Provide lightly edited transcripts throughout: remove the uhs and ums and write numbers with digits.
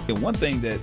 And one thing that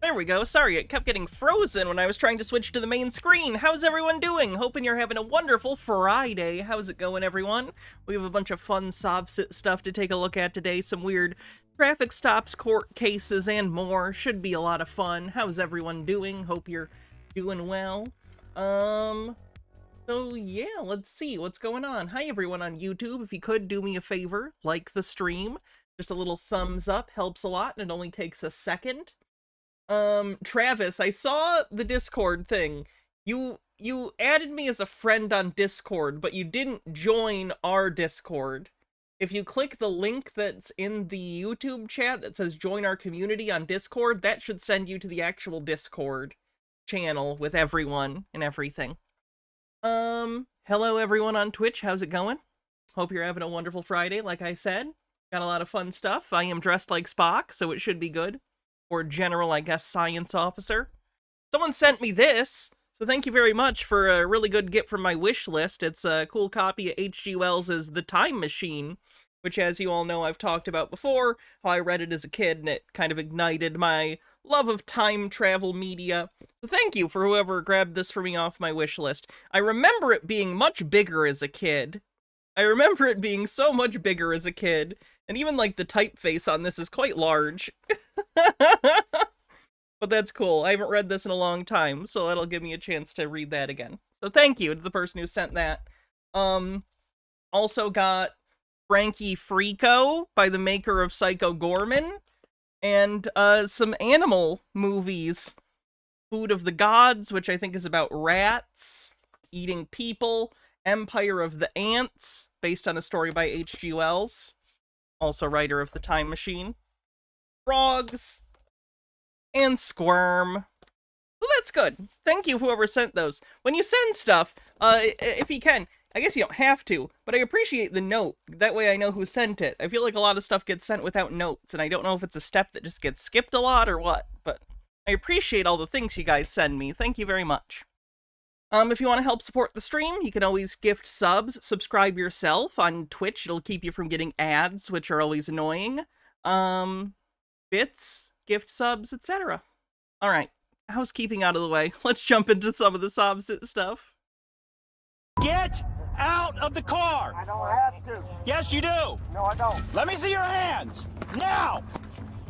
There we go. Sorry, it kept getting frozen when I was trying to switch to the main screen. How's everyone doing? Hoping you're having a wonderful Friday. How's it going, everyone? We have a bunch of fun SobSit stuff to take a look at today. Some weird traffic stops, court cases, and more. Should be a lot of fun. How's everyone doing? Hope you're doing well. So yeah, let's see what's going on. Hi, everyone on YouTube. If you could, do me a favor, like the stream. Just a little thumbs up helps a lot, and it only takes a second. Travis, I saw the Discord thing. You added me as a friend on Discord, but you didn't join our Discord. If you click the link that's in the YouTube chat that says join our community on Discord, that should send you to the actual Discord channel with everyone and everything. Hello everyone on Twitch, how's it going? Hope you're having a wonderful Friday, like I said. Got a lot of fun stuff. I am dressed like Spock, so it should be good. Or General, I guess, Science Officer. Someone sent me this, so thank you very much for a really good gift from my wish list. It's a cool copy of H.G. Wells' The Time Machine, which, as you all know, I've talked about before, how I read it as a kid, and it kind of ignited my love of time travel media. So thank you for whoever grabbed this for me off my wish list. I remember it being much bigger as a kid. I remember it being so much bigger as a kid, and even, like, the typeface on this is quite large. But that's cool. I haven't read this in a long time, so that'll give me a chance to read that again. So thank you to the person who sent that. Also got Frankie Frico by the maker of Psycho Gorman, and some animal movies. Food of the Gods, which I think is about rats eating people. Empire of the Ants, based on a story by H.G. Wells, also writer of The Time Machine. Frogs, and Squirm. Well, that's good. Thank you, whoever sent those. When you send stuff, if you can, I guess you don't have to, but I appreciate the note. That way I know who sent it. I feel like a lot of stuff gets sent without notes, and I don't know if it's a step that just gets skipped a lot or what, but I appreciate all the things you guys send me. Thank you very much. If you want to help support the stream, you can always gift subs. Subscribe yourself on Twitch. It'll keep you from getting ads, which are always annoying. Bits, gift subs, etc. Alright, housekeeping out of the way. Let's jump into some of the SobSit stuff. Get out of the car! I don't have to. Yes, you do! No, I don't. Let me see your hands! Now!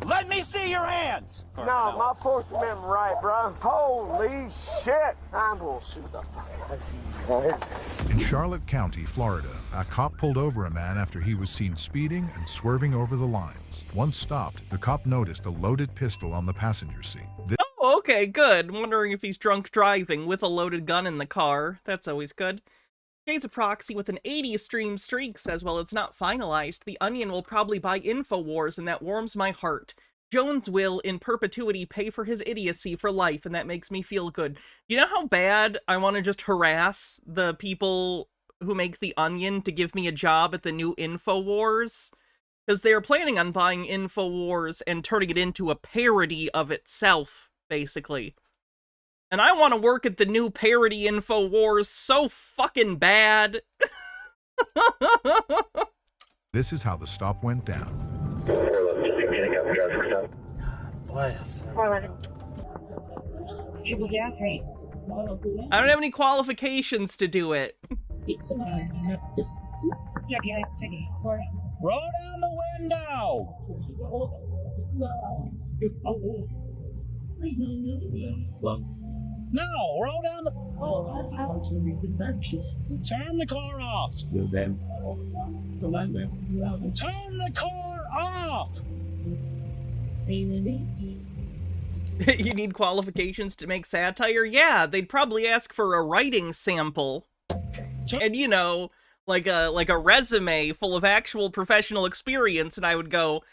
Let me see your hands! No, my Fourth Amendment right, bro. Holy shit! I'm gonna shoot the fuck out of you. In Charlotte County, Florida, a cop pulled over a man after he was seen speeding and swerving over the lines. Once stopped, the cop noticed a loaded pistol on the passenger seat. Oh, okay, good. I'm wondering if he's drunk driving with a loaded gun in the car. That's always good. Jay's a proxy with an 80 stream streak says, well, it's not finalized. The Onion will probably buy InfoWars, and that warms my heart. Jones will, in perpetuity, pay for his idiocy for life, and that makes me feel good. You know how bad I want to just harass the people who make The Onion to give me a job at the new InfoWars? Because they're planning on buying InfoWars and turning it into a parody of itself, basically. And I want to work at the new parody InfoWars so fucking bad. This is how the stop went down. Bless. 411. I don't have any qualifications to do it. Roll down the window! No, roll down the... Turn the car off! Turn the car off! You need qualifications to make satire? Yeah, they'd probably ask for a writing sample. And, you know, like a resume full of actual professional experience, and I would go,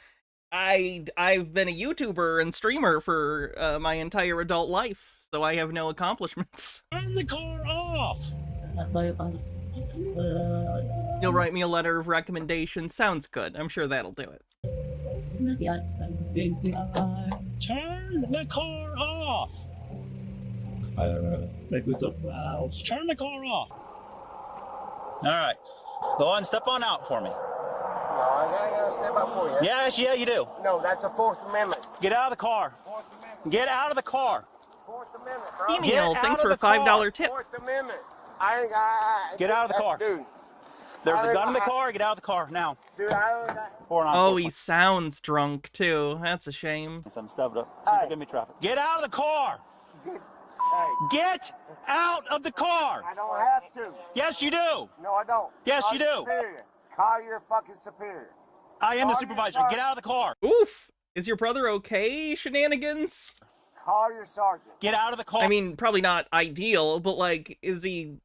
I've been a YouTuber and streamer for my entire adult life, so I have no accomplishments. Turn the car off! You'll write me a letter of recommendation. Sounds good. I'm sure that'll do it. Turn the car off! Turn the car off! Alright. Go on, step on out for me. No, I gotta step up for you. Yes, yeah, you do. No, that's a Fourth Amendment. Get out of the car. Fourth Amendment. Get out of the car. Fourth Amendment, bro. Email, Get thanks out for of a the $5 car. tip. Fourth Amendment. Get out of the car. Dude. There's a gun in the car. Get out of the car now. Dude, Oh, he sounds drunk, too. That's a shame. I'm stuffed up. Hey. Give me traffic. Get out of the car. Hey, Get out of the car. I don't have to. Yes, you do. No, I don't. Yes, Call you your do. Superior. Call your fucking superior. I am the Call your supervisor. sergeant. Get out of the car. Oof. Is your brother okay, shenanigans? Call your sergeant. Get out of the car. I mean, probably not ideal, but, like, is he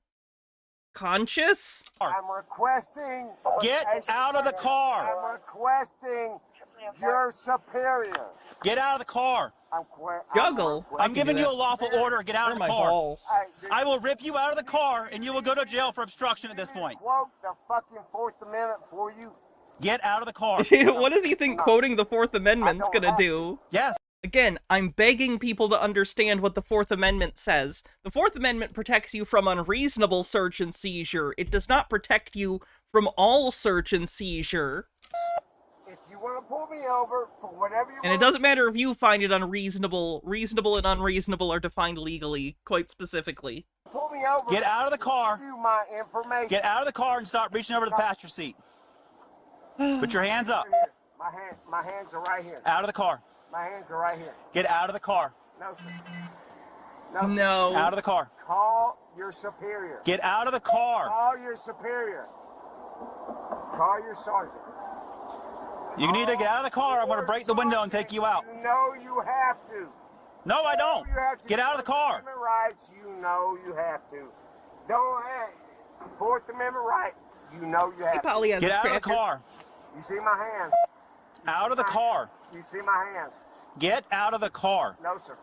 conscious? I'm requesting. Get out of the car. I'm requesting your superior. Get out of the car. Juggle. I'm giving you a lawful order. Get out Where of are the my car. balls? I will rip you out of the car, and you will go to jail for obstruction at this point. Quote the fucking Fourth Amendment for you. Get out of the car. What does he think quoting the Fourth Amendment's gonna do? Yes. Again, I'm begging people to understand what the Fourth Amendment says. The Fourth Amendment protects you from unreasonable search and seizure. It does not protect you from all search and seizure. If you want to pull me over for whatever you And it want. doesn't matter if you find it unreasonable. Reasonable and unreasonable are defined legally, quite specifically. Pull me over. Get out of the car. Give you my information. Get out of the car and start reaching over to the passenger seat. Put your hands up. My hands are right here. Out of the car. My hands are right here. Get out of the car. No, sir. No, sir. No. Out of the car. Call your superior. Get out of the car. Call your superior. Call your sergeant. You can either get out of the car or I'm going to break the window and take you out. You know you have to. No, I don't. You have to. Get out of the car. Fourth Amendment rights, you know you have to. Don't have Fourth Amendment right, you know you He have to. probably has Get a out of the scratcher. car. You see my hands? Out of the car. You see my hands? Get out of the car. No, sir.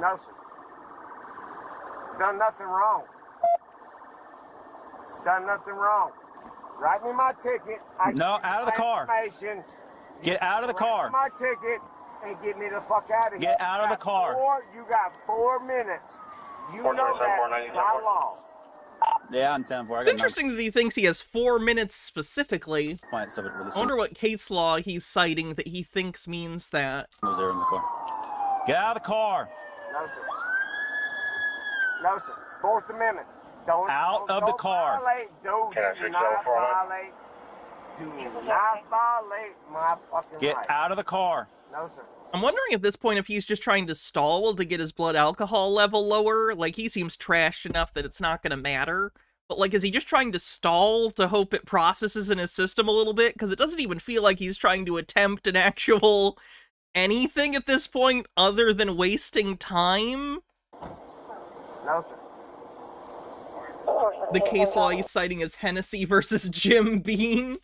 No, sir. Done nothing wrong. Done nothing wrong. Write me my ticket. No, out of the car. Information. Get out of the car. Write me my ticket and get me the fuck out of here. Get out of the car. You got 4 minutes. You know that by law. Yeah, I'm 10-4. It's interesting that he thinks he has 4 minutes specifically. I wonder what case law he's citing that he thinks means that. Was there in the car? Get out of the car. No, sir. No, sir. Fourth Amendment. Don't of the car. Violate. Do not violate. Do not violate my fucking Get rights. out of the car. No, sir. I'm wondering at this point if he's just trying to stall to get his blood alcohol level lower. Like, he seems trashed enough that it's not gonna matter. But, like, is he just trying to stall to hope it processes in his system a little bit? Because it doesn't even feel like he's trying to attempt an actual anything at this point other than wasting time. No, sir. The case law he's citing is Hennessy versus Jim Beam.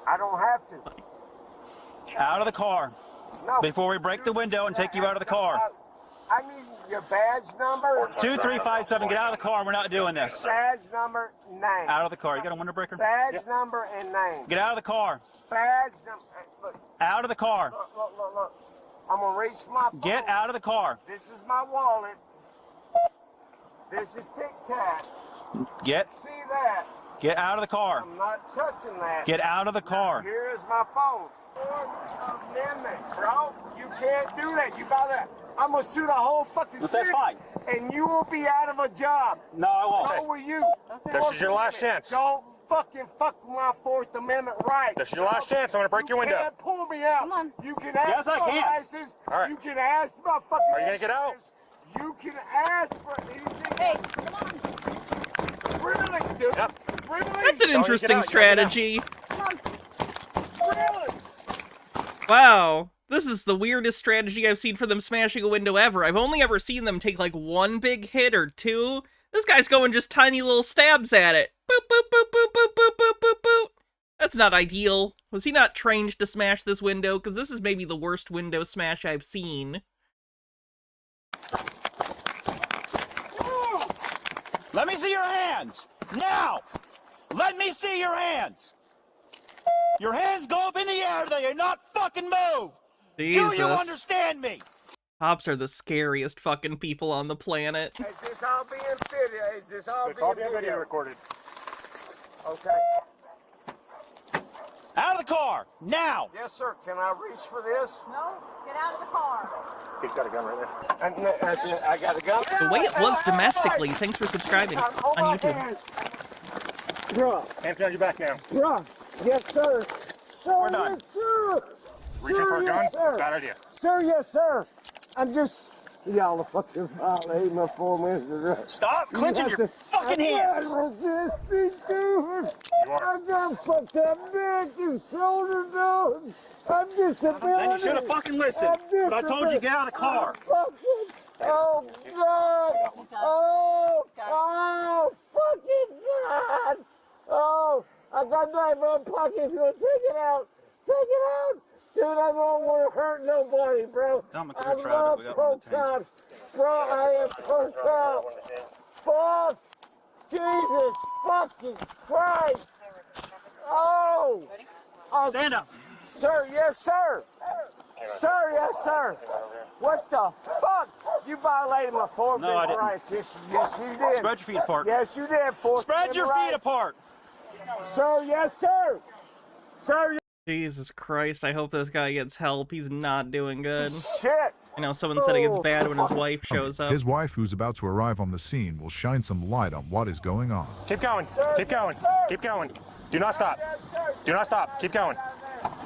I don't have to. Out of the car. No. Before we break the window and take you out of the car. I need your badge number. 2357, get out of the car. We're not doing this. Badge number, name. Out of the car. You got a window breaker? Badge number and name. Get out of the car. Badge number. Look, Out of the car. look. I'm gonna reach my phone. Get out of the car. This is my wallet. This is Tic Tac. Get See that? out of the car. I'm not touching that. Get out of the car. Here is my phone. Fourth Amendment, bro. You can't do that. You about to. I'm gonna sue the whole fucking That's city. fine. And you will be out of a job. No, I So won't. will you. This is your last chance. Don't fucking fuck with my Fourth Amendment right. This is your last chance. I'm gonna break your window. You can't pull me out. Come on. You can ask Yes, I for can. license. All right. You can ask my fucking. Are you gonna get out? license. You can ask for anything. Hey, come on. Really, dude. Yep. Really. That's an Don't interesting get out, you gotta get out. strategy. Come on. Really. Wow. This is the weirdest strategy I've seen for them smashing a window ever. I've only ever seen them take like one big hit or two. This guy's going just tiny little stabs at it. Boop, boop, boop, boop, boop, boop, boop, boop, boop. That's not ideal. Was he not trained to smash this window? Because this is maybe the worst window smash I've seen. Let me see your hands! Now! Let me see your hands! Your hands go up in the air, they are not fucking move! Jesus. Do you understand me? Cops are the scariest fucking people on the planet. Is this all being video? Is this all It's all being being video recorded. Okay. Out of the car! Now! Yes, sir. Can I reach for this? No, get out of the car. He's got a gun right there. I got a gun. The way it was domestically. Thanks for subscribing on YouTube. Bruh, Hands behind your back now. bruh. Yes, sir. Sir, We're done. yes, sir. Reaching Sir, for a gun? yes, sir. Bad idea. Sir, yes, sir. I'm just... Y'all are fucking violating my 4 minutes of rest. Stop clenching your fucking hands! I'm not resisting, dude. You are. I got fucked up neck and shoulder, dude. I'm disability. Then you should have fucking listened. But I told you get out of the car. Oh, God. Oh, fucking God. Oh, I got knife on pocket. If you want to take it out, take it out. Dude, I don't want to hurt nobody, bro. Tell 'em to I clear traffic. love We got one pro to take. cops. Bro, I am pro cop. Fuck. Jesus fucking Christ. Oh. Stand up. Sir, yes, sir. Sir, yes, sir. What the fuck? You violated my 4 No, I didn't. rights. Yes, you did. Spread your feet apart. Yes, you did. 4 Spread your feet apart. Sir, yes, sir. Sir, Jesus Christ, I hope this guy gets help. He's not doing good. shit. I know someone said it gets bad when his wife shows up. His wife, who's about to arrive on the scene, will shine some light on what is going on. Keep going. Keep going. Keep going. Do not stop. Do not stop. Keep going.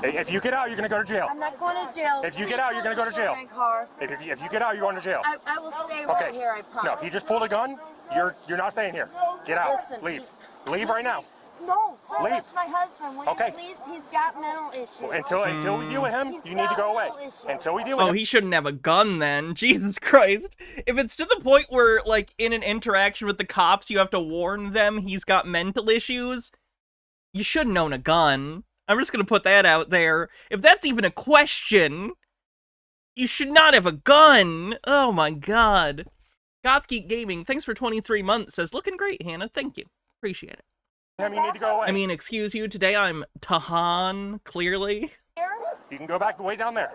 If you get out, you're going to go to jail. I'm not going to jail. If you get out, you're going to go to jail. My car. If you get out, you're going to jail. I will stay Okay. right here, I promise. No, he just pulled a gun. You're not staying here. Get out. Listen, Leave. he's- Leave right now. No, sir, Leave. that's my husband. Will Okay. you please? He's got mental issues. Until we deal with him, He's you need to got go away. mental issues. Until we deal with Oh, him. he shouldn't have a gun then. Jesus Christ. If it's to the point where, like, in an interaction with the cops, you have to warn them he's got mental issues, you shouldn't own a gun. I'm just gonna put that out there. If that's even a question, you should not have a gun. Oh my god. Gothgeek Gaming, thanks for 23 months, says, looking great, Hannah. Thank you. Appreciate it. Him, you need to go away. I mean, excuse you, today I'm Tahan, clearly. You can go back way down there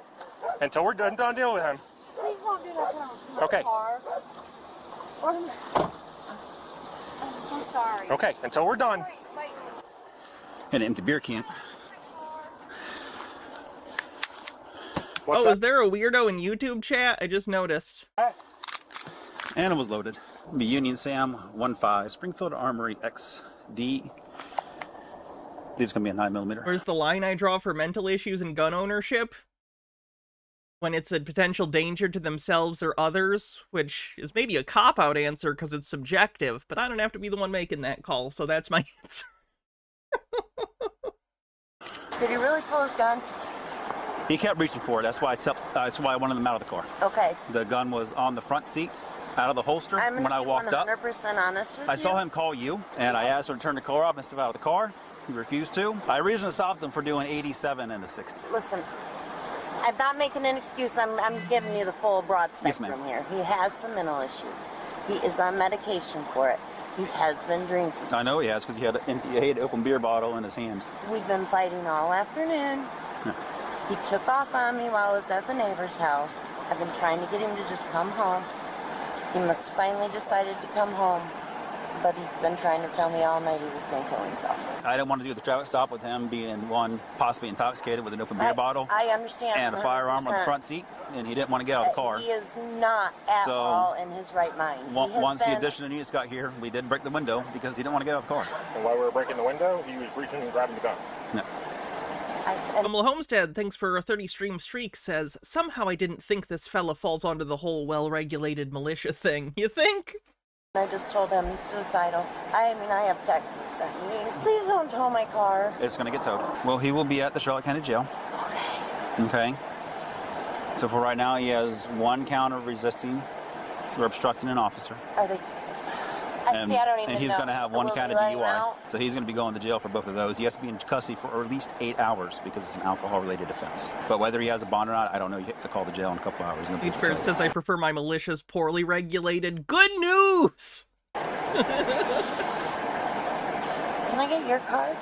until we're done dealing with him. Please don't do nothing else to my Okay. car. I'm so sorry. Okay, until we're done. Wait. An empty beer can. What's Oh, is there a weirdo in YouTube chat? I just noticed. And it was loaded. Be Union Sam 15 Springfield Armory XD. I believe it's gonna be a 9mm. Where's the line I draw for mental issues and gun ownership? When it's a potential danger to themselves or others, which is maybe a cop-out answer because it's subjective, but I don't have to be the one making that call, so that's my answer. Did he really pull his gun? He kept reaching for it. That's why I wanted him out of the car. Okay. The gun was on the front seat, out of the holster. I'm when I walked up, 100% honest with I you. saw him call you, and I asked him to turn the car off and step out of the car. He refused to. I originally stopped him for doing 87 and a 60. Listen, I'm not making an excuse. I'm giving you the full broad Yes, spectrum ma'am. here. He has some mental issues. He is on medication for it. He has been drinking. I know he has because he had an open beer bottle in his hand. We've been fighting all afternoon. He took off on me while I was at the neighbor's house. I've been trying to get him to just come home. He must have finally decided to come home. But he's been trying to tell me all night he was going to kill himself. I didn't want to do the traffic stop with him being one, possibly intoxicated with an open beer bottle I understand. and a firearm on the 100%. front seat, and he didn't want to get out of the car. He is not at So, all in his right mind. He has Once the been- additional units got here, we did break the window because he didn't want to get out of the car. And while we were breaking the window, he was reaching and grabbing the gun. No. Humble Homestead, thanks for a 30 stream streak, says, somehow I didn't think this fella falls onto the whole well-regulated militia thing. You think? I just told him he's suicidal. I have texts he sent me. Please don't tow my car. It's going to get towed. Well, he will be at the Charlotte County Jail. Okay. So for right now, he has 1 count of resisting or obstructing an officer. Are they? I see. I don't even know. And he's going to have 1 Will count they of let him DUI. out? So he's going to be going to jail for both of those. He has to be in custody for at least 8 hours because it's an alcohol-related offense. But whether he has a bond or not, I don't know. You have to call the jail in a couple hours. H-Bird says, I prefer my militias poorly regulated. Good news! Can I get your card?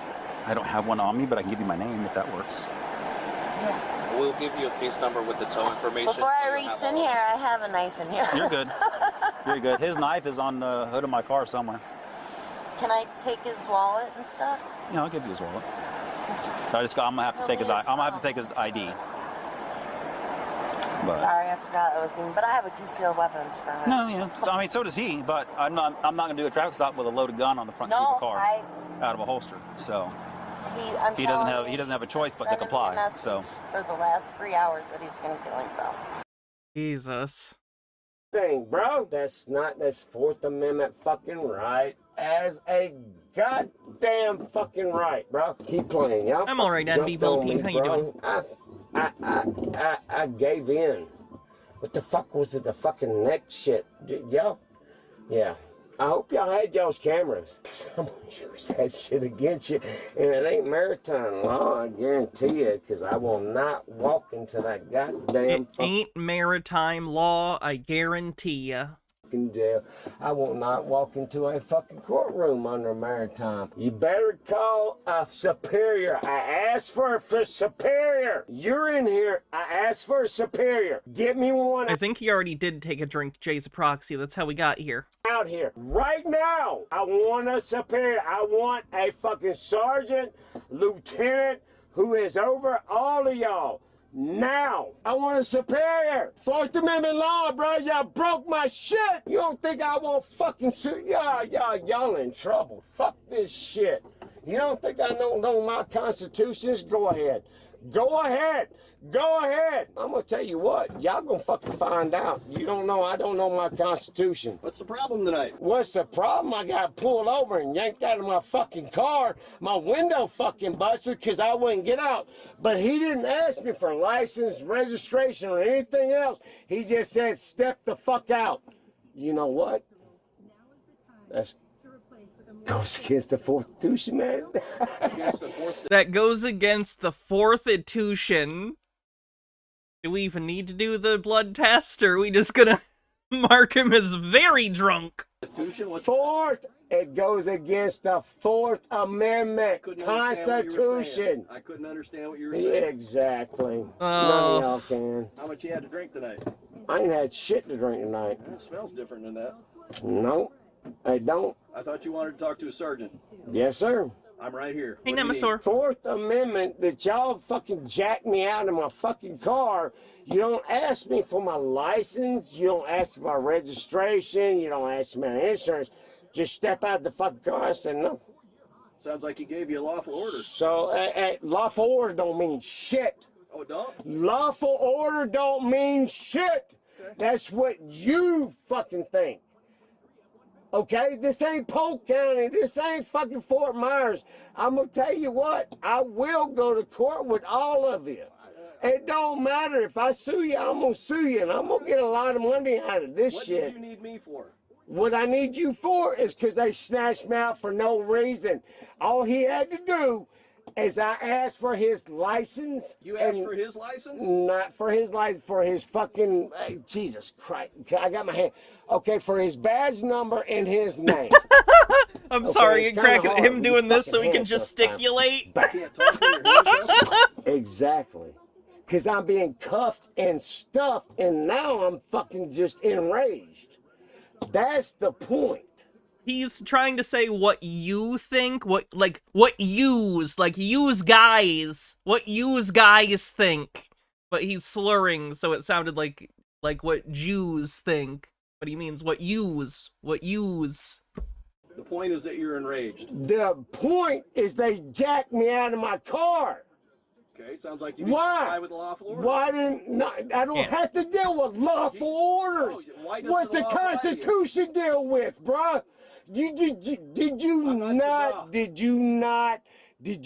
I don't have one on me, but I can give you my name if that works. Yeah. We'll give you a case number with the tow information. Before I reach in here, I have a knife in here. You're good. You're good. His knife is on the hood of my car somewhere. Can I take his wallet and stuff? Yeah, I'll give you his wallet. I'm gonna have to take his. I'm gonna have to take his ID. But, Sorry, I forgot I was in. But I have a concealed weapons permit. no, yeah. So, I mean, so does he. But I'm not gonna do a traffic stop with a loaded gun on the front seat of the car, out of a holster. So he doesn't have a choice but to comply. So for the last 3 hours that he's gonna kill himself. Jesus. Thing, bro. That's 4th Amendment fucking right as a goddamn fucking right, bro. Keep playing, y'all. I'm alright, NB Philippine. How you doing? I gave in. What the fuck was it? The fucking next shit, y'all? Yeah. I hope y'all had y'all's cameras. I'm gonna use that shit against you. And it ain't maritime law, I guarantee you, because I will not walk into that goddamn It ain't maritime law, I guarantee ya. fucking jail. I will not walk into a fucking courtroom under maritime. You better call a superior. I asked for a superior. You're in here. I asked for a superior. Get me one I think he already did take a drink, Jay's a proxy. That's how we got here. out here right now. I want a superior. I want a fucking sergeant, lieutenant who is over all of y'all. Now, I want a superior. 4th Amendment law, bro. Y'all broke my shit. You don't think I won't fucking sue? Y'all in trouble. Fuck this shit. You don't think I don't know my constitutions? Go ahead. Go ahead. Go ahead. I'm gonna tell you what. Y'all gonna fucking find out. You don't know. I don't know my constitution. What's the problem tonight? What's the problem? I got pulled over and yanked out of my fucking car. My window fucking busted because I wouldn't get out. But he didn't ask me for license, registration, or anything else. He just said, step the fuck out. You know what? That goes against the Constitution, man. That goes against the Fourthitution. Do we even need to do the blood test, or are we just gonna mark him as very drunk? Fourth, it goes against the 4th Amendment Constitution. I couldn't understand what you were Yeah, saying. exactly. None Oh. of y'all can. How much you had to drink tonight? I ain't had shit to drink tonight. It smells different than that. No, I don't. I thought you wanted to talk to a sergeant. Yes, sir. I'm right here. Hey, What do you need? Nemesaur. 4th Amendment that y'all fucking jacked me out of my fucking car. You don't ask me for my license. You don't ask for my registration. You don't ask me my insurance. Just step out of the fucking car. I said no. Sounds like he gave you a lawful order. So lawful order don't mean shit. Oh, don't? Lawful order don't mean shit. That's what you fucking think. Okay, this ain't Polk County. This ain't fucking Fort Myers. I'm gonna tell you what. I will go to court with all of you. It don't matter if I sue you. I'm gonna sue you, and I'm gonna get a lot of money out of this What shit. did you need me for? What I need you for is because they snatched me out for no reason. All he had to do is I asked for his license. You asked and for his license? Not for his license, for his fucking, Jesus Christ. I got my hand. Okay, for his badge number and his name. I'm Okay, sorry, it's crack kinda hard him with doing your this so he fucking can hands just sometimes. gesticulate. Back. Can't talk to your hands. Exactly. Because I'm being cuffed and stuffed, and now I'm fucking just enraged. That's the point. He's trying to say what you think, what yous guys think. But he's slurring, so it sounded like what Jews think. But he means what yous. The point is that you're enraged. The point is they jacked me out of my car. Okay, sounds like you need to Why? comply with the lawful order. Why didn't I don't Yeah. have to deal with lawful orders. why does What's the the law allow you? Constitution deal with, bruh? Did you I'm not your not? job. Did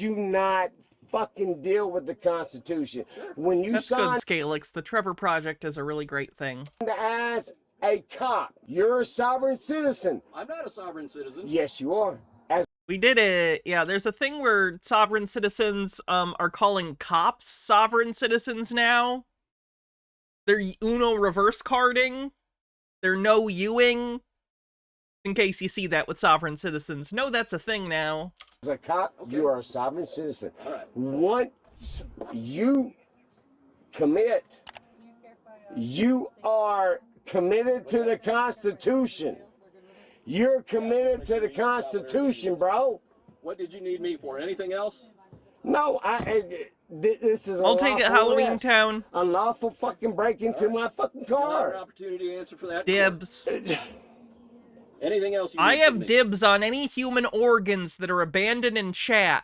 you not fucking deal with the Constitution. When you That's good, sign Scalix. The Trevor Project is a really great thing. as a cop, you're a sovereign citizen. I'm not a sovereign citizen. Yes, you are. As We did it. Yeah, there's a thing where sovereign citizens are calling cops sovereign citizens now. They're Uno reverse carding. They're no Ewing. In case you see that with sovereign citizens. No, that's a thing now. a cop, you are a sovereign citizen. Once you commit, you are committed to the Constitution. You're committed to the Constitution, bro. What did you need me for? Anything else? No, this is I'll take it, Halloween arrest. Town. Unlawful fucking break into my fucking You'll have an car. opportunity to answer for that. Dibs. Anything else you I need from have me? dibs on any human organs that are abandoned in chat.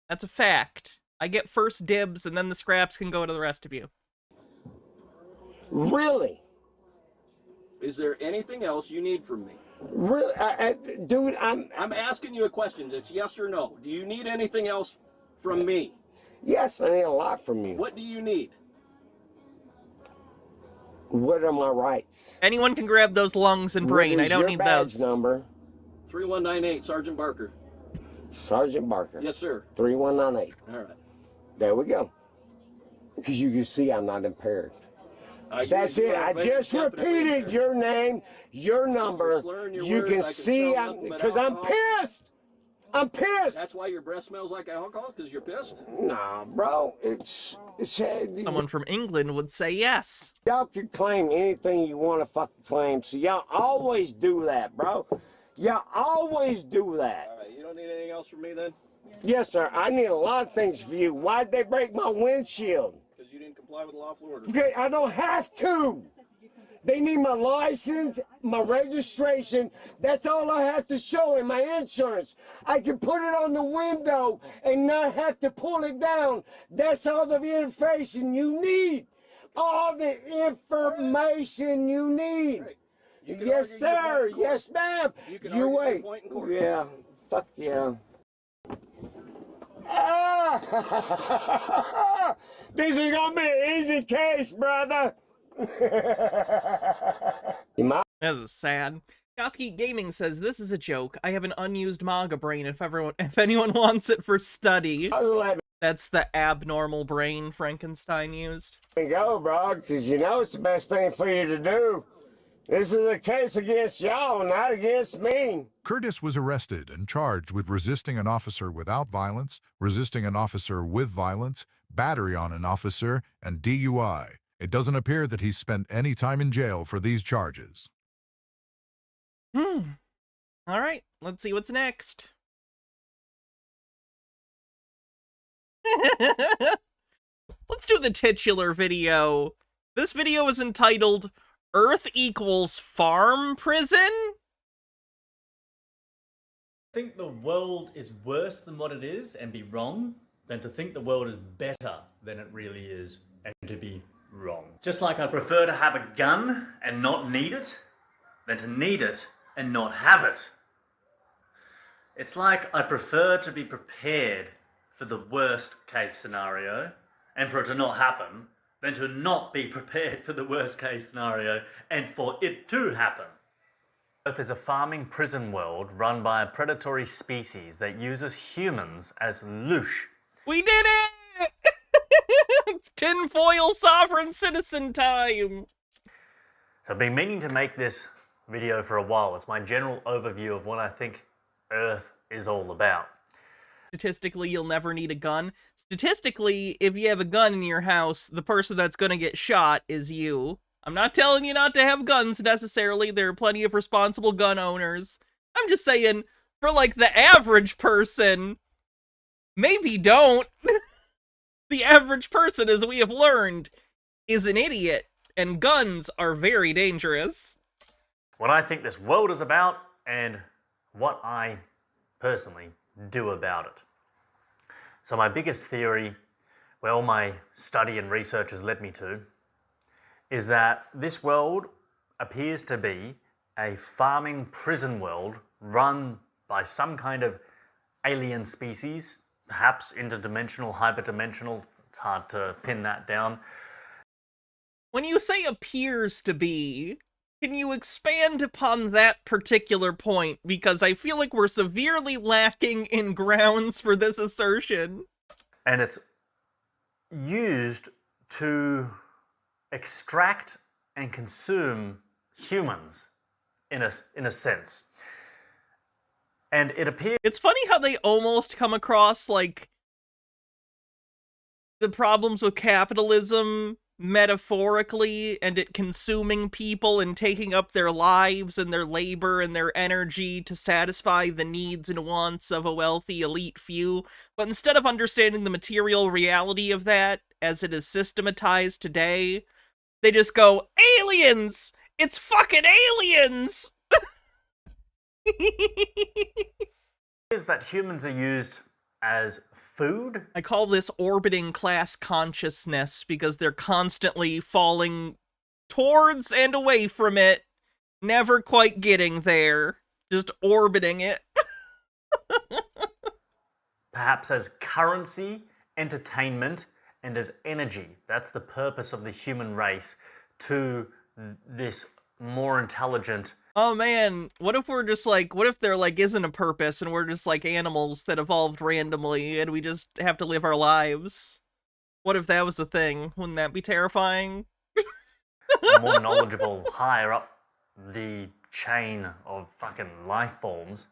That's a fact. I get first dibs, and then the scraps can go to the rest of you. Really? Is there anything else you need from me? Really? Dude, I'm asking you a question. It's yes or no. Do you need anything else from me? yes, I need a lot from you. What do you need? What are my rights? Anyone can grab those lungs and brain. What I is don't your need badge those. number? 3198, Sergeant Barker. Sergeant Barker. Yes, sir. 3198. All right. There we go. Because you can see I'm not impaired. That's you it. are I just definitely repeated impaired. your name, your number. You're slurring your You words. can I can see smell I'm nothing but because I'm alcohol. pissed. I'm pissed. That's why your breath smells like alcohol, because you're pissed? Nah, bro. It's Someone from England would say yes. y'all can claim anything you want to fucking claim. So y'all always do that, bro. Y'all always do that. All right, you don't need anything else from me then? Yes, sir. I need a lot of things for you. Why'd they break my windshield? Because you didn't comply with lawful order. Okay, I don't have to. They need my license, my registration. That's all I have to show in my insurance. I can put it on the window and not have to pull it down. That's all the information you need. All the information you need. You can Yes, argue your sir. point in court. Yes, ma'am. You can You argue your wait. point in court. Yeah. Fuck yeah. Ah! This is gonna be an easy case, brother. This is sad. Gothgeek Gaming says, this is a joke. I have an unused manga brain if anyone wants it for study. That's the abnormal brain Frankenstein used. There you go, bro, because you know it's the best thing for you to do. This is a case against y'all, not against me. Curtis was arrested and charged with resisting an officer without violence, resisting an officer with violence, battery on an officer, and DUI. It doesn't appear that he's spent any time in jail for these charges. All right, let's see what's next. Let's do the titular video. This video is entitled Earth equals farm prison? Think the world is worse than what it is and be wrong than to think the world is better than it really is and to be wrong. Just like I prefer to have a gun and not need it than to need it and not have it. It's like I prefer to be prepared for the worst case scenario and for it to not happen than to not be prepared for the worst case scenario and for it to happen. Earth is a farming prison world run by a predatory species that uses humans as loosh. We did it! It's tinfoil sovereign citizen time! So I've been meaning to make this video for a while. It's my general overview of what I think Earth is all about. Statistically, you'll never need a gun. Statistically, if you have a gun in your house, the person that's gonna get shot is you. I'm not telling you not to have guns necessarily. There are plenty of responsible gun owners. I'm just saying, for like the average person, maybe don't. The average person, as we have learned, is an idiot, and guns are very dangerous. What I think this world is about and what I personally do about it. So my biggest theory, where all my study and research has led me to, is that this world appears to be a farming prison world run by some kind of alien species perhaps interdimensional, hyperdimensional. It's hard to pin that down. When you say appears to be, can you expand upon that particular point? Because I feel like we're severely lacking in grounds for this assertion. And it's used to extract and consume humans in a sense. And it appears... It's funny how they almost come across like the problems with capitalism metaphorically, and it consuming people and taking up their lives and their labor and their energy to satisfy the needs and wants of a wealthy elite few. But instead of understanding the material reality of that as it is systematized today, they just go, aliens! It's fucking aliens! is that humans are used as food? I call this orbiting class consciousness because they're constantly falling towards and away from it, never quite getting there, just orbiting it. Perhaps as currency, entertainment, and as energy. That's the purpose of the human race to this more intelligent... Oh man, what if we're just like, what if there like isn't a purpose and we're just like animals that evolved randomly and we just have to live our lives? What if that was the thing? Wouldn't that be terrifying? More knowledgeable, higher up the chain of fucking life forms.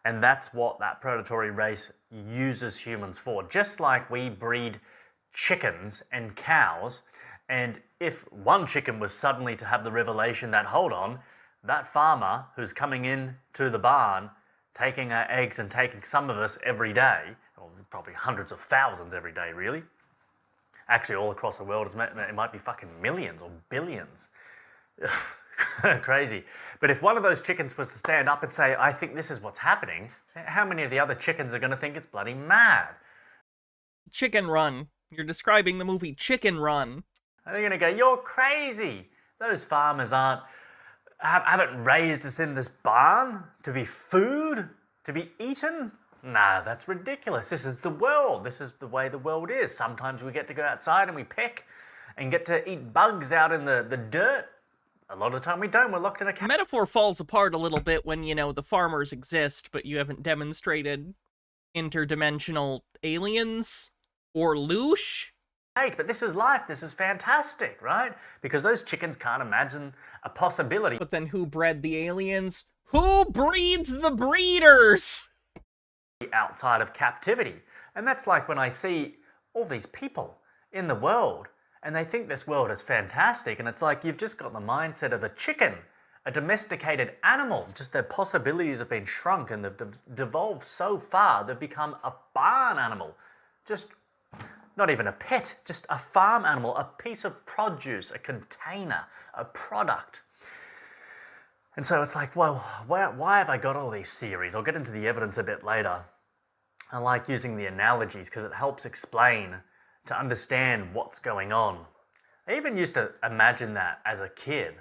And that's what that predatory race uses humans for. Just like we breed chickens and cows, and if one chicken was suddenly to have the revelation that, hold on, that farmer who's coming in to the barn, taking our eggs and taking some of us every day, or probably hundreds of thousands every day, really. Actually, all across the world, it might be fucking millions or billions. Crazy. But if one of those chickens was to stand up and say, I think this is what's happening, how many of the other chickens are going to think it's bloody mad? Chicken Run. You're describing the movie Chicken Run. Are they going to go, you're crazy? Those farmers haven't raised us in this barn to be food, to be eaten? Nah, that's ridiculous. This is the world. This is the way the world is. Sometimes we get to go outside and we pick and get to eat bugs out in the dirt. A lot of the time we don't. We're locked in a cabin. Metaphor falls apart a little bit when, you know, the farmers exist, but you haven't demonstrated interdimensional aliens or loosh. But this is life. This is fantastic, right? Because those chickens can't imagine a possibility. But then who bred the aliens? Who breeds the breeders? Outside of captivity. And that's like when I see all these people in the world and they think this world is fantastic, and it's like you've just got the mindset of a chicken, a domesticated animal. Just their possibilities have been shrunk and they've devolved so far they've become a barn animal. Just not even a pet, just a farm animal, a piece of produce, a container, a product. And so it's like, well, why have I got all these theories? I'll get into the evidence a bit later. I like using the analogies because it helps explain, to understand what's going on. I even used to imagine that as a kid.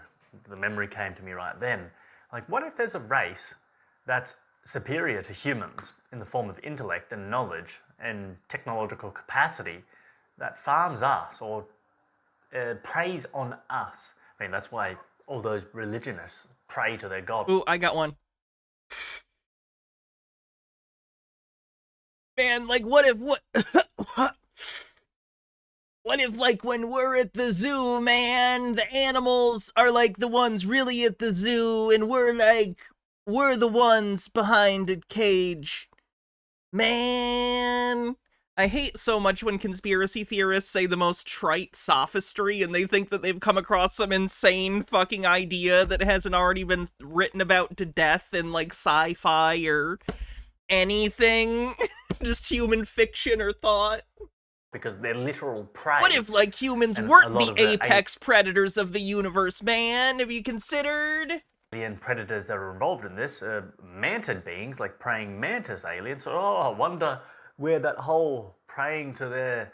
The memory came to me right then. Like, what if there's a race that's superior to humans in the form of intellect and knowledge and technological capacity that farms us or preys on us? I mean, that's why all those religionists pray to their god. Ooh, I got one. Man, like, what if, what if, like, when we're at the zoo, man, the animals are, like, the ones really at the zoo, and we're the ones behind a cage. Man, I hate so much when conspiracy theorists say the most trite sophistry, and they think that they've come across some insane fucking idea that hasn't already been written about to death in, like, sci-fi or anything. Just human fiction or thought. Because they're literal prey. What if, like, humans weren't the apex predators of the universe, man? Have you considered? Alien predators that are involved in this are mantid beings, like praying mantis aliens. So, I wonder where that whole praying to their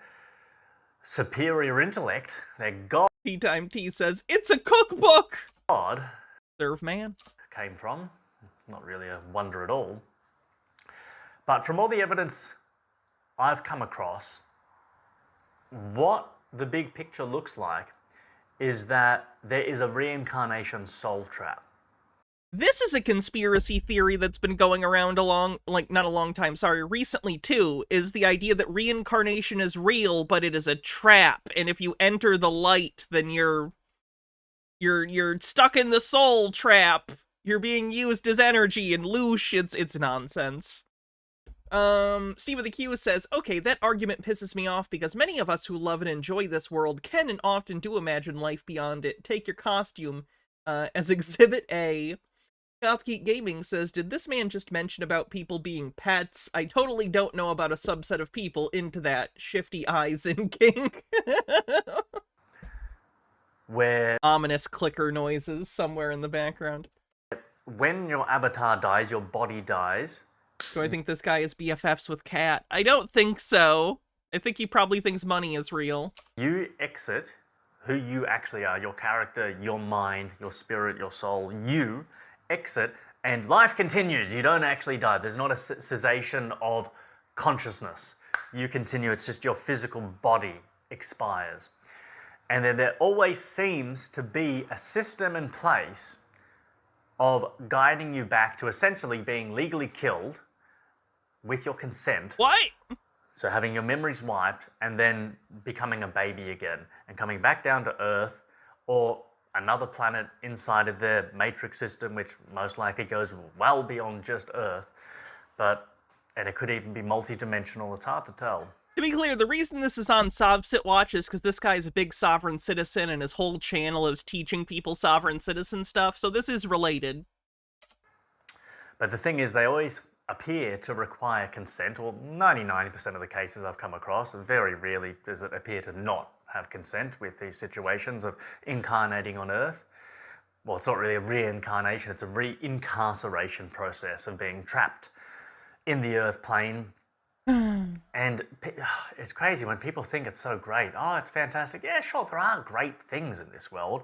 superior intellect, their god... Tea Time Tea says, it's a cookbook! God... Serve man. ...came from. Not really a wonder at all. But from all the evidence I've come across, what the big picture looks like is that there is a reincarnation soul trap. This is a conspiracy theory that's been going around recently too, is the idea that reincarnation is real, but it is a trap, and if you enter the light, then you're stuck in the soul trap. You're being used as energy and loosh. It's nonsense. Steve of the Q says, okay, that argument pisses me off because many of us who love and enjoy this world can and often do imagine life beyond it. Take your costume as Exhibit A. Gothgeek Gaming says, did this man just mention about people being pets? I totally don't know about a subset of people into that. Shifty eyes in kink. Where ominous clicker noises somewhere in the background. When your avatar dies, your body dies. Do I think this guy is BFFs with Cat? I don't think so. I think he probably thinks money is real. You exit who you actually are, your character, your mind, your spirit, your soul. You exit and life continues. You don't actually die. There's not a cessation of consciousness. You continue. It's just your physical body expires. And then there always seems to be a system in place of guiding you back to essentially being legally killed with your consent. What? So having your memories wiped and then becoming a baby again and coming back down to Earth or another planet inside of their matrix system, which most likely goes well beyond just Earth. And it could even be multi-dimensional. It's hard to tell. To be clear, the reason this is on Sobsit Watch is because this guy is a big sovereign citizen and his whole channel is teaching people sovereign citizen stuff, so this is related. But the thing is, they always appear to require consent, or 99% of the cases I've come across. Very rarely does it appear to not have consent with these situations of incarnating on Earth. Well, it's not really a reincarnation, it's a re-incarceration process of being trapped in the Earth plane. And it's crazy when people think it's so great. Oh, it's fantastic. Yeah, sure, there are great things in this world.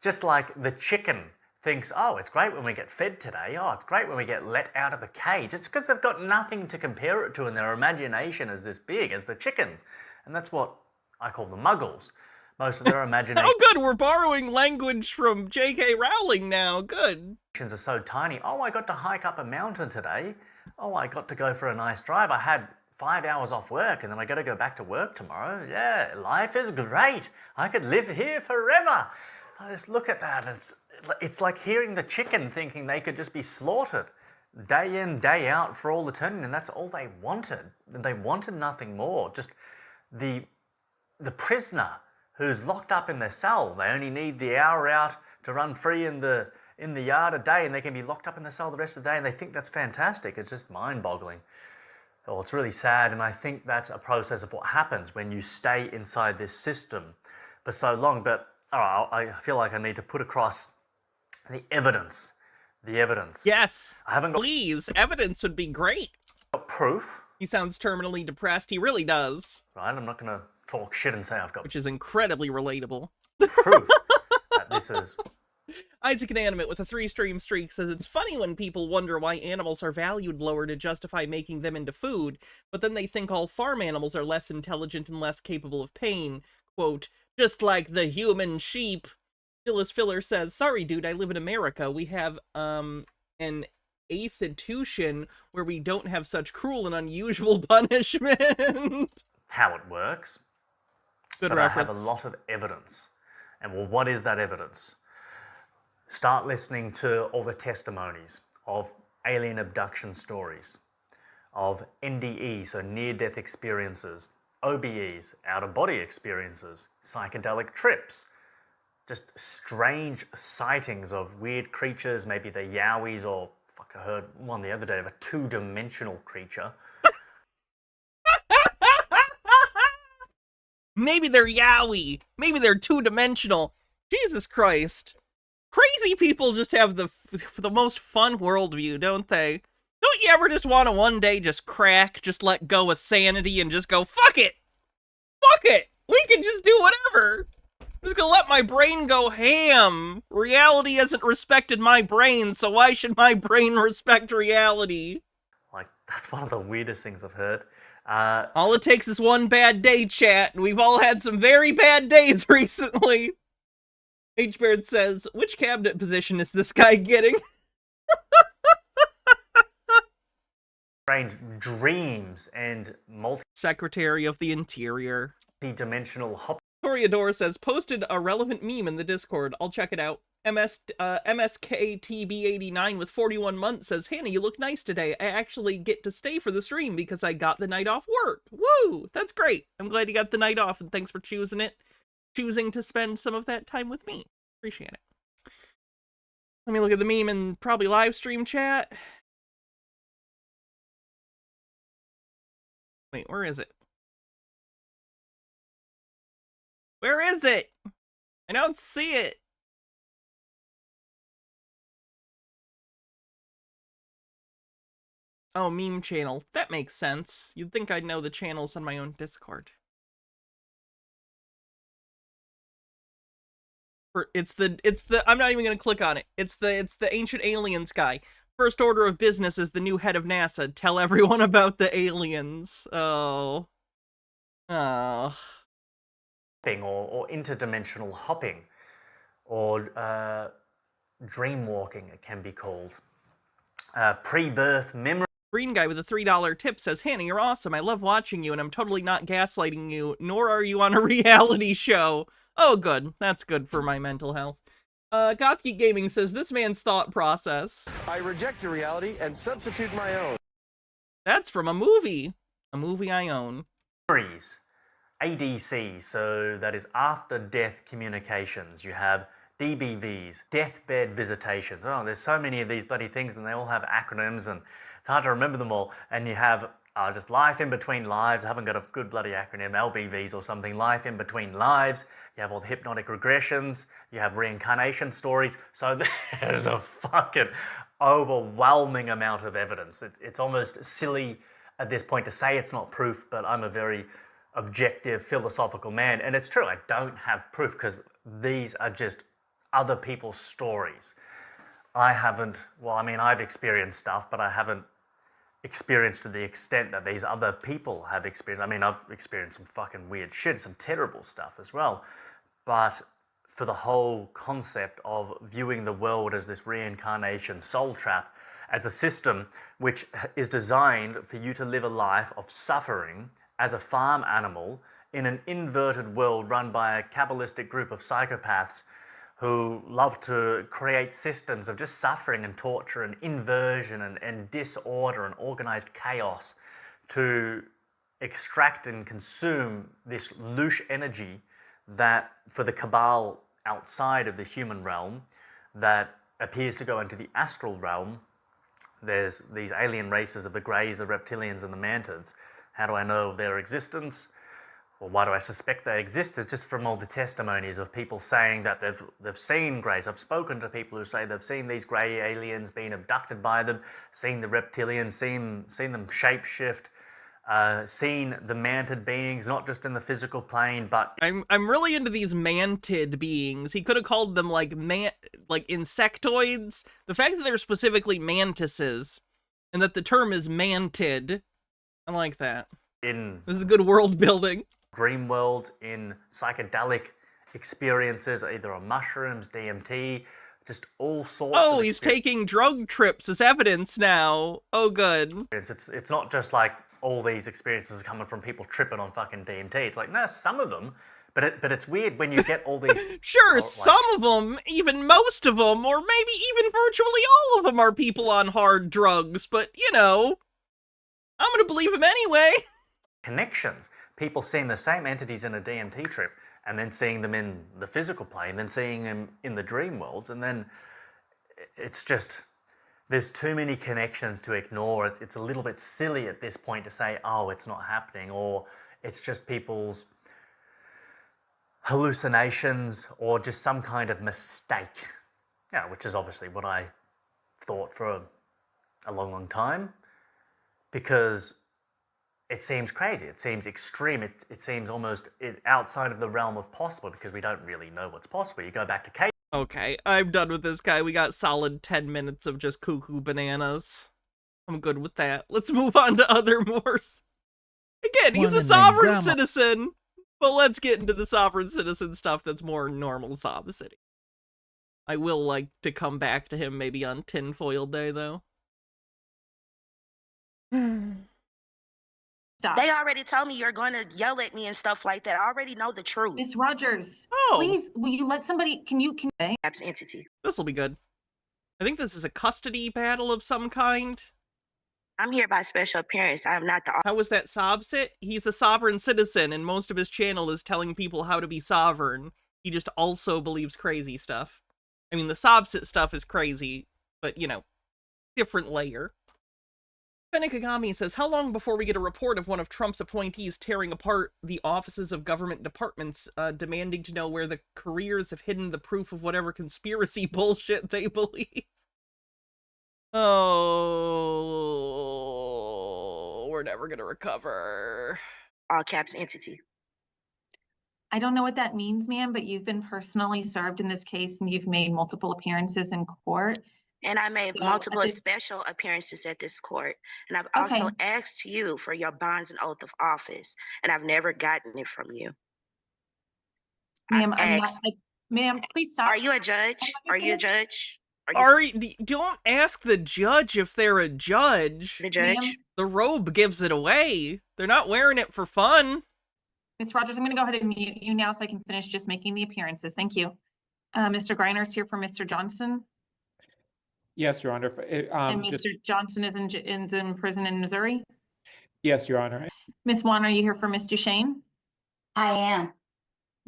Just like the chicken thinks, oh, it's great when we get fed today. Oh, it's great when we get let out of the cage. It's because they've got nothing to compare it to and their imagination is this big as the chickens. And that's what I call the muggles. Most of their imagination... Oh, good, we're borrowing language from J.K. Rowling now. Good. Are so tiny. Oh, I got to hike up a mountain today. Oh, I got to go for a nice drive. I had 5 hours off work and then I got to go back to work tomorrow. Yeah, life is great. I could live here forever. I just look at that. It's like hearing the chicken thinking they could just be slaughtered day in, day out for all eternity, and that's all they wanted. They wanted nothing more. Just the prisoner who's locked up in their cell. They only need the hour out to run free in the yard a day, and they can be locked up in the cell the rest of the day, and they think that's fantastic. It's just mind-boggling. Well, it's really sad, and I think that's a process of what happens when you stay inside this system for so long. But I feel like I need to put across the evidence. The evidence. Yes. I haven't got... Please, evidence would be great. Got proof. He sounds terminally depressed. He really does. Right, I'm not going to talk shit and say I've got... Which is incredibly relatable. Proof that this is... Isaac Inanimate with a 3-stream streak says, it's funny when people wonder why animals are valued lower to justify making them into food, but then they think all farm animals are less intelligent and less capable of pain. Quote, just like the human sheep. Phyllis Filler says, sorry dude, I live in America. We have an institution where we don't have such cruel and unusual punishment. How it works. Good but reference. I have a lot of evidence. And well, what is that evidence? Start listening to all the testimonies of alien abduction stories, of NDEs, so near-death experiences, OBEs, out-of-body experiences, psychedelic trips, just strange sightings of weird creatures, maybe the Yowies, or fuck, I heard one the other day of a 2-dimensional creature. Maybe they're Yowie. Maybe they're 2-dimensional. Jesus Christ. Crazy people just have the most fun worldview, don't they? Don't you ever just want to one day just crack, just let go of sanity and just go, fuck it! Fuck it! We can just do whatever! I'm just gonna let my brain go ham. Reality hasn't respected my brain, so why should my brain respect reality? Like, that's one of the weirdest things I've heard. All it takes is one bad day, chat, and we've all had some very bad days recently. H-Beard says, which cabinet position is this guy getting? Strange dreams and Secretary of the Interior. multi-dimensional hop. Toreador says, posted a relevant meme in the Discord. I'll check it out. MSKTB89 with 41 months says, Hannah, you look nice today. I actually get to stay for the stream because I got the night off work. Woo! That's great. I'm glad you got the night off, and thanks for choosing to spend some of that time with me. Appreciate it. Let me look at the meme and probably live stream chat. Wait, where is it? Where is it? I don't see it. Oh, meme channel. That makes sense. You'd think I'd know the channels on my own Discord. I'm not even gonna click on it. It's the Ancient Aliens guy. First order of business as the new head of NASA. Tell everyone about the aliens. Oh. Oh. Or interdimensional hopping, or dream walking, it can be called. Pre-birth memory. Green guy with a $3 tip says, Hannah, you're awesome. I love watching you, and I'm totally not gaslighting you, nor are you on a reality show. Oh, good. That's good for my mental health. Gothgeek Gaming says, this man's thought process. I reject your reality and substitute my own. That's from a movie. A movie I own. ADC, so that is after-death communications. You have DBVs, deathbed visitations. Oh, there's so many of these bloody things, and they all have acronyms, and it's hard to remember them all. And you have just life in between lives. I haven't got a good bloody acronym, LBVs or something. Life in between lives. You have all the hypnotic regressions. You have reincarnation stories. So there's a fucking overwhelming amount of evidence. It's almost silly at this point to say it's not proof, but I'm a very objective, philosophical man. And it's true, I don't have proof because these are just other people's stories. I haven't, well, I mean, I've experienced stuff, but I haven't experienced to the extent that these other people have experienced. I mean, I've experienced some fucking weird shit, some terrible stuff as well. But for the whole concept of viewing the world as this reincarnation soul trap, as a system which is designed for you to live a life of suffering as a farm animal in an inverted world run by a Kabbalistic group of psychopaths who love to create systems of just suffering and torture and inversion and disorder and organized chaos to extract and consume this louche energy that for the cabal outside of the human realm that appears to go into the astral realm. There's these alien races of the greys, the reptilians and the mantids. How do I know of their existence? Well, why do I suspect they exist? Is just from all the testimonies of people saying that they've seen greys. I've spoken to people who say they've seen these grey aliens being abducted by them, seen the reptilians, seen them shapeshift, seen the mantid beings, not just in the physical plane, but I'm really into these mantid beings. He could have called them like insectoids. The fact that they're specifically mantises and that the term is mantid, I like that. This is good world building. Dream worlds, in psychedelic experiences, either on mushrooms, DMT, just all sorts of he's taking drug trips as evidence now. Oh, good. It's not just like all these experiences are coming from people tripping on fucking DMT. It's like, no, some of them, but it's weird when you get all these... Sure, some of them, even most of them, or maybe even virtually all of them are people on hard drugs, but, you know, I'm gonna believe him anyway. Connections. People seeing the same entities in a DMT trip and then seeing them in the physical plane, then seeing them in the dream worlds, and then it's just, there's too many connections to ignore. It's a little bit silly at this point to say, oh, it's not happening, or it's just people's hallucinations or just some kind of mistake. Yeah, which is obviously what I thought for a long, long time, because it seems crazy, it seems extreme, it seems almost outside of the realm of possible because we don't really know what's possible. You go back to cave. Okay, I'm done with this guy. We got solid 10 minutes of just cuckoo bananas. I'm good with that. Let's move on to other more Again, he's One a in the sovereign grandma- citizen. But let's get into the sovereign citizen stuff that's more normal Sob City. I will like to come back to him maybe on Tinfoil Day, though. Stop. They already told me you're going to yell at me and stuff like that. I already know the truth. Miss Rogers, Oh. please, will you let somebody, can you? Entity. This will be good. I think this is a custody battle of some kind. I'm here by special appearance. I am not the... How was that Sobsit? He's a sovereign citizen, and most of his channel is telling people how to be sovereign. He just also believes crazy stuff. I mean, the Sobsit stuff is crazy, but, you know, different layer. Benikagami says, how long before we get a report of one of Trump's appointees tearing apart the offices of government departments, demanding to know where the careers have hidden the proof of whatever conspiracy bullshit they believe? Oh, we're never gonna recover. All caps entity. I don't know what that means, ma'am, but you've been personally served in this case and you've made multiple appearances in court. And I made So, multiple at this- special appearances at this court. And I've also Okay. asked you for your bonds and oath of office. And I've never gotten it from you. Ma'am, I've I'm not, asked- ma'am, please stop. Are you a judge? Are you a judge? Don't ask the judge if they're a judge. The judge? Ma'am? The robe gives it away. They're not wearing it for fun. Ms. Rogers, I'm going to go ahead and mute you now so I can finish just making the appearances. Thank you. Mr. Griner's here for Mr. Johnson, Yes, Your Honor. and Mr. Johnson is in prison in Missouri. Yes, Your Honor. Ms. Wan, are you here for Ms. Duchesne? I am.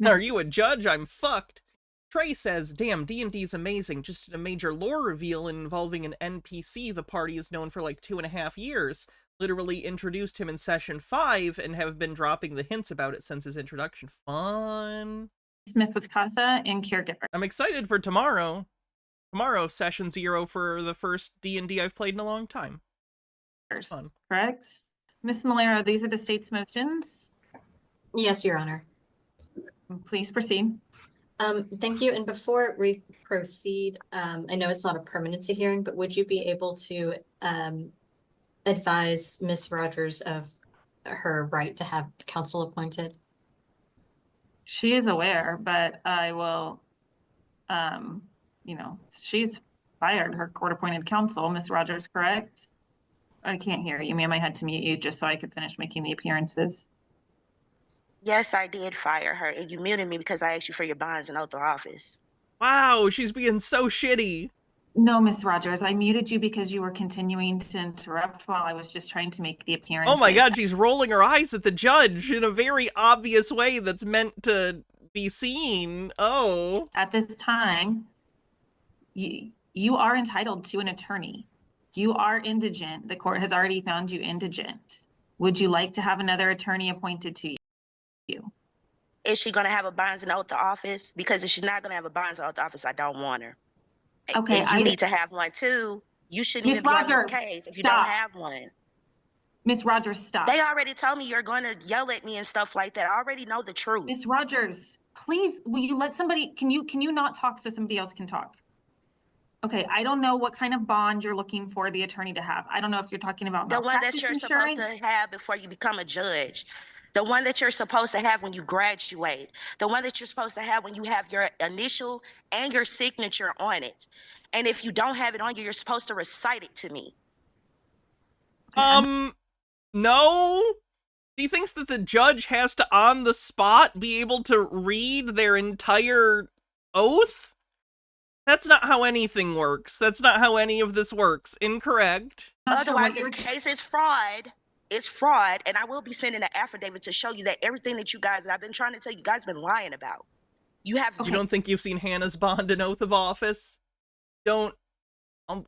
Are you a judge? I'm fucked. Trey says, damn, D&D's amazing. Just did a major lore reveal involving an NPC the party has known for like 2.5 years. Literally introduced him in session 5 and have been dropping the hints about it since his introduction. Fun. Smith with Casa and caregiver. I'm excited for tomorrow. Tomorrow, session 0 for the first D&D I've played in a long time. Fun. Correct. Ms. Malero, these are the state's motions. Yes, Your Honor. Please proceed. Thank you. And before we proceed, I know it's not a permanency hearing, but would you be able to advise Ms. Rogers of her right to have counsel appointed? She is aware, but I will, she's fired her court-appointed counsel, Ms. Rogers, correct? I can't hear you, ma'am. I had to mute you just so I could finish making the appearances. Yes, I did fire her. And you muted me because I asked you for your bonds and oath of office. Wow, she's being so shitty. No, Ms. Rogers, I muted you because you were continuing to interrupt while I was just trying to make the appearance. Oh my god, she's rolling her eyes at the judge in a very obvious way that's meant to be seen. Oh. At this time, you are entitled to an attorney. You are indigent. The court has already found you indigent. Would you like to have another attorney appointed to you? Is she going to have a bonds and oath of office? Because if she's not going to have a bonds and oath of office, I don't want her. Okay, and you need to have one too. You shouldn't Ms. even be on Rogers, this case if you stop. don't have one. Ms. Rogers, stop. They already told me you're going to yell at me and stuff like that. I already know the truth. Ms. Rogers, please, will you let somebody, can you not talk so somebody else can talk? Okay, I don't know what kind of bond you're looking for the attorney to have. I don't know if you're talking about The one that malpractice you're insurance. supposed to have before you become a judge. The one that you're supposed to have when you graduate. The one that you're supposed to have when you have your initial and your signature on it. And if you don't have it on you, you're supposed to recite it to me. No? She thinks that the judge has to, on the spot, be able to read their entire oath? That's not how anything works. That's not how any of this works. Incorrect. Otherwise, this case is fraud. It's fraud, and I will be sending an affidavit to show you that everything that you guys, I've been trying to tell you guys, been lying about. You have. You don't think you've seen Hannah's bond and oath of office? Don't.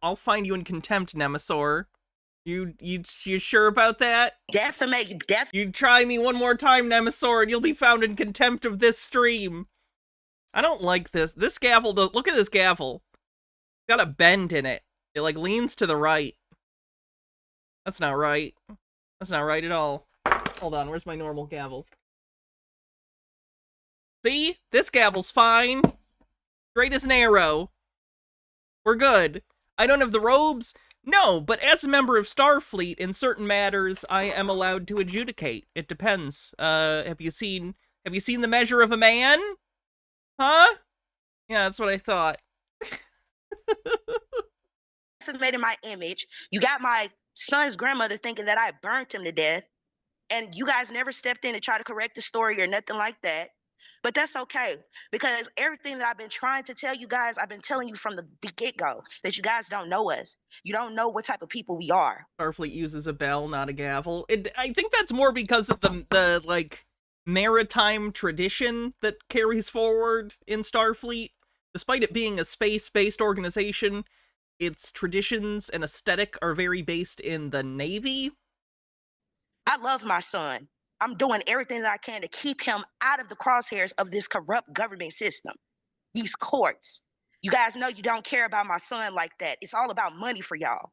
I'll find you in contempt, Nemesaur. You sure about that? Defamate. You try me one more time, Nemesaur, and you'll be found in contempt of this stream. I don't like this. This gavel, look at this gavel. It's got a bend in it. It, like, leans to the right. That's not right. That's not right at all. Hold on, where's my normal gavel? See? This gavel's fine. Straight as an arrow. We're good. I don't have the robes. No, but as a member of Starfleet, in certain matters, I am allowed to adjudicate. It depends. Have you seen The Measure of a Man? Huh? Yeah, that's what I thought. Defamated my image. You got my son's grandmother thinking that I burnt him to death, and you guys never stepped in to try to correct the story or nothing like that. But that's okay, because everything that I've been trying to tell you guys, I've been telling you from the get-go, that you guys don't know us. You don't know what type of people we are. Starfleet uses a bell, not a gavel. I think that's more because of the like maritime tradition that carries forward in Starfleet. Despite it being a space-based organization, its traditions and aesthetic are very based in the Navy. I love my son. I'm doing everything that I can to keep him out of the crosshairs of this corrupt government system, these courts. You guys know you don't care about my son like that. It's all about money for y'all.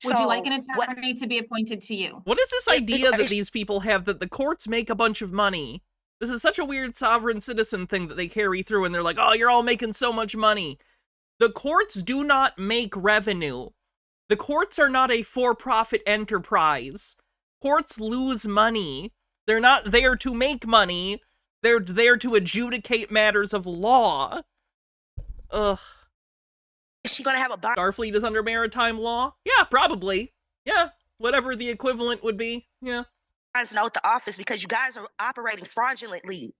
Would you like an attorney to be appointed to you? What is this idea that these people have that the courts make a bunch of money? This is such a weird sovereign citizen thing that they carry through, and they're like, oh, you're all making so much money. The courts do not make revenue. The courts are not a for-profit enterprise. Courts lose money. They're not there to make money. They're there to adjudicate matters of law. Ugh. Is she gonna have a bond? Starfleet is under maritime law? Yeah, probably. Yeah, whatever the equivalent would be. Yeah. Guys note the office because you guys are operating fraudulently.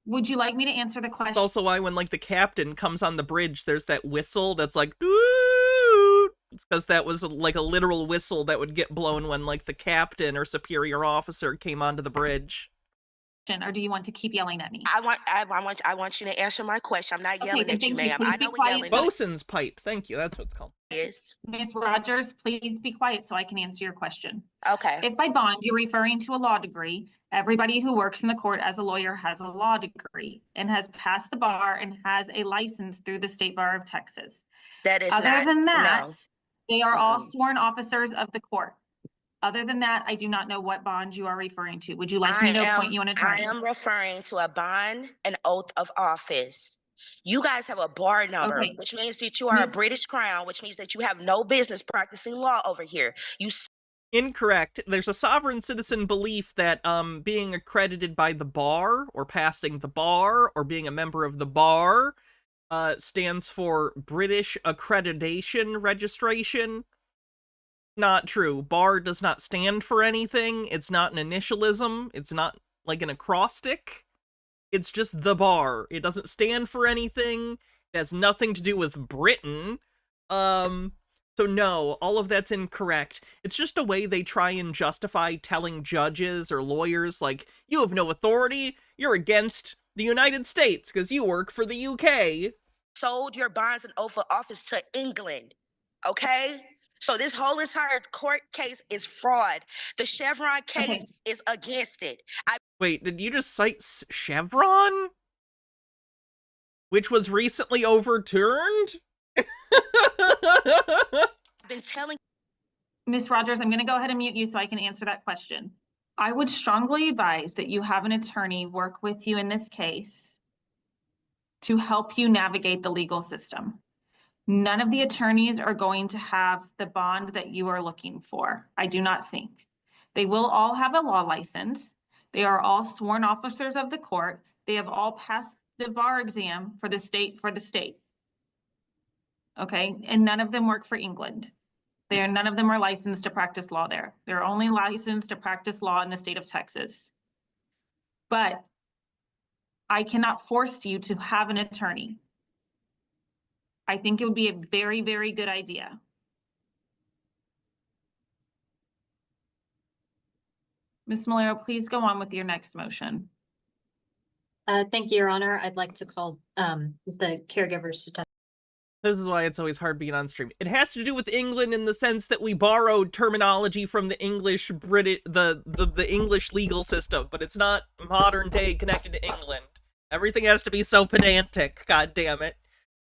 Would you like me to answer the question? That's also why when, like, the captain comes on the bridge, there's that whistle that's like, doo! It's because that was, like, a literal whistle that would get blown when, like, the captain or superior officer came onto the bridge. Or do you want to keep yelling at me? I want you to answer my question. I'm not yelling at you, ma'am. I know what yelling is. Bosun's pipe. Thank you. That's what it's called. Yes. Ms. Rogers, please be quiet so I can answer your question. Okay. If by bond you're referring to a law degree, everybody who works in the court as a lawyer has a law degree and has passed the bar and has a license through the State Bar of Texas. That is Other not, than that, no. they are all sworn officers of the court. Other than that, I do not know what bond you are referring to. Would you like me to appoint you an attorney? I am referring to a bond, an oath of office. You guys have a bar number, Okay. which means that you are a British crown, which means that you have no business practicing law over here. Incorrect. There's a sovereign citizen belief that being accredited by the bar, or passing the bar, or being a member of the bar stands for British Accreditation Registration. Not true. Bar does not stand for anything. It's not an initialism. It's not like an acrostic. It's just the bar. It doesn't stand for anything. It has nothing to do with Britain. So no, all of that's incorrect. It's just a way they try and justify telling judges or lawyers, like, you have no authority, you're against the United States because you work for the UK. Sold your bonds and oath of office to England, okay? So this whole entire court case is fraud. The Chevron case is against it. Wait, did you just cite Chevron? Which was recently overturned? I've been telling Ms. Rogers, I'm going to go ahead and mute you so I can answer that question. I would strongly advise that you have an attorney work with you in this case to help you navigate the legal system. None of the attorneys are going to have the bond that you are looking for. I do not think. They will all have a law license. They are all sworn officers of the court. They have all passed the bar exam for the state. Okay, and none of them work for England. None of them are licensed to practice law there. They're only licensed to practice law in the state of Texas. But I cannot force you to have an attorney. I think it would be a very, very good idea. Ms. Malero, please go on with your next motion. Thank you, Your Honor. I'd like to call the caregivers to testify. This is why it's always hard being on stream. It has to do with England in the sense that we borrowed terminology from the English the English legal system, but it's not modern day connected to England. Everything has to be so pedantic, god damn it.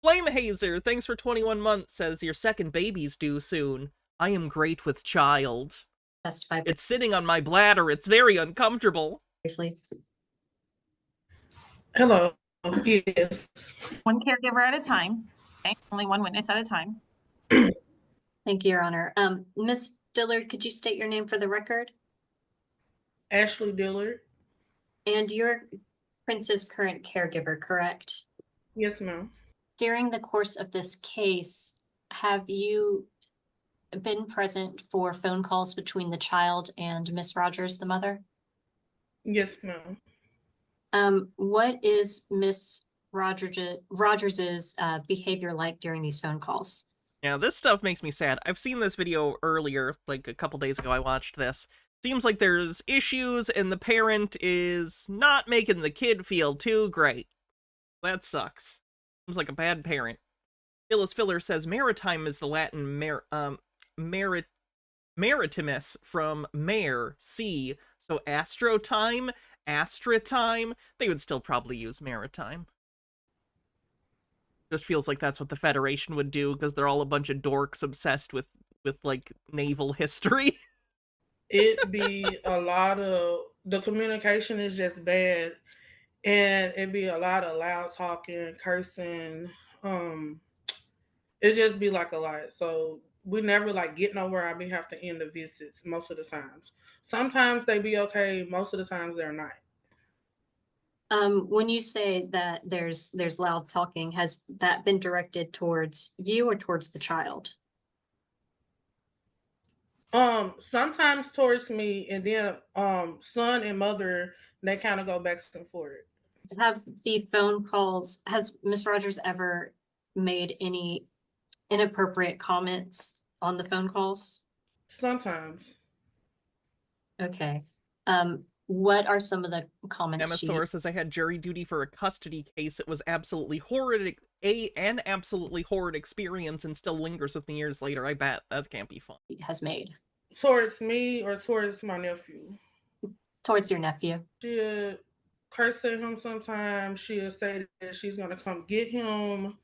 Flame Hazer, thanks for 21 months, says your second baby's due soon. I am great with child. Testify. It's sitting on my bladder, it's very uncomfortable. Briefly. Hello. Yes. One caregiver at a time. Okay? Only one witness at a time. Thank you, Your Honor. Ms. Dillard, could you state your name for the record? Ashley Dillard. And you're Prince's current caregiver, correct? Yes, ma'am. During the course of this case, have you been present for phone calls between the child and Miss Rogers, the mother? Yes, ma'am. What is Miss Rogers's behavior like during these phone calls? Yeah, this stuff makes me sad. I've seen this video earlier, like a couple days ago I watched this. Seems like there's issues and the parent is not making the kid feel too great. That sucks. Seems like a bad parent. Phyllis Filler says maritime is the Latin maritimus from mare, sea. So astrotime, astratime, they would still probably use maritime. Just feels like that's what the Federation would do, because they're all a bunch of dorks obsessed with like, naval history. It be a lot of, the communication is just bad, and it be a lot of loud talking, cursing. It just be like a lot. So we never like get nowhere. I be have to end the visits most of the times. Sometimes they be okay. Most of the times they're not. When you say that there's loud talking, has that been directed towards you or towards the child? Sometimes towards me, and then son and mother, they kind of go back and forth. Have the phone calls, has Miss Rogers ever made any inappropriate comments on the phone calls? Sometimes. Okay. What are some of the comments Emma says I had jury duty for a custody case. It was absolutely horrid, an absolutely horrid experience, and still lingers with me years later. I bet that can't be fun. Has made towards me or towards my nephew? Towards your nephew. She'll curse at him sometimes. She'll say that she's gonna come get him.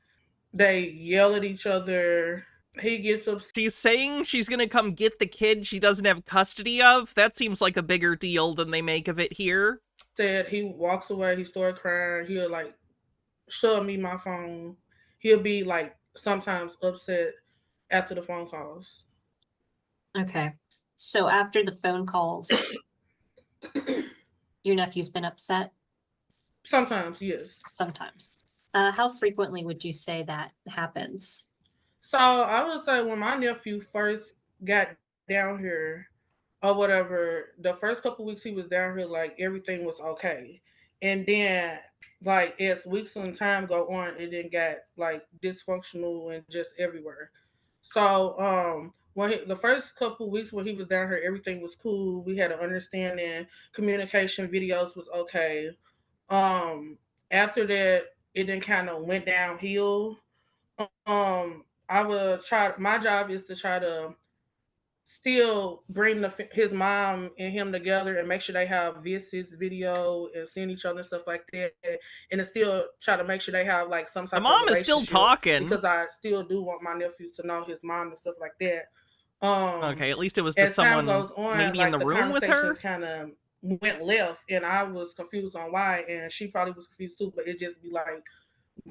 They yell at each other. He gets upset. She's saying she's gonna come get the kid she doesn't have custody of? That seems like a bigger deal than they make of it here. Said he walks away, he started crying. He'll like shove me my phone. He'll be like sometimes upset after the phone calls. Okay. So after the phone calls, your nephew's been upset? Sometimes, yes. Sometimes. How frequently would you say that happens? So I would say when my nephew first got down here or whatever, the first couple weeks he was down here, like everything was okay. And then like as weeks and time go on, it then got like dysfunctional and just everywhere. So when the first couple weeks when he was down here, everything was cool. We had an understanding, communication, videos was okay. Um After that, it then kind of went downhill. I would try. My job is to try to still bring his mom and him together and make sure they have visits, video, and seeing each other and stuff like that. And to still try to make sure they have like some type The of mom is still relationship, talking. because I still do want my nephews to know his mom and stuff like that. Okay, at least it was just As time someone goes on, maybe like in the room with her? conversations kind of went left, and I was confused on why, and she probably was confused too. But it just be like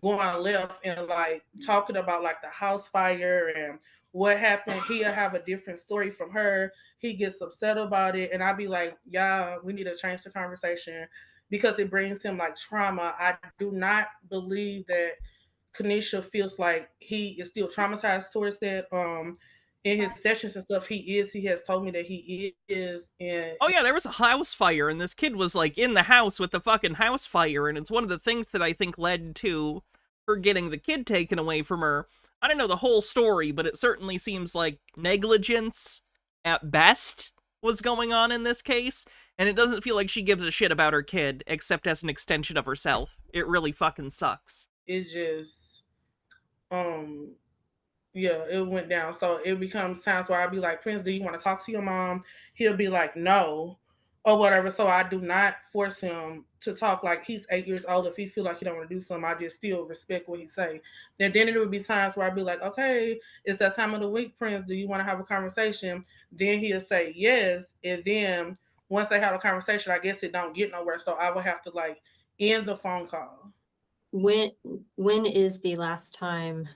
going left and like talking about like the house fire and what happened. He'll have a different story from her. He gets upset about it, and I'll be like, yeah, we need to change the conversation because it brings him like trauma. I do not believe that Kanisha feels like he is still traumatized towards that. In his sessions and stuff, he has told me that he is. And oh yeah, there was a house fire, and this kid was like in the house with the fucking house fire, and it's one of the things that I think led to her getting the kid taken away from her. I don't know the whole story, but it certainly seems like negligence at best was going on in this case, and it doesn't feel like she gives a shit about her kid, except as an extension of herself. It really fucking sucks. It just, yeah, it went down. So it becomes times where I'll be like, Prince, do you want to talk to your mom? He'll be like, no, or whatever. So I do not force him to talk. Like he's 8 years old. If he feel like he don't want to do something, I just still respect what he say. And then it would be times where I'd be like, okay, it's that time of the week, Prince. Do you want to have a conversation? Then he'll say yes. And then once they have a conversation, I guess it don't get nowhere. So I would have to like end the phone call. When is the last time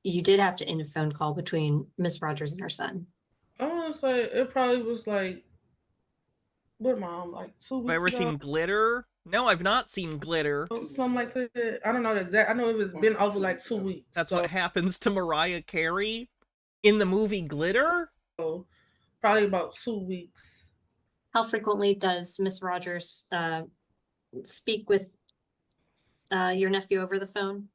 you did have to end a phone call between Miss Rogers and her son? I want to say it probably was like, what, Mom, like 2 Have I weeks ever ago? seen Glitter? No, I've not seen Glitter. Something like that. I don't know the exact. I know it was been over like 2 weeks. That's what happens to Mariah Carey in the movie Glitter? So probably about 2 weeks. How frequently does Miss Rogers speak with your nephew over the phone?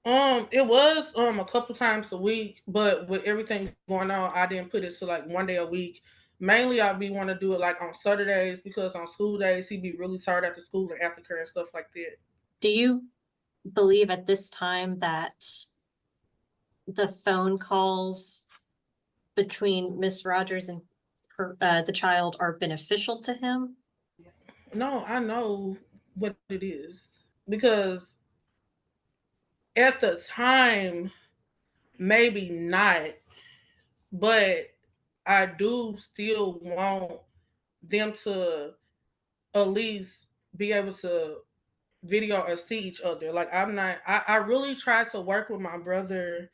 It was a couple times a week, but with everything going on, I didn't put it to like one day a week. Mainly, I'd be want to do it like on Saturdays because on school days he'd be really tired after school and aftercare and stuff like that. Do you believe at this time that the phone calls between Miss Rogers and her the child are beneficial to him? No, I know what it is because at the time, maybe not, but I do still want them to at least be able to video or see each other. Like I really tried to work with my brother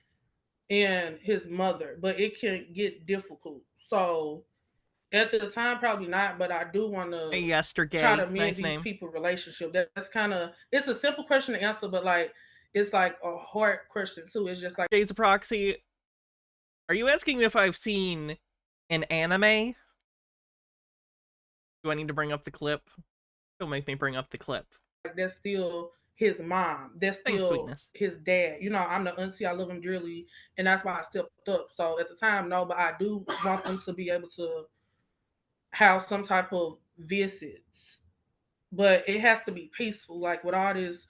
and his mother, but it can get difficult. So at the time, probably not, but I do want to try to mend Nice these name. people relationship. That's kind of, it's a simple question to answer, but like it's like a hard question too. It's just like, Jay's a proxy. Are you asking me if I've seen an anime? Do I need to bring up the clip? Don't make me bring up the clip. that's still his mom. That's Thanks, still sweetness. his dad. You know, I'm the auntie. I love him dearly, and that's why I stepped up. So at the time, no, but I do want them to be able to have some type of visits, but it has to be peaceful. Like with all this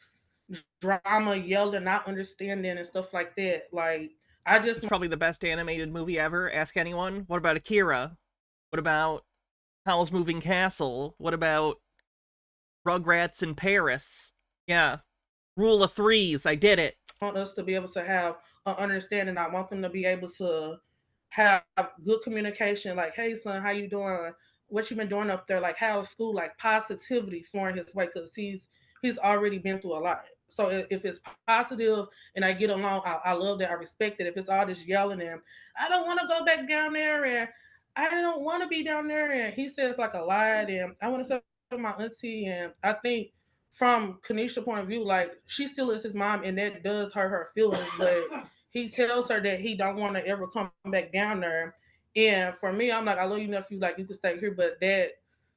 drama, yelling, not understanding, and stuff like that. Like I just It's probably the best animated movie ever. Ask anyone. What about Akira? What about Howl's Moving Castle? What about Rugrats in Paris? Yeah. Rule of Threes. I did it. want us to be able to have an understanding. I want them to be able to have good communication. Like, hey, son, how you doing? What you been doing up there? Like, how's school? Like, positivity flowing his way because he's already been through a lot. So if it's positive and I get along, I love that. I respect it. If it's all this yelling and I don't want to go back down there and I don't want to be down there and he says like a lot and I want to say my auntie and I think from Kanisha's point of view, like she still is his mom, and that does hurt her feelings. But he tells her that he don't want to ever come back down there. And for me, I'm like, I love you, nephew. Like you can stay here, but that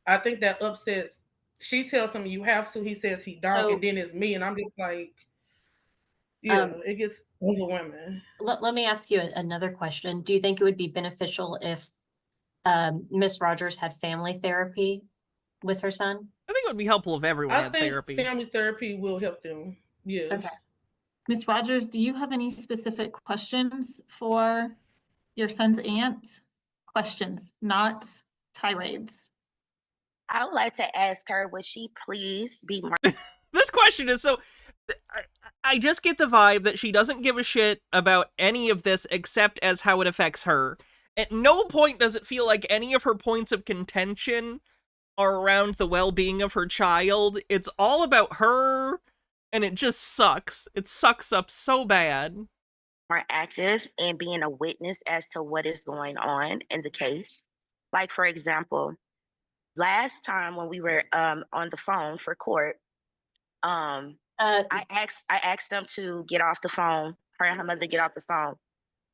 I think that upsets. She tells him you have to. He says he don't, and then it's me, and I'm just like, yeah, it gets overwhelming. Let me ask you another question. Do you think it would be beneficial if Miss Rogers had family therapy with her son? I think it would be helpful if everyone I had think therapy. family therapy will help them. Yeah. Okay. Ms. Rogers, do you have any specific questions for your son's aunt? Questions, not tirades. I would like to ask her, would she please be more? This question is so... I just get the vibe that she doesn't give a shit about any of this except as how it affects her. At no point does it feel like any of her points of contention are around the well-being of her child. It's all about her, and it just sucks. It sucks up so bad. More active in being a witness as to what is going on in the case. Like, for example, last time when we were on the phone for court, I asked them to get off the phone, her and her mother get off the phone.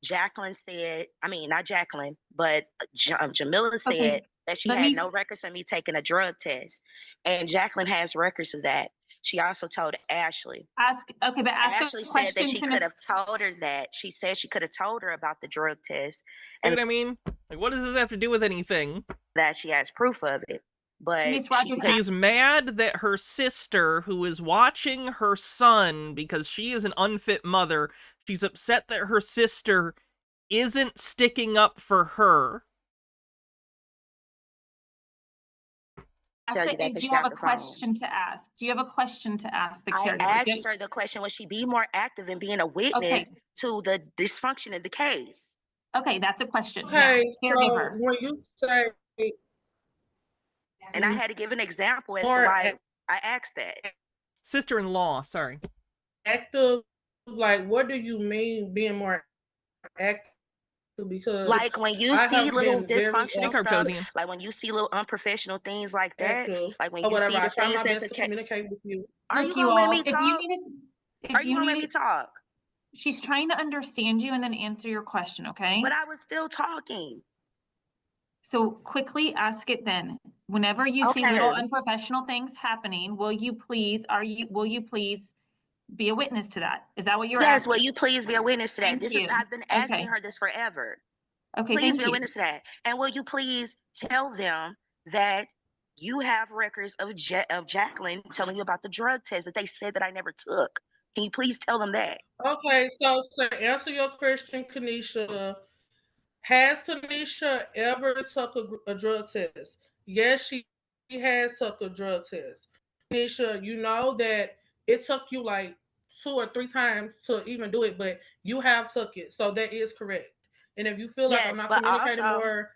Jacqueline said, I mean, not Jacqueline, but Jamila said that she had no records of me taking a drug test. And Jacqueline has records of that. She also told Ashley. Ashley said that she could have told her that. She said she could have told her about the drug test. You know what I mean? Like, what does this have to do with anything? That she has proof of it. But she's mad that her sister, who is watching her son because she is an unfit mother, she's upset that her sister isn't sticking up for her. Do you have a question to ask? Do you have a question to ask the caregiver? I asked her the question, would she be more active in being a witness to the dysfunction in the case? Okay, that's a question. Okay, Yeah. so when you say... And I had to give an example as to why I asked that. Sister-in-law, sorry. Active like, what do you mean being more active? Because Like when you I see have little been very Hey, dysfunctional stuff, Carposian. like when you see little unprofessional things like that, active like when or you whatever. see I the try things my that best the to cat, communicate with you. are Look, you you gonna let me all, if you talk? needed, Are if you you gonna let me needed, talk? she's trying to understand you and then answer your question, okay? But I was still talking. So quickly ask it then. Whenever you see Okay. little unprofessional things happening, will you please be a witness to that? Is that what you're Yes, will asking? you please be a witness to that? Thank you. I've been asking Okay. her this forever. Okay, Please thank be a you. witness to that. And will you please tell them that you have records of Jacqueline telling you about the drug test that they said that I never took? Can you please tell them that? Okay, so to answer your question, Kanisha, has Kanisha ever took a drug test? Yes, she has took a drug test. Kanisha, you know that it took you like 2 or 3 times to even do it, but you have took it. So that is correct. And if you feel like I'm Yes, not but communicating also, more,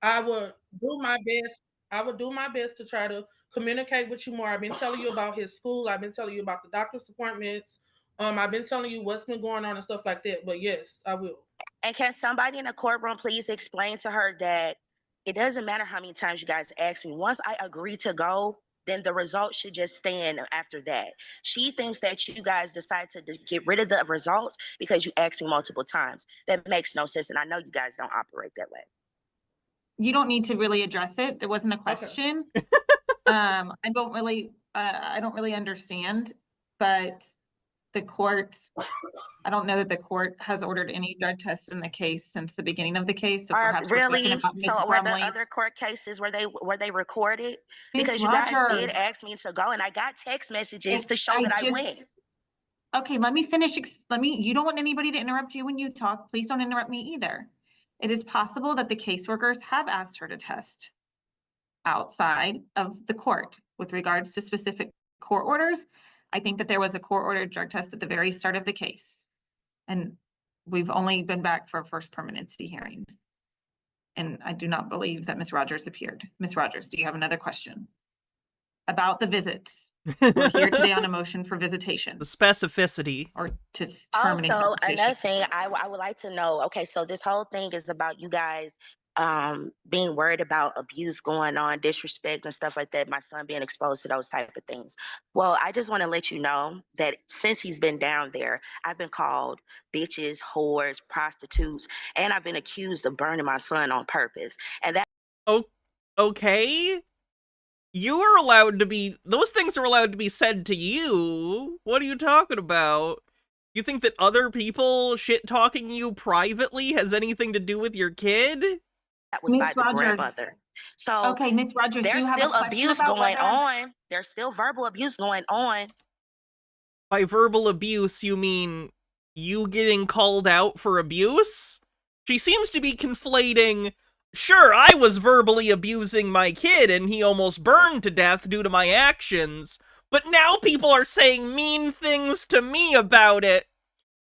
I would do my best. I would do my best to try to communicate with you more. I've been telling you about his school. I've been telling you about the doctor's appointments. I've been telling you what's been going on and stuff like that. But yes, I will. and can somebody in the courtroom please explain to her that it doesn't matter how many times you guys ask me. Once I agree to go, then the results should just stand after that. She thinks that you guys decide to get rid of the results because you asked me multiple times. That makes no sense, and I know you guys don't operate that way. You don't need to really address it. There wasn't a question. I don't really understand, but the court, I don't know that the court has ordered any drug tests in the case since the beginning of the case. So perhaps we're talking Really? about So Ms. were the Brumley. other court cases were they recorded? Ms. Because you guys did Rogers, ask me to go, and I got text messages to show that I went. okay, let me finish. You don't want anybody to interrupt you when you talk. Please don't interrupt me either. It is possible that the caseworkers have asked her to test outside of the court with regards to specific court orders. I think that there was a court-ordered drug test at the very start of the case. And we've only been back for a first permanency hearing. And I do not believe that Ms. Rogers appeared. Ms. Rogers, do you have another question? About the visits. We're here today on a motion for visitation. The specificity. Or to terminate Also, visitation. another thing I would like to know, okay, so this whole thing is about you guys being worried about abuse going on, disrespect and stuff like that, my son being exposed to those type of things. Well, I just want to let you know that since he's been down there, I've been called bitches, whores, prostitutes, and I've been accused of burning my son on purpose. And that Okay. You are allowed to be, those things are allowed to be said to you. What are you talking about? You think that other people shit-talking you privately has anything to do with your kid? that was by the grandmother. So okay, Ms. Rogers, do you there's have still a question abuse about going whether... on. There's still verbal abuse going on. By verbal abuse, you mean you getting called out for abuse? She seems to be conflating, sure, I was verbally abusing my kid and he almost burned to death due to my actions, but now people are saying mean things to me about it.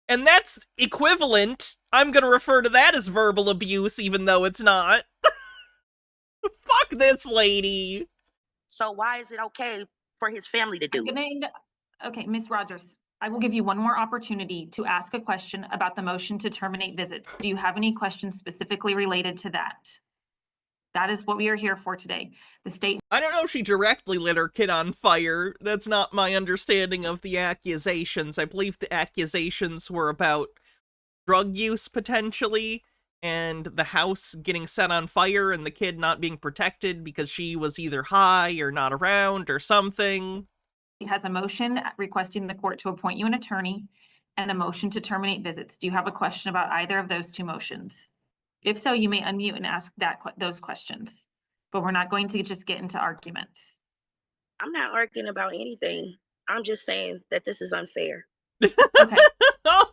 And that's equivalent. I'm gonna refer to that as verbal abuse, even though it's not. Fuck this lady. So why is it okay for his family to do it? Okay, Ms. Rogers, I will give you one more opportunity to ask a question about the motion to terminate visits. Do you have any questions specifically related to that? That is what we are here for today. The state... I don't know if she directly lit her kid on fire. That's not my understanding of the accusations. I believe the accusations were about drug use, potentially, and the house getting set on fire and the kid not being protected because she was either high or not around or something. He has a motion requesting the court to appoint you an attorney and a motion to terminate visits. Do you have a question about either of those two motions? If so, you may unmute and ask those questions, but we're not going to just get into arguments. I'm not arguing about anything. I'm just saying that this is unfair. Okay. Oh,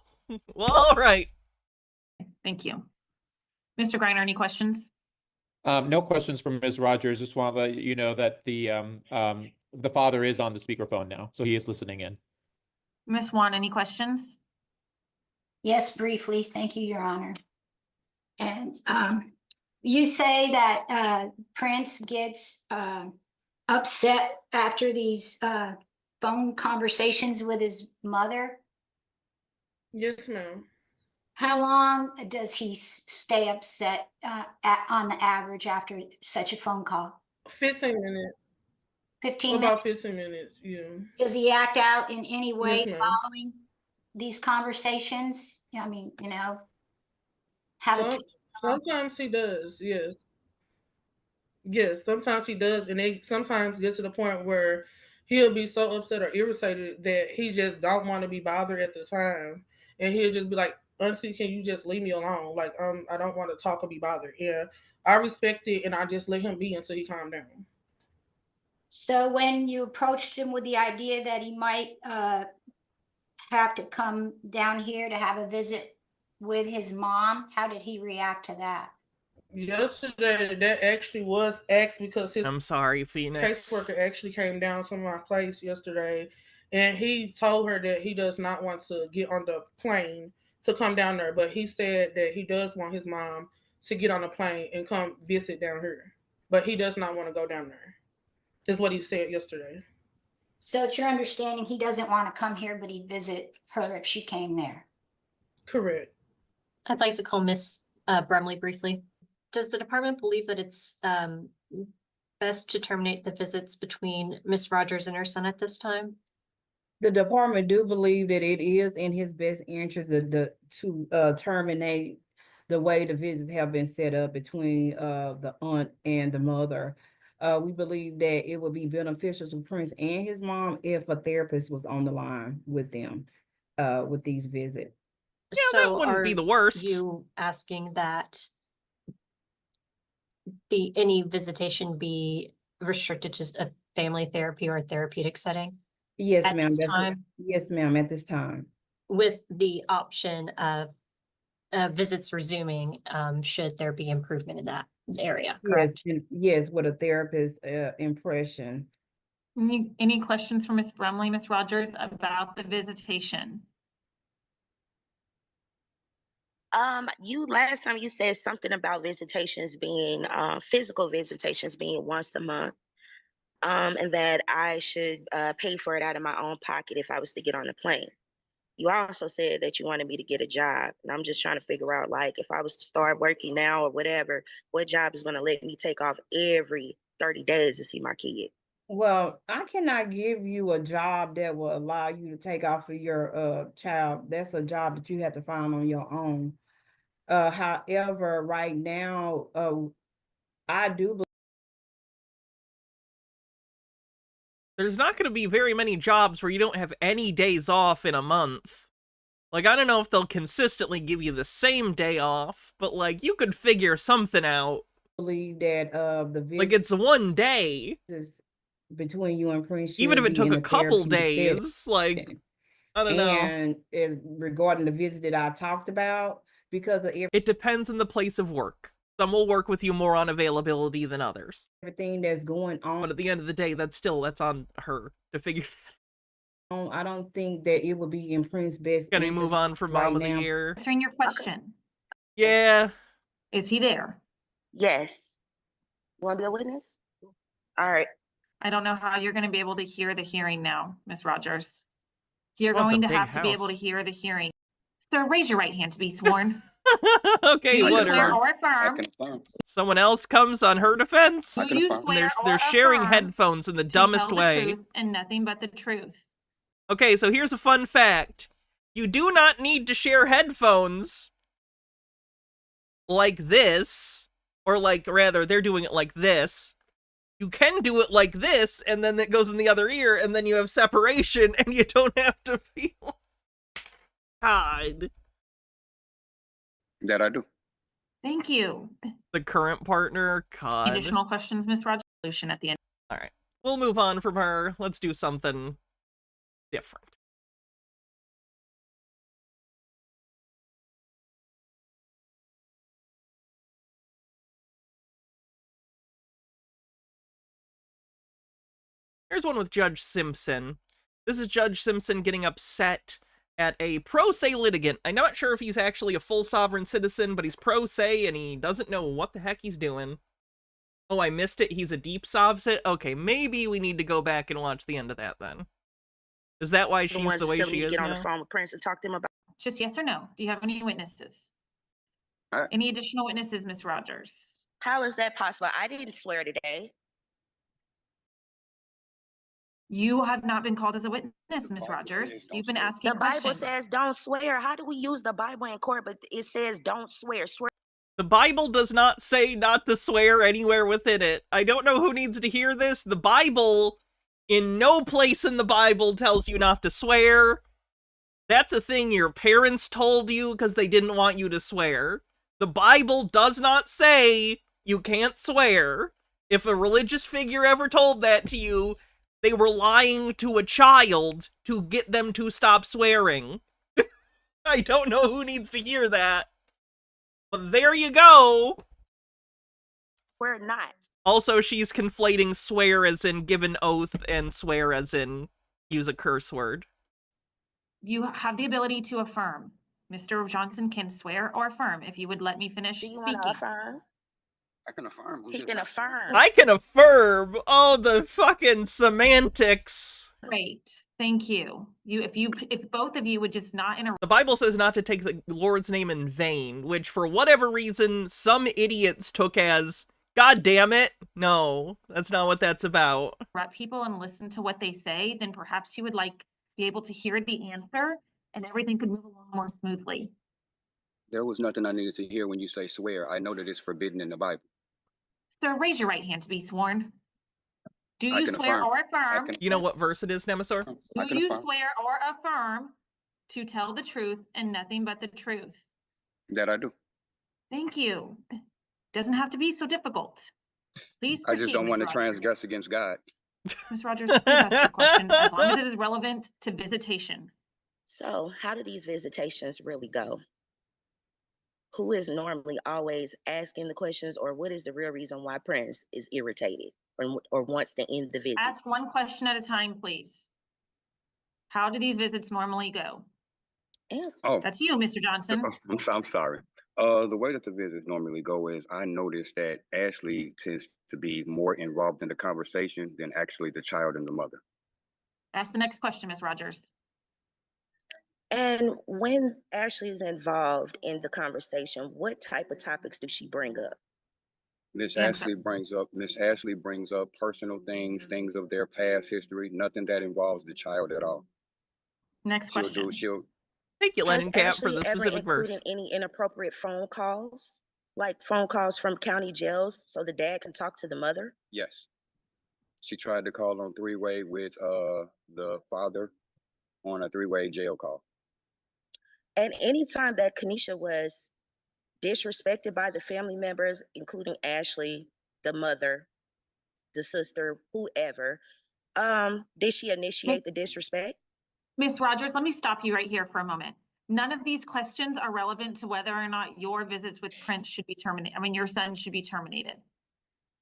well, all right. Thank you. Mr. Greiner, any questions? No questions from Ms. Rogers. Just want to let you know that the father is on the speakerphone now, so he is listening in. Ms. Wan, any questions? Yes, briefly. Thank you, Your Honor. And you say that Prince gets upset Uh, after these phone conversations with his mother. Yes, ma'am. How long does he stay upset on the average after such a phone call? 15 minutes. 15 minutes? About 15 minutes, yeah. Does he act out in any Yes, way ma'am. following these conversations? I mean, have a Sometimes he does, yes. Yes, sometimes he does, and it sometimes gets to the point where he'll be so upset or irritated that he just don't want to be bothered at the time, and he'll just be like, "Auntie, can you just leave me alone? Like, I don't want to talk or be bothered." Yeah, I respect it, and I just let him be until he calm down. So when you approached him with the idea that he might have to come down here to have a visit with his mom, how did he react to that? Yesterday, that actually was asked because his I'm sorry, Phoenix. caseworker actually came down to my place yesterday, and he told her that he does not want to get on the plane to come down there, but he said that he does want his mom to get on the plane and come visit down here, but he does not want to go down there. Is what he said yesterday. So it's your understanding he doesn't want to come here, but he'd visit her if she came there. Correct. I'd like to call Miss Brumley briefly. Does the department believe that it's best to terminate the visits between Miss Rogers and her son at this time? The department do believe that it is in his best interest to terminate the way the visits have been set up between the aunt and the mother. We believe that it would be beneficial to Prince and his mom if a therapist was on the line with them with these visits. Yeah, that wouldn't be the worst. You asking that any visitation be restricted to a family therapy or a therapeutic setting? Yes, at ma'am. this time, Yes, ma'am. At this time, with the option of visits resuming, should there be improvement in that area, correct? yes, with a therapist impression. Any questions for Ms. Brumley, Ms. Rogers, about the visitation? You last time you said something about visitations being physical visitations being once a month, and that I should pay for it out of my own pocket if I was to get on the plane. You also said that you wanted me to get a job, and I'm just trying to figure out, like, if I was to start working now or whatever, what job is going to let me take off every 30 days to see my kid? Well, I cannot give you a job that will allow you to take off of your child. That's a job that you have to find on your own. However, right now, I do believe There's not going to be very many jobs where you don't have any days off in a month. Like, I don't know if they'll consistently give you the same day off, but, like, you could figure something out. that the like, it's one day. Between you and Prince, even if it took a couple days, like, I don't know. And regarding the visit that I talked about, because of it depends on the place of work. Some will work with you more on availability than others. Everything that's going on. But at the end of the day, that's on her to figure that out. I don't think that it would be in Prince's best. Can we move on for Mom of the Year? Answering your question. Yeah. Is he there? Yes. You want to be a witness? All right. I don't know how you're going to be able to hear the hearing now, Ms. Rogers. You're Well, going it's to a have big to be able house. to hear the hearing. Sir, raise your right hand to be sworn. Okay, Do you swear whatever. or affirm? Someone else comes on her defense. Do you swear They're or sharing affirm headphones in the to dumbest tell the way. truth and nothing but the truth? Okay, so here's a fun fact. You do not need to share headphones like this, or like, rather, they're doing it like this. You can do it like this, and then it goes in the other ear, and then you have separation, and you don't have to feel... God. That I do. Thank you. The current partner, God. Additional questions, Ms. Rogers? Solution at the end. All right. We'll move on from her. Let's do something different. Here's one with Judge Simpson. This is Judge Simpson getting upset at a pro se litigant. I'm not sure if he's actually a full sovereign citizen, but he's pro se and he doesn't know what the heck he's doing. Oh, I missed it. He's a deep sovcit? Okay, maybe we need to go back and watch the end of that then. Is that why she's the way she is get now? on the phone with Prince and talk to him about. Just yes or no. Do you have any witnesses? Any additional witnesses, Ms. Rogers? How is that possible? I didn't swear today. You have not been called as a witness, Ms. Rogers. You've been asking The Bible questions. says don't swear. How do we use the Bible in court, but it says don't swear? The Bible does not say not to swear anywhere within it. I don't know who needs to hear this. The Bible, in no place in the Bible tells you not to swear. That's a thing your parents told you because they didn't want you to swear. The Bible does not say you can't swear. If a religious figure ever told that to you, they were lying to a child to get them to stop swearing. I don't know who needs to hear that. But there you go. We're not. Also, she's conflating swear as in give an oath and swear as in use a curse word. You have the ability to affirm. Mr. Johnson can swear or affirm if you would let me finish Do you speaking. want to affirm? I can affirm. He can affirm. I can affirm. Oh, the fucking semantics. Great. Thank you. If both of you would just not interrupt. The Bible says not to take the Lord's name in vain, which for whatever reason, some idiots took as, God damn it. No, that's not what that's about. People and listen to what they say, then perhaps you would be able to hear the answer and everything could move along more smoothly. There was nothing I needed to hear when you say swear. I know that it's forbidden in the Bible. Sir, raise your right hand to be sworn. Do I you can swear affirm. or affirm? You know what verse it is, Nemesis? Do you swear or affirm to tell the truth and nothing but the truth? That I do. Thank you. Doesn't have to be so difficult. Please proceed, I just don't Ms. want to Rogers. transgress against God. Ms. Rogers, please ask your question as long as it is relevant to visitation. So, how do these visitations really go? Who is normally always asking the questions, or what is the real reason why Prince is irritated or wants to end the visits? Ask one question at a time, please. How do these visits normally go? Answer. Oh, That's you, Mr. Johnson. I'm sorry. The way that the visits normally go is I noticed that Ashley tends to be more involved in the conversation than actually the child and the mother. Ask the next question, Ms. Rogers. And when Ashley is involved in the conversation, what type of topics does she bring up? Miss Ashley brings up personal things of their past history, nothing that involves the child at all. Next question. Thank you, Has Lennon Cap, for Ashley the ever specific verse. included any inappropriate phone calls, like phone calls from county jails, so the dad can talk to the mother? Yes. She tried to call on three-way with the father on a three-way jail call. And anytime that Kanisha was disrespected by the family members, including Ashley, the mother, the sister, whoever, did she initiate the disrespect? Ms. Rogers, let me stop you right here for a moment. None of these questions are relevant to whether or not your visits with Prince should be terminated. I mean, your son should be terminated.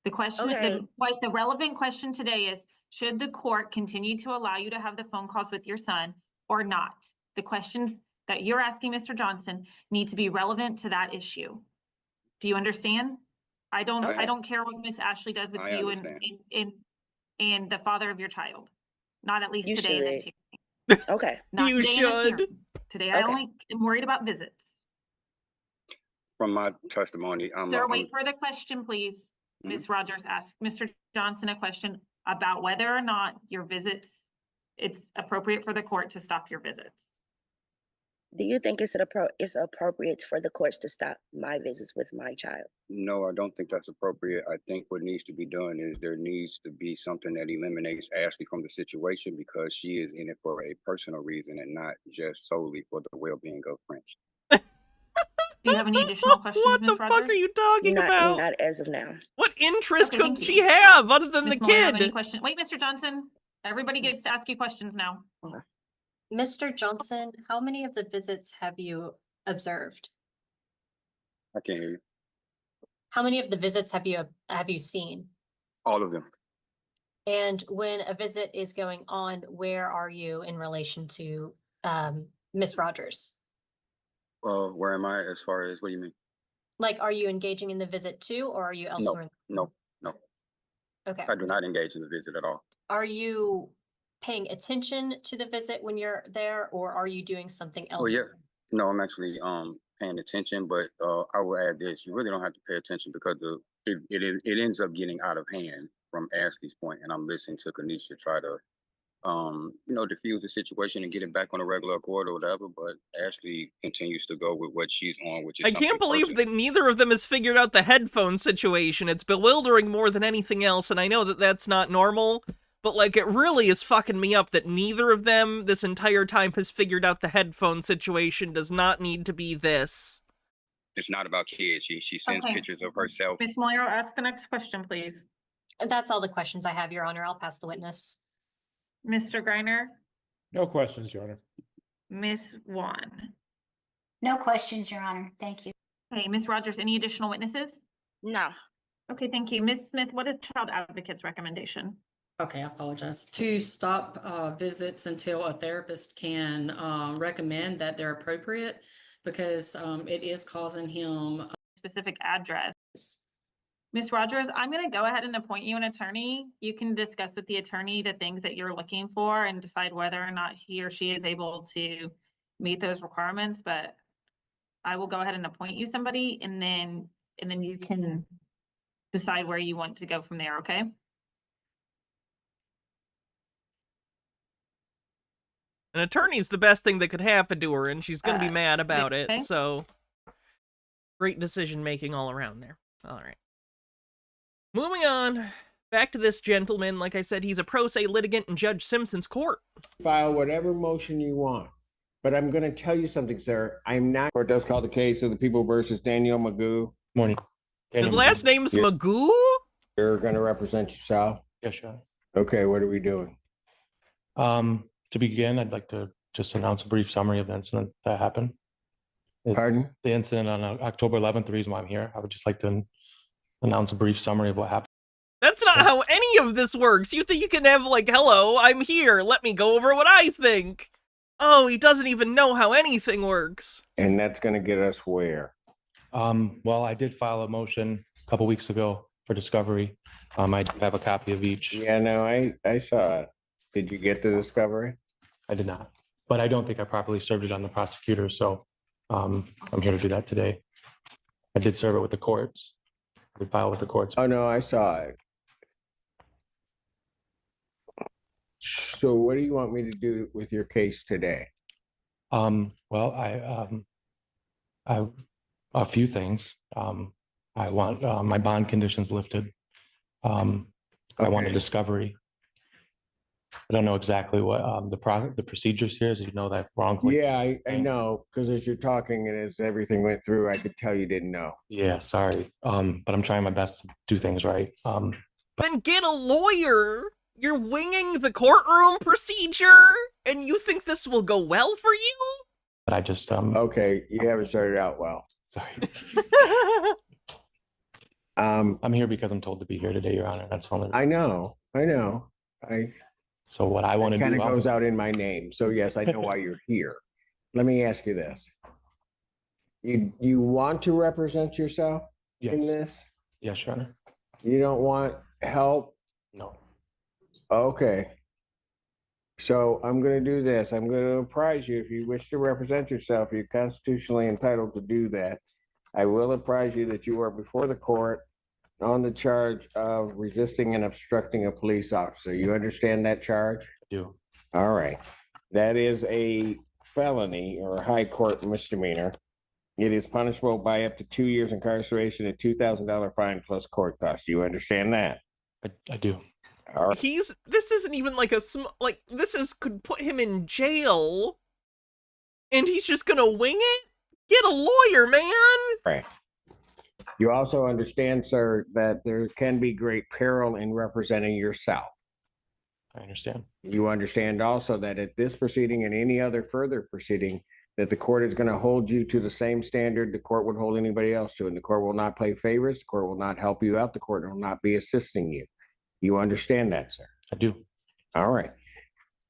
The question, the relevant question today is, should the court continue to allow you to have the phone calls with your son or not? The questions that you're asking, Mr. Johnson, need to be relevant to that issue. Do you understand? I don't care what Miss Ashley does with you and the father of your child. Not at least today in this hearing. Okay. Not You today in this should. hearing. Today I only am worried about visits. From my testimony, Sir, wait for the question, please. Ms. Rogers asked Mr. Johnson a question about whether or not your visits, it's appropriate for the court to stop your visits. Do you think it's appropriate for the courts to stop my visits with my child? No, I don't think that's appropriate. I think what needs to be done is there needs to be something that eliminates Ashley from the situation because she is in it for a personal reason and not just solely for the well-being of Prince. Do you have any additional questions, What Ms. the Rogers? fuck are you talking about? Not as of now. What interest Okay, could thank she you. have other than Ms. the Moore, you have any kid? question? Wait, Mr. Johnson, everybody gets to ask you questions now. Mr. Johnson, how many of the visits have you observed? I can't hear you. How many of the visits have you seen? All of them. And when a visit is going on, where are you in relation to Miss Rogers? Where am I as far as, what do you mean? Like, are you engaging in the visit too, or are you elsewhere? No. Okay. I do not engage in the visit at all. Are you paying attention to the visit when you're there, or are you doing something else? Well, No, I'm actually paying attention, but I will add this: you really don't have to pay attention because it ends up getting out of hand from Ashley's point, and I'm listening to Kanisha try to diffuse the situation and get it back on a regular accord or whatever. But Ashley continues to go with what she's on, which is I something can't believe personal. that neither of them has figured out the headphone situation. It's bewildering more than anything else, and I know that that's not normal, but like it really is fucking me up that neither of them this entire time has figured out the headphone situation does not need to be this. It's not about kids. She sends Okay. pictures of herself. Ms. Moiro, ask the next question, please. That's all the questions I have, Your Honor. I'll pass the witness. Mr. Greiner, No questions, Your Honor. Ms. Wan. No questions, Your Honor. Thank you. Okay, Ms. Rogers, any additional witnesses? No. Okay, thank you. Ms. Smith, what is Child Advocate's recommendation? Okay, I apologize. To stop visits until a therapist can recommend that they're appropriate because it is causing him Specific address. Ms. Rogers, I'm going to go ahead and appoint you an attorney. You can discuss with the attorney the things that you're looking for and decide whether or not he or she is able to meet those requirements, but I will go ahead and appoint you somebody and then you can decide where you want to go from there, okay? An attorney's the best thing that could happen to her, and she's gonna be mad about it, okay. so great decision-making all around there. All right. Moving on, back to this gentleman. Like I said, he's a pro se litigant in Judge Simpson's court. File whatever motion you want. But I'm going to tell you something, sir. I'm not. Court does call the case of the people versus Daniel Magoo. Morning. His last name's Magoo? You're going to represent yourself? Yes, Your Honor. Okay, what are we doing? To begin, I'd like to just announce a brief summary of the incident that happened. Pardon? The incident on October 11th, the reason why I'm here. I would just like to announce a brief summary of what happened. That's not how any of this works. You think you can have, like, hello, I'm here, let me go over what I think. Oh, he doesn't even know how anything works. And that's going to get us where? Well, I did file a motion a couple weeks ago for discovery. I do have a copy of each. Yeah, no, I saw it. Did you get the discovery? I did not, but I don't think I properly served it on the prosecutor, so I'm here to do that today. I did serve it with the courts. I did file with the courts. Oh, no, I saw it. So what do you want me to do with your case today? Well, I a few things. I want my bond conditions lifted. I want a discovery. I don't know exactly what the procedures here is. You know that wrongfully. Yeah, I know, because as you're talking and as everything went through, I could tell you didn't know. Yeah, sorry. But I'm trying my best to do things right. Then get a lawyer. You're winging the courtroom procedure, and you think this will go well for you? But I just Okay, you haven't started out well. Sorry. I'm here because I'm told to be here today, Your Honor. That's all. I know. So what I want to do kind of goes out in my name. So yes, I know why you're here. Let me ask you this. You want to represent yourself in this? Yes, Your Honor. You don't want help? No. Okay. So I'm going to do this. I'm going to apprise you if you wish to represent yourself, you're constitutionally entitled to do that. I will apprise you that you are before the court on the charge of resisting and obstructing a police officer. You understand that charge? I do. All right. That is a felony or a high court misdemeanor. It is punishable by up to 2 years incarceration and $2,000 fine plus court costs. You understand that? I do. All right. This isn't even like could put him in jail, and he's just gonna wing it? Get a lawyer, man! Right. You also understand, sir, that there can be great peril in representing yourself. I understand. You understand also that at this proceeding and any other further proceeding, that the court is going to hold you to the same standard the court would hold anybody else to, and the court will not play favorites, the court will not help you out, the court will not be assisting you. You understand that, sir? I do. All right.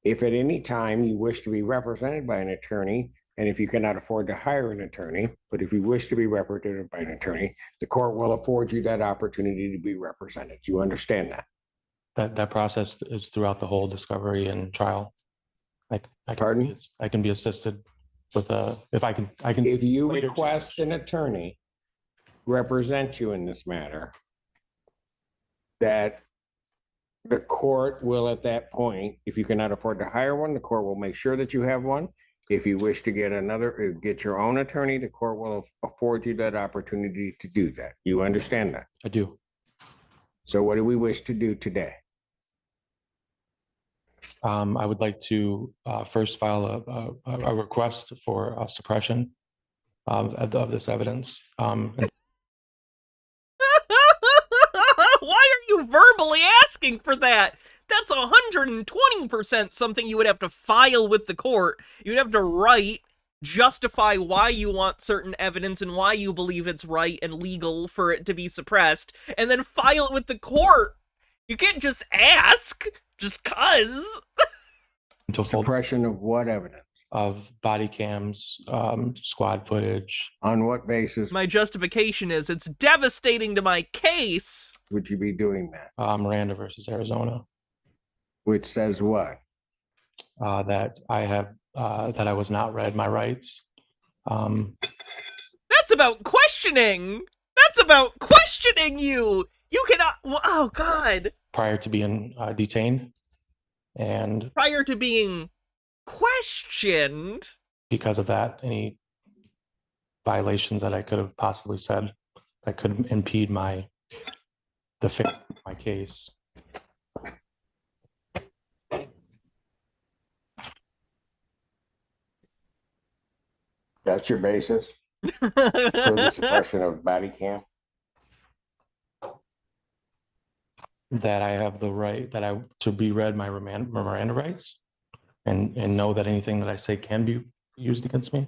If at any time you wish to be represented by an attorney, and if you cannot afford to hire an attorney, but if you wish to be represented by an attorney, the court will afford you that opportunity to be represented. You understand that? That process is throughout the whole discovery and trial. Pardon? I can be assisted with a, if I can. If you later request an attorney represent you in this matter, that the court will at that point, if you cannot afford to hire one, the court will make sure that you have one. If you wish to get your own attorney, the court will afford you that opportunity to do that. You understand that? I do. So what do we wish to do today? I would like to first file a request for suppression of this evidence. Why are you verbally asking for that? That's 120% something you would have to file with the court. You'd have to write, justify why you want certain evidence and why you believe it's right and legal for it to be suppressed, and then file it with the court. You can't just ask, just cuz. Suppression of what evidence? Of body cams, squad footage. On what basis My justification is it's devastating to my case. would you be doing that? Miranda versus Arizona. Which says what? That I was not read my rights. That's about questioning. That's about questioning you. You cannot. Oh God. Prior to being detained, and Prior to being questioned. because of that, any violations that I could have possibly said that could impede the faith of my case. That's your basis for the suppression of body cam? That I have the right to be read my Miranda rights and know that anything that I say can be used against me.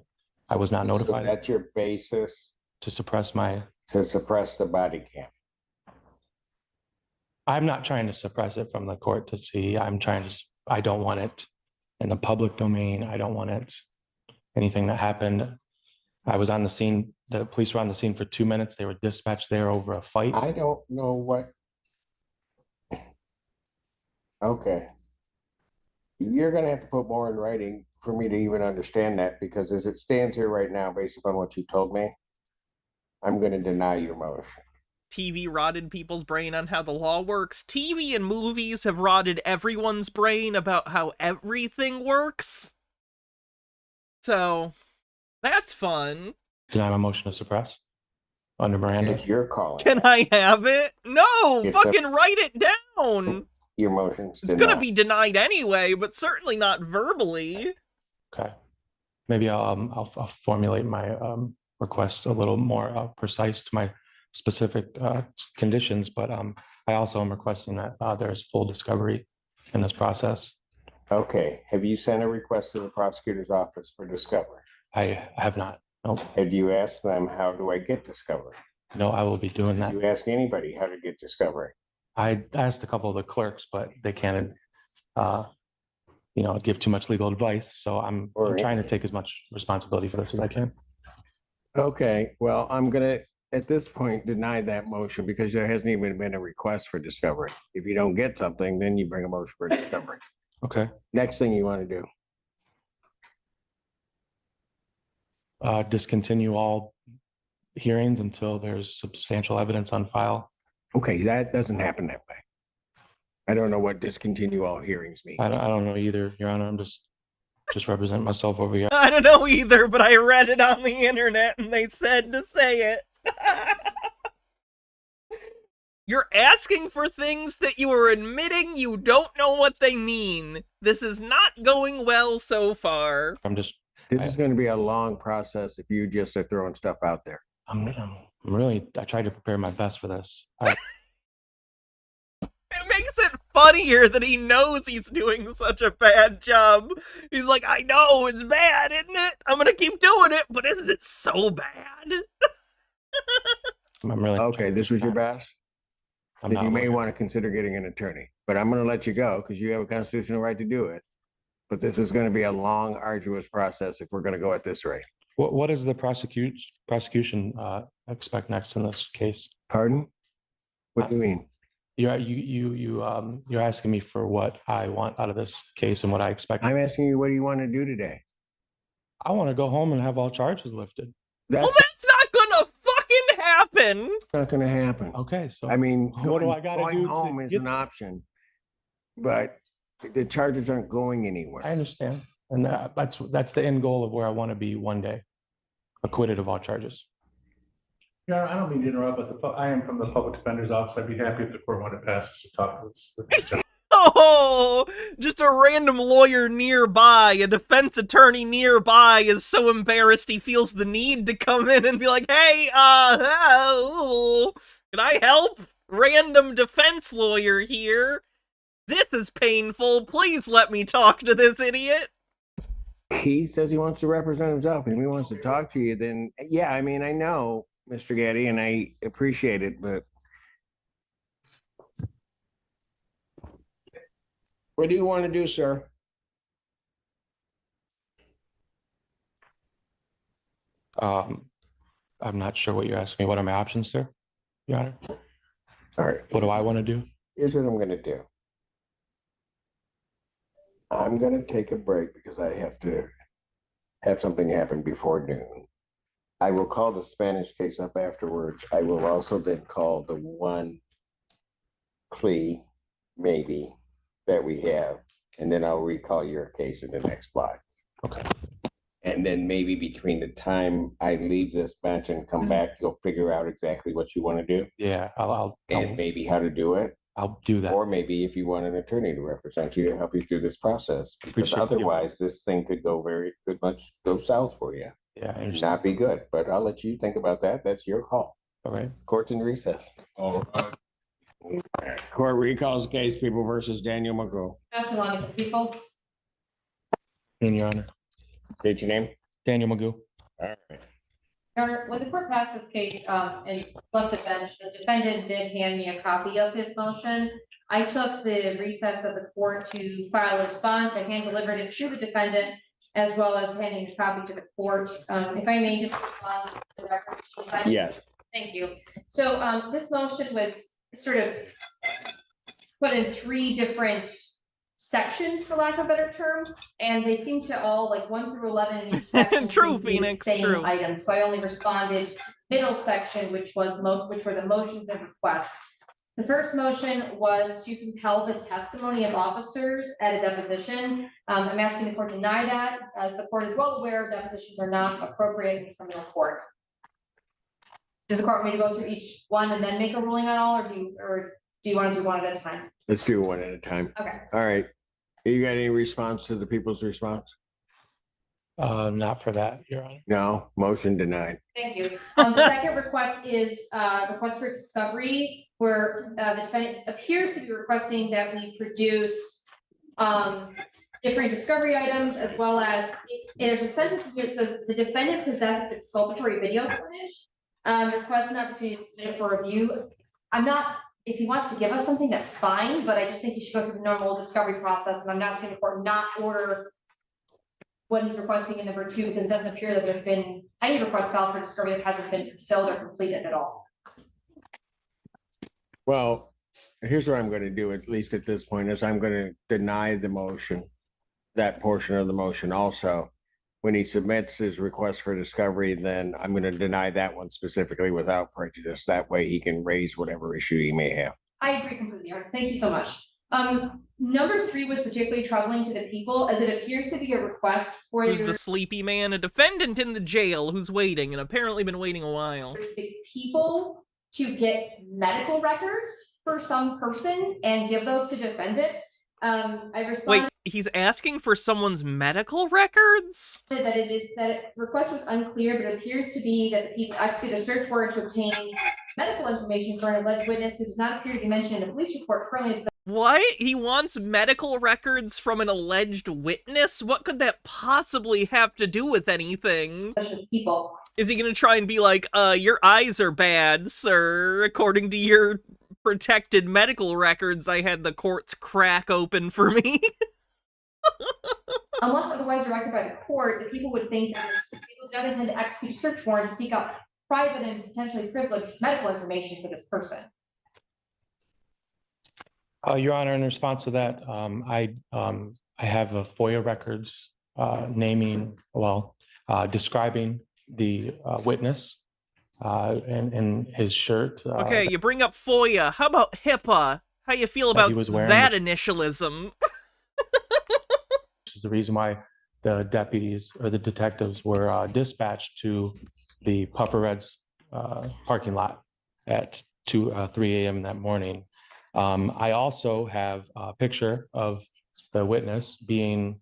I was not notified. So that's your basis to suppress the body cam. I'm not trying to suppress it from the court to see. I don't want it in the public domain. I don't want it, anything that happened. I was on the scene. The police were on the scene for 2 minutes. They were dispatched there over a fight. I don't know what. Okay. You're going to have to put more in writing for me to even understand that, because as it stands here right now, based upon what you told me, I'm going to deny your motion. TV rotted people's brain on how the law works. TV and movies have rotted everyone's brain about how everything works. So, that's fun. Deny my motion to suppress under Miranda. Yes, you're calling. Can I have it? No! It's Fucking write it down! Your motion's It's gonna be denied anyway, but certainly not verbally. Okay. Maybe I'll formulate my request a little more precise to my specific conditions, but I also am requesting that there's full discovery in this process. Okay. Have you sent a request to the prosecutor's office for discovery? I have not. Nope. Have you asked them, how do I get discovery? No, I will be doing that. You ask anybody how to get discovery? I asked a couple of the clerks, but they can't, give too much legal advice. So I'm trying to take as much responsibility for this as I can. Okay, well, I'm gonna, at this point, deny that motion because there hasn't even been a request for discovery. If you don't get something, then you bring a motion for discovery. Okay. Next thing you want to do? Discontinue all hearings until there's substantial evidence on file. Okay, that doesn't happen that way. I don't know what discontinue all hearings mean. I don't know either, Your Honor. I'm just representing myself over here. I don't know either, but I read it on the internet and they said to say it. You're asking for things that you are admitting you don't know what they mean. This is not going well so far. This is going to be a long process if you just are throwing stuff out there. I tried to prepare my best for this. It makes it funnier that he knows he's doing such a bad job. He's like, I know, it's bad, isn't it? I'm gonna keep doing it, but isn't it so bad? I'm really okay. This was your best. Then you may want to consider getting an attorney, but I'm going to let you go because you have a constitutional right to do it. But this is going to be a long, arduous process if we're going to go at this rate. What does the prosecution expect next in this case? Pardon? What do you mean? You're asking me for what I want out of this case and what I expect. I'm asking you, what do you want to do today? I want to go home and have all charges lifted. Well, that's not gonna fucking happen. Not gonna happen. Okay, so I mean, what do I gotta going do home to is get an option, but the charges aren't going anywhere. I understand. And that's the end goal of where I want to be one day. Acquitted of all charges. Yeah, I don't mean to interrupt, but I am from the public defender's office. I'd be happy if the court wanted to pass this to talk with this gentleman. Oh, just a random lawyer nearby, a defense attorney nearby is so embarrassed he feels the need to come in and be like, hey, can I help? Random defense lawyer here. This is painful. Please let me talk to this idiot. He says he wants to represent himself, and if he wants to talk to you, then yeah, I mean, I know, Mr. Getty, and I appreciate it, but what do you want to do, sir? I'm not sure what you're asking me. What are my options, sir? Your Honor. All right. What do I want to do? Here's what I'm going to do. I'm going to take a break because I have to have something happen before noon. I will call the Spanish case up afterwards. I will also then call the one plea, maybe, that we have, and then I'll recall your case in the next block. Okay. And then maybe between the time I leave this bench and come back, you'll figure out exactly what you want to do. Yeah, and maybe how to do it. I'll do that. Or maybe if you want an attorney to represent you to help you through this process, because Appreciate otherwise this thing could much go south for you. Yeah, I And understand. not be good. But I'll let you think about that. That's your call. All right. Court's in recess. All right. Court recalls case People versus Daniel McGraw. Pass along to the people. In your honor. State your name. Daniel Magoo. All right. Your Honor, when the court passed this case and left the bench, the defendant did hand me a copy of his motion. I took the recess of the court to file a response. I hand delivered it to the defendant as well as handing the copy to the court. If I may just respond to the record. Yes. Thank you. So this motion was sort of put in 3 different sections, for lack of a better term, and they seem to all, like 1 through 11 in each section, True, seems to be the Phoenix, same true. item. So I only responded to the middle section, which were the motions and requests. The first motion was to compel the testimony of officers at a deposition. I'm asking the court to deny that, as the court is well aware depositions are not appropriate in criminal court. Does the court want me to go through each one and then make a ruling on all, or do you want to do one at a time? Let's do one at a time. Okay. All right. You got any response to the people's response? Not for that, Your Honor. No, motion denied. Thank you. The second request is request for discovery, where the defendant appears to be requesting that we produce different discovery items, as well as there's a sentence here that says the defendant possesses exculpatory video footage. Request an opportunity to submit it for review. If he wants to give us something, that's fine, but I just think he should go through the normal discovery process, and I'm not saying the court not order what he's requesting in number 2, because it doesn't appear that there's been any request filed for discovery that hasn't been fulfilled or completed at all. Well, here's what I'm going to do, at least at this point, is I'm going to deny the motion, that portion of the motion also. When he submits his request for discovery, then I'm going to deny that one specifically without prejudice. That way he can raise whatever issue he may have. I agree completely, Your Honor. Thank you so much. Number 3 was particularly troubling to the people, as it appears to be a request for Who's the sleepy man? A defendant in the jail who's waiting, and apparently been waiting a while. the people to get medical records for some person and give those to defendant. I responded. Wait, he's asking for someone's medical records? That request was unclear, but it appears to be that the people executed a search warrant to obtain medical information for an alleged witness who does not appear to be mentioned in the police report currently. What? He wants medical records from an alleged witness? What could that possibly have to do with anything? People. Is he gonna try and be like, your eyes are bad, sir, according to your protected medical records I had the courts crack open for me? Unless otherwise directed by the court, the people would think that people don't intend to execute a search warrant to seek out private and potentially privileged medical information for this person. Your Honor, in response to that, I have a FOIA records naming, well, describing the witness and his shirt. Okay, you bring up FOIA. How about HIPAA? How you feel That he about was wearing, that initialism? Which is the reason why the deputies or the detectives were dispatched to the Puffer Reds parking lot at 3 a.m. that morning. I also have a picture of the witness being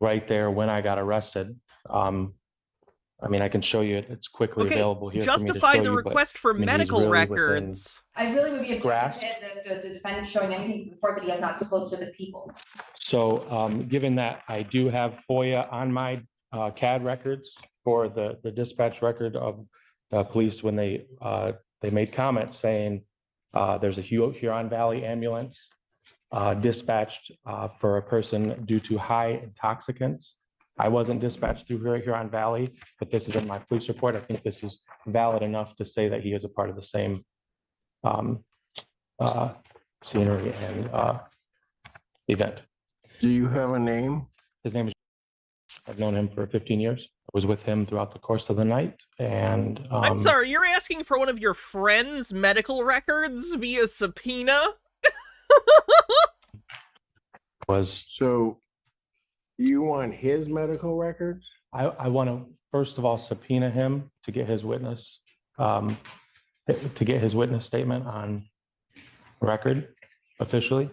right there when I got arrested. I mean, I can show you it. It's quickly available here for me to justify show the you, request for I mean, he's medical really records. I really would be grasp. objecting to the defendant showing anything to the court that he has not disclosed to the people. So given that I do have FOIA on my CAD records for the dispatch record of the police when they made comments saying there's a Huron Valley ambulance dispatched for a person due to high intoxicants. I wasn't dispatched through Huron Valley, but this is in my police report. I think this is valid enough to say that he is a part of the same scenery and event. Do you have a name? His name is, I've known him for 15 years. I was with him throughout the course of the night. And I'm sorry, you're asking for one of your friend's medical records via subpoena? So you want his medical records? I want to, first of all, subpoena him to get his witness, statement on record officially.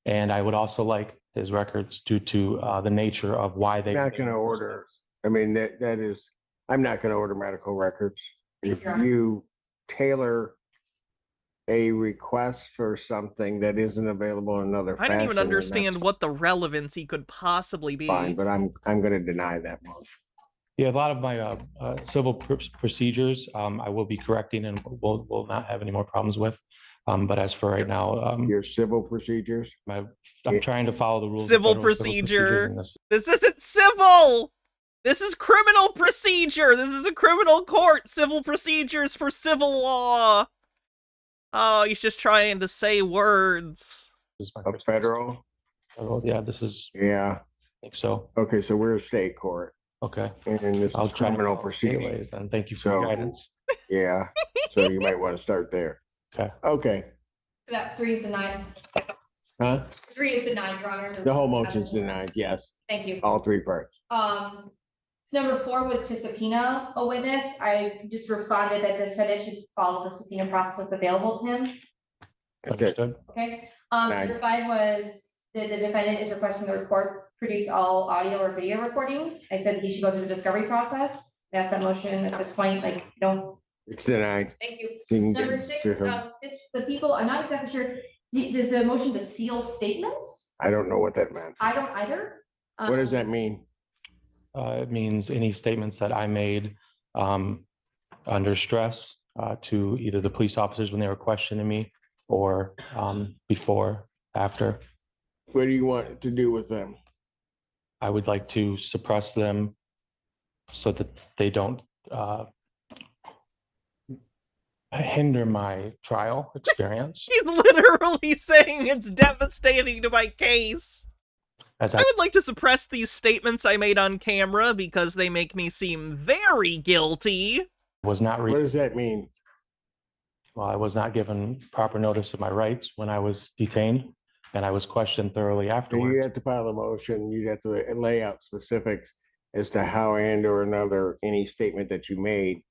And I would also like his records due to the nature of why they. I'm not going to order. I mean, that is, I'm not going to order medical records. If you tailor a request for something that isn't available in another I don't even fashion, then understand what the relevancy could possibly be. fine, but I'm going to deny that motion. Yeah, a lot of my civil procedures, I will be correcting and will not have any more problems with. But as for right now, your civil procedures, I'm trying to follow the rules. of Civil federal procedure. and this. This isn't civil! This is criminal procedure! This is a criminal court! Civil procedures for civil law! Oh, he's just trying to say words. This is my a federal. Oh, yeah, this is. Yeah. I think so. Okay, so we're a state court. Okay. And this I'll is try to criminal follow state proceedings. ways then. Thank you for your guidance. Yeah. So you might want to start there. Okay. Okay. So that 3 is denied. Huh? 3 is denied, Your Honor. The whole motion's denied. Yes. Thank you. All three parts. Number 4 was to subpoena a witness. I just responded that the defendant should follow the subpoena process that's available to him. Understood. Okay. Number 5 was that the defendant is requesting the report produce all audio or video recordings. I said he should go through the discovery process. That's that motion at this point. Like, don't. It's denied. Thank you. can Number get 6, to him. the people, I'm not exactly sure. There's a motion to seal statements. I don't know what that meant. I don't either. What does that mean? It means any statements that I made under stress to either the police officers when they were questioning me or before, after. What do you want to do with them? I would like to suppress them so that they don't hinder my trial experience. He's literally saying it's devastating to my case. As I would like to suppress these statements I made on camera because they make me seem very guilty. Was not. What does that mean? Well, I was not given proper notice of my rights when I was detained, and I was questioned thoroughly afterwards. You have to file a motion. You'd have to lay out specifics as to how and or another any statement that you made,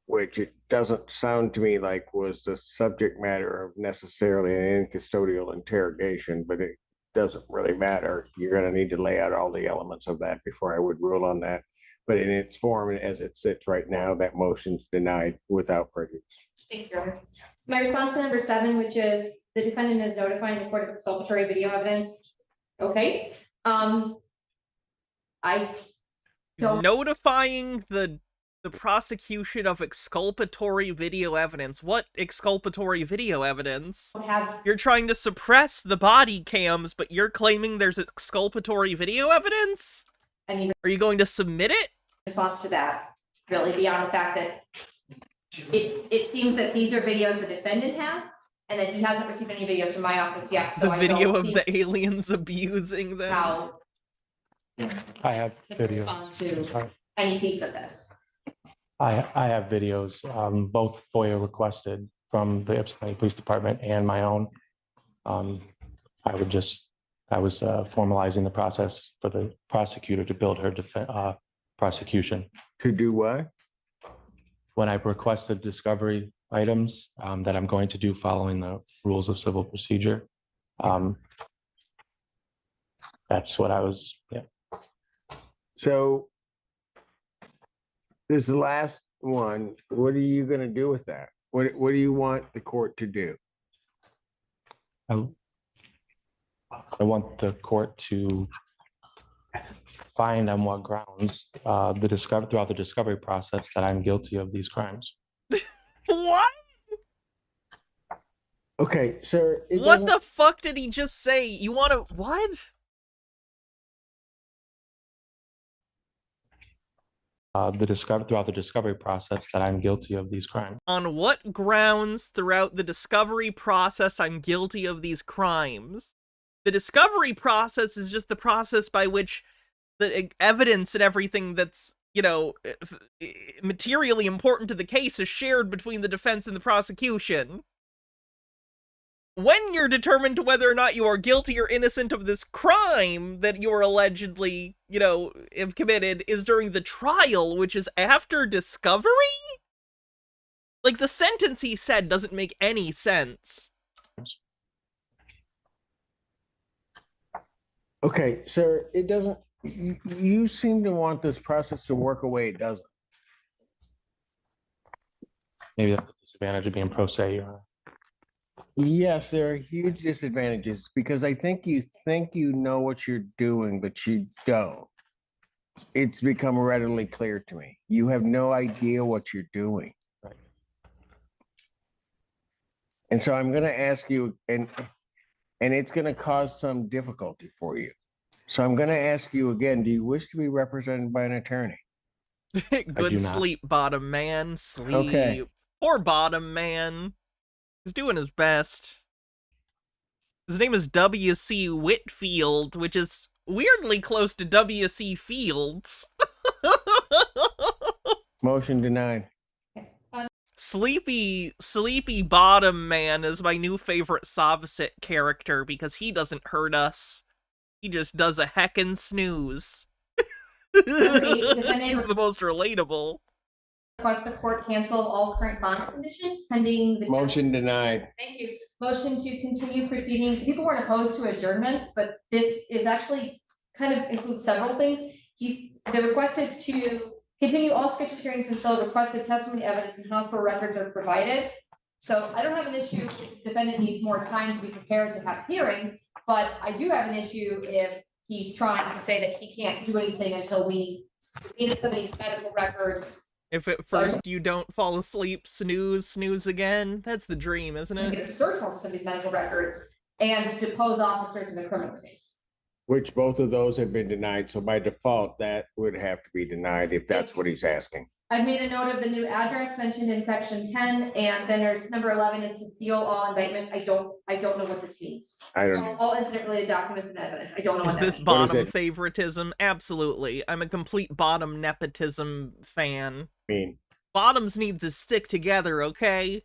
which it doesn't sound to me like was the subject matter of necessarily an in-custodial interrogation, but it doesn't really matter. You're going to need to lay out all the elements of that before I would rule on that. But in its form and as it sits right now, that motion's denied without prejudice. Thank you, Your Honor. My response to number 7, which is the defendant is notifying the court of exculpatory video evidence. Okay. He's notifying the prosecution of exculpatory video evidence. What exculpatory video evidence? You're trying to suppress the body cams, but you're claiming there's exculpatory video evidence? Are you going to submit it? Response to that, really beyond the fact that it seems that these are videos the defendant has, and that he hasn't received any videos from my office yet. So The video of the aliens abusing them. How I have could video. respond to Sorry. any piece of this. I have videos, both FOIA requested from the Ypsilanti Police Department and my own. I was formalizing the process for the prosecutor to build her prosecution. To do what? When I requested discovery items that I'm going to do following the rules of civil procedure. That's what I was, yeah. So this last one, what are you gonna do with that? What do you want the court to do? I want the court to find on what grounds throughout the discovery process that I'm guilty of these crimes. What? Okay, sir. What the fuck did he just say? You want to what? Throughout the discovery process that I'm guilty of these crimes. On what grounds throughout the discovery process I'm guilty of these crimes? The discovery process is just the process by which the evidence and everything that's, you know, materially important to the case is shared between the defense and the prosecution. When you're determined to whether or not you are guilty or innocent of this crime that you are allegedly, you know, have committed is during the trial, which is after discovery? Like, the sentence he said doesn't make any sense. Okay, sir, it doesn't, you seem to want this process to work away. It doesn't. Maybe that's the disadvantage of being pro se, Your Honor. Yes, there are huge disadvantages because I think you know what you're doing, but you don't. It's become readily clear to me. You have no idea what you're doing. Right. And so I'm going to ask you, and it's going to cause some difficulty for you. So I'm going to ask you again, do you wish to be represented by an attorney? Good sleep, bottom man. Sleep. Okay. Poor bottom man. He's doing his best. His name is W.C. Whitfield, which is weirdly close to W.C. Fields. Motion denied. Sleepy bottom man is my new favorite Sobsit character because he doesn't hurt us. He just does a heckin' snooze. He's the most relatable. Request the court cancel all current bond conditions pending the. Motion denied. Thank you. Motion to continue proceedings. People weren't opposed to adjournments, but this is actually kind of includes several things. The request is to continue all scheduled hearings until requested testimony, evidence, and hospital records are provided. So I don't have an issue if the defendant needs more time to be prepared to have a hearing, but I do have an issue if he's trying to say that he can't do anything until we need somebody's medical records. If at first you don't fall asleep, snooze again. That's the dream, isn't it? Get a search warrant for somebody's medical records and depose officers in a criminal case. Which both of those have been denied. So by default, that would have to be denied if that's what he's asking. I've made a note of the new address mentioned in section 10, and then there's number 11 is to seal all indictments. I don't know what this means. I don't know. All incident related documents and evidence. I don't know Is what this that means. bottom favoritism? Absolutely. I'm a complete bottom nepotism fan. Bottoms need to stick together, okay?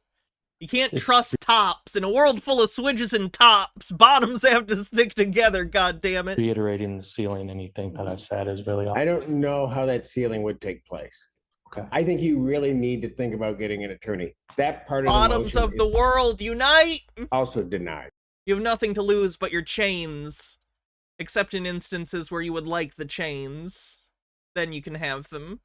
You can't trust tops. In a world full of switches and tops, bottoms have to stick together, goddammit. Reiterating the ceiling, anything that I said is really I don't know how that sealing would take place. Okay. I think you really need to think about getting an attorney. That part of Bottoms the of motion the is world, unite! also denied. You have nothing to lose but your chains. Except in instances where you would like the chains. Then you can have them.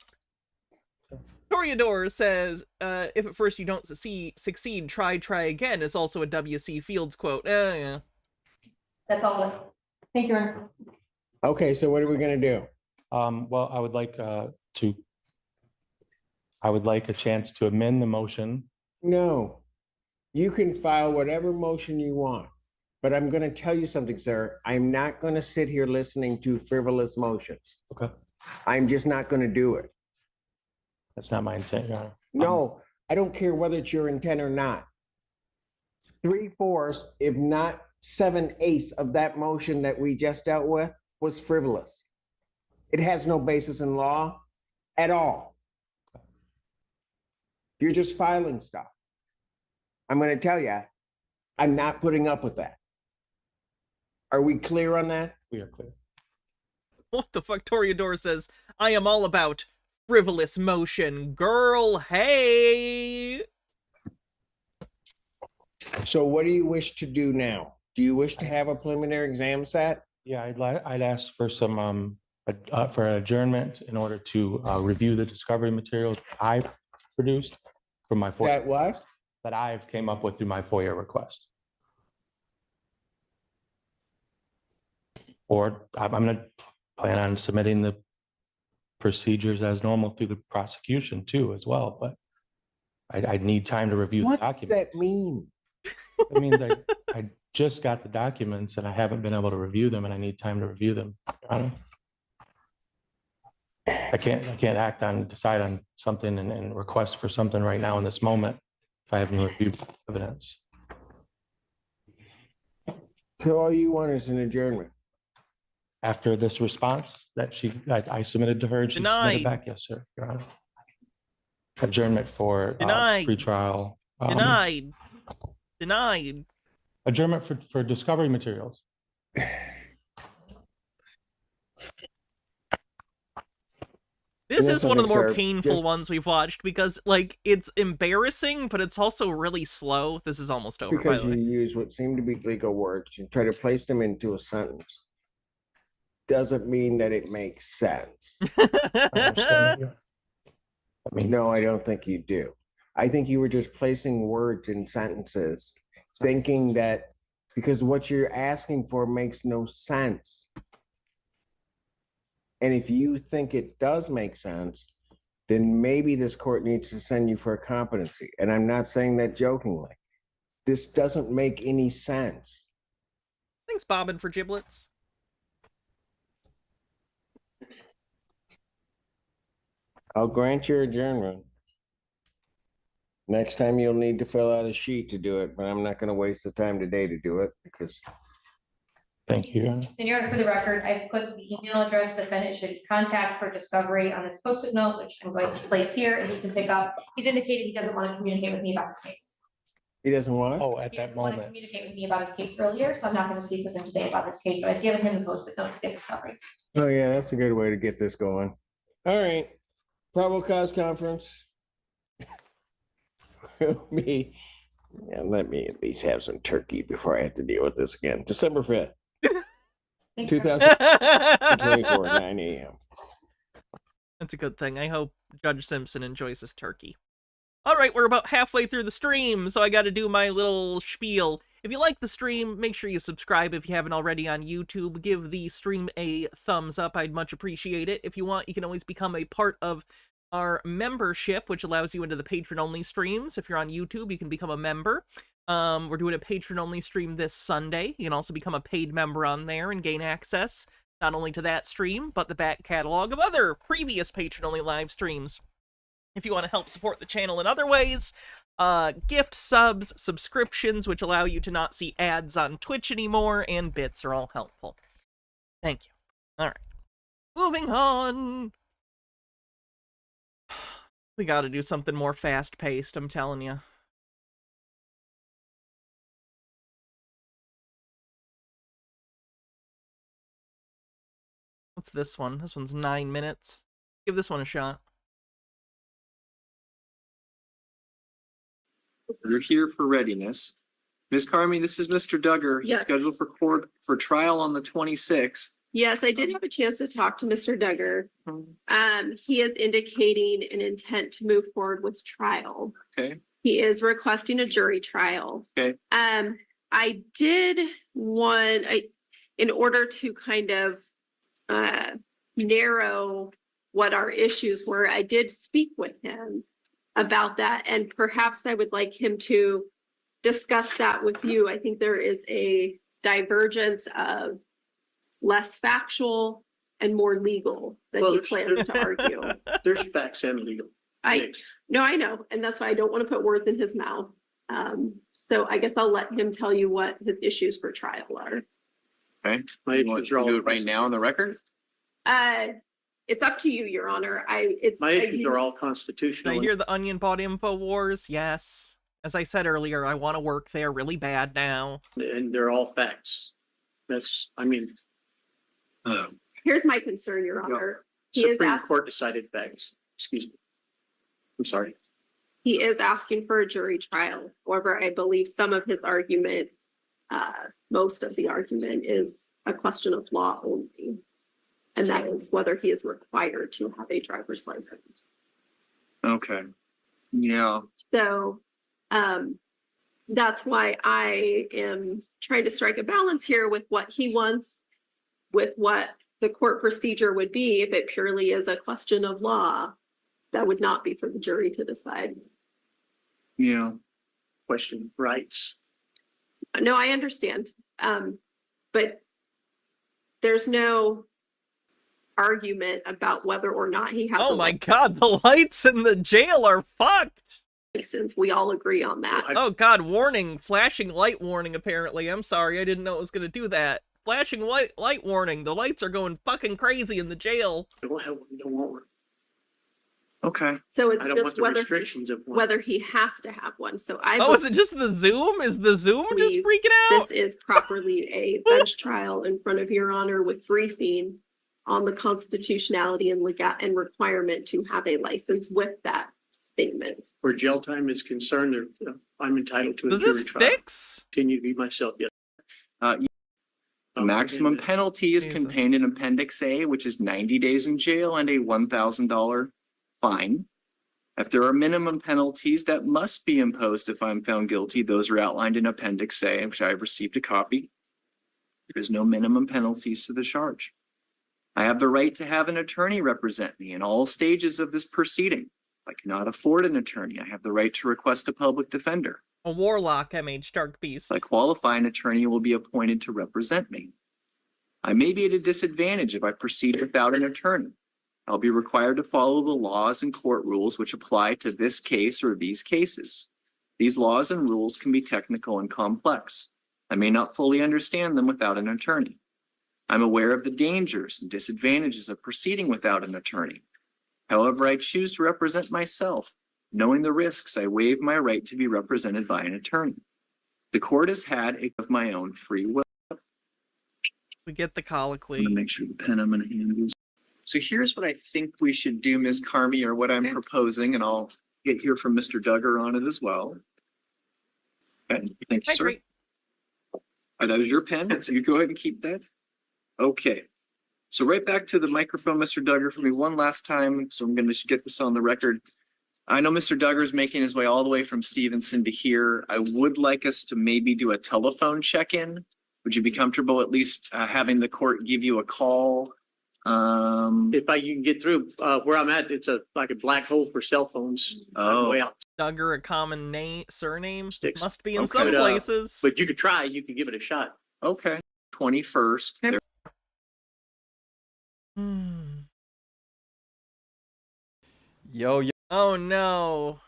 Toreador says, if at first you don't succeed, try again is also a W.C. Fields quote. Yeah. That's all. Thank you, Aaron. Okay, so what are we gonna do? Well, I would like a chance to amend the motion. No, you can file whatever motion you want, but I'm gonna tell you something, sir. I'm not gonna sit here listening to frivolous motions. Okay. I'm just not gonna do it. That's not my intent, Your Honor. No, I don't care whether it's your intent or not. 3/4, if not 7/8 of that motion that we just dealt with was frivolous. It has no basis in law at all. You're just filing stuff. I'm going to tell you, I'm not putting up with that. Are we clear on that? We are clear. What the fuck? Toreador says, I am all about frivolous motion. Girl, hey! So what do you wish to do now? Do you wish to have a preliminary exam set? Yeah, I'd ask for some, for adjournment in order to review the discovery materials I've produced from my FOIA. That what? That I've came up with through my FOIA request. Or I'm gonna plan on submitting the procedures as normal through the prosecution too as well, but I need time to review the What does document. that mean? It means I just got the documents and I haven't been able to review them and I need time to review them. Your Honor. I can't act on, decide on something and request for something right now in this moment if I haven't reviewed evidence. So all you want is an adjournment? After this response that I submitted to her, and she submitted back, yes, sir, Your Honor. Adjournment for Denied. pretrial. Denied. Denied. Adjournment for discovery materials. This is one of the more sir. painful ones we've watched because, like, it's embarrassing, but it's also really slow. This is almost over, by Because the you way. use what seem to be legal words and try to place them into a sentence doesn't mean that it makes sense. No, I don't think you do. I think you were just placing words in sentences, thinking that because what you're asking for makes no sense. And if you think it does make sense, then maybe this court needs to send you for a competency. And I'm not saying that jokingly. This doesn't make any sense. Thanks, Bobbin, for giblets. I'll grant your adjournment. Next time you'll need to fill out a sheet to do it, but I'm not going to waste the time today to do it because. Thank you, Your Honor. And Your Honor, for the record, I've put the email address the defendant should contact for discovery on this Post-it note, which I'm going to place here, and he can pick up. He's indicated he doesn't want to communicate with me about this case. He doesn't want? Oh, at He that doesn't want to moment. communicate with me about his case earlier, so I'm not going to speak with him today about this case. So I've given him the Post-it note to get discovery. Oh, yeah, that's a good way to get this going. All right. Probable cause conference. Me. Yeah, let me at least have some turkey before I have to deal with this again. December 5th, 2024, 9 a.m. That's a good thing. I hope Judge Simpson enjoys his turkey. All right, we're about halfway through the stream, so I got to do my little spiel. If you like the stream, make sure you subscribe if you haven't already on YouTube. Give the stream a thumbs up. I'd much appreciate it. If you want, you can always become a part of our membership, which allows you into the patron-only streams. If you're on YouTube, you can become a member. We're doing a patron-only stream this Sunday. You can also become a paid member on there and gain access not only to that stream, but the back catalog of other previous patron-only live streams. If you want to help support the channel in other ways, gift subs, subscriptions, which allow you to not see ads on Twitch anymore, and bits are all helpful. Thank you. All right. Moving on. We got to do something more fast-paced, I'm telling you. What's this one? This one's 9 minutes. Give this one a shot. You're here for readiness. Ms. Carmi, this is Mr. Duggar. He's Yes. scheduled for court for trial on the 26th. Yes, I did have a chance to talk to Mr. Duggar. He is indicating an intent to move forward with trial. Okay. He is requesting a jury trial. Okay. I did in order to kind of narrow what our issues were, I did speak with him about that, and perhaps I would like him to discuss that with you. I think there is a divergence of less factual and more legal that he plans to argue. There's facts and legal. I know, and that's why I don't want to put words in his mouth. So I guess I'll let him tell you what his issues for trial are. Okay. You want to do it right now on the record? It's up to you, Your Honor. My issues are all constitutional. I hear the Onion bought InfoWars. Yes. As I said earlier, I want to work there really bad now. And they're all facts. That's, I mean, Here's my concern, Your Honor. Supreme Court decided facts. Excuse me. I'm sorry. He is asking for a jury trial. However, I believe some of his argument, most of the argument, is a question of law only. And that is whether he is required to have a driver's license. Okay. Yeah. So that's why I am trying to strike a balance here with what he wants, with what the court procedure would be if it purely is a question of law. That would not be for the jury to decide. Yeah. Question rights. No, I understand. But there's no argument about whether or not he has Oh my god, the lights in the jail are fucked! license. We all agree on that. Oh god, warning. Flashing light warning, apparently. I'm sorry, I didn't know it was gonna do that. Flashing light warning. The lights are going fucking crazy in the jail. Okay. So it's I don't want just the whether restrictions of one. whether he has to have one. So I Oh, is it just the Zoom? Is the Zoom just believe freaking out? This is properly a bench trial in front of Your Honor with briefing on the constitutionality and and requirement to have a license with that statement. Where jail time is concerned, I'm entitled to a Does jury this trial. fix? Continue to be myself, yes. The maximum penalty is contained in Appendix A, which is 90 days in jail and a $1,000 fine. If there are minimum penalties that must be imposed if I'm found guilty, those are outlined in Appendix A, which I have received a copy. There is no minimum penalties to the charge. I have the right to have an attorney represent me in all stages of this proceeding. If I cannot afford an attorney, I have the right to request a public defender. A warlock, MH Dark Beast. If I qualify, an attorney will be appointed to represent me. I may be at a disadvantage if I proceed without an attorney. I'll be required to follow the laws and court rules which apply to this case or these cases. These laws and rules can be technical and complex. I may not fully understand them without an attorney. I'm aware of the dangers and disadvantages of proceeding without an attorney. However, I choose to represent myself. Knowing the risks, I waive my right to be represented by an attorney. The court has had a of my own free will. We get the colloquy. I'm gonna make sure the pen I'm gonna hand is. So here's what I think we should do, Ms. Carmi, or what I'm proposing, and I'll hear from Mr. Duggar on it as well. Okay, thank you, sir. That is your pen, so you go ahead and keep that. Okay. So right back to the microphone, Mr. Duggar, for me one last time. So I'm going to get this on the record. I know Mr. Duggar is making his way all the way from Stevenson to here. I would like us to maybe do a telephone check-in. Would you be comfortable at least having the court give you a call? If you can get through where I'm at, it's like a black hole for cell phones. Oh. Way out. Duggar, a common surname? Sticks. Must be in Okay. some places. But you could try. You could give it a shot. Okay. 21st. There- Yo. Oh no.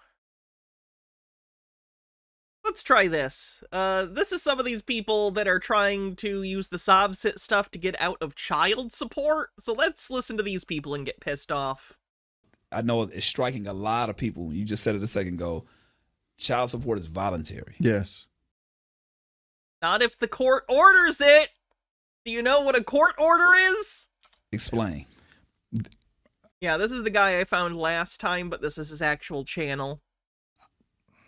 Let's try this. This is some of these people that are trying to use the SobSit stuff to get out of child support. So let's listen to these people and get pissed off. I know it's striking a lot of people. You just said it a second ago. Child support is voluntary. Yes. Not if the court orders it. Do you know what a court order is? Explain. Yeah, this is the guy I found last time, but this is his actual channel.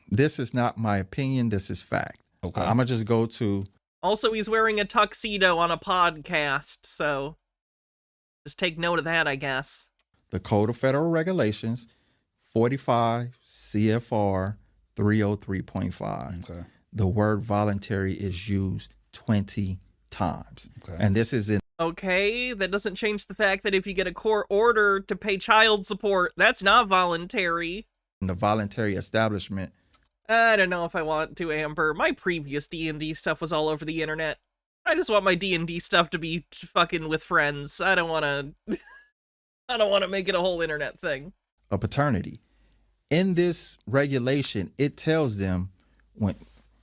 This is not my opinion. This is fact. Okay. I'm gonna just go to. Also, he's wearing a tuxedo on a podcast, so just take note of that, I guess. The Code of Federal Regulations, 45 CFR 303.5. Okay. The word voluntary is used 20 times. Okay. And this is in Okay, that doesn't change the fact that if you get a court order to pay child support, that's not voluntary. the voluntary establishment. I don't know if I want to, Amber. My previous D&D stuff was all over the internet. I just want my D&D stuff to be fucking with friends. I don't want to... I don't want to make it a whole internet thing. A paternity. In this regulation, it tells them when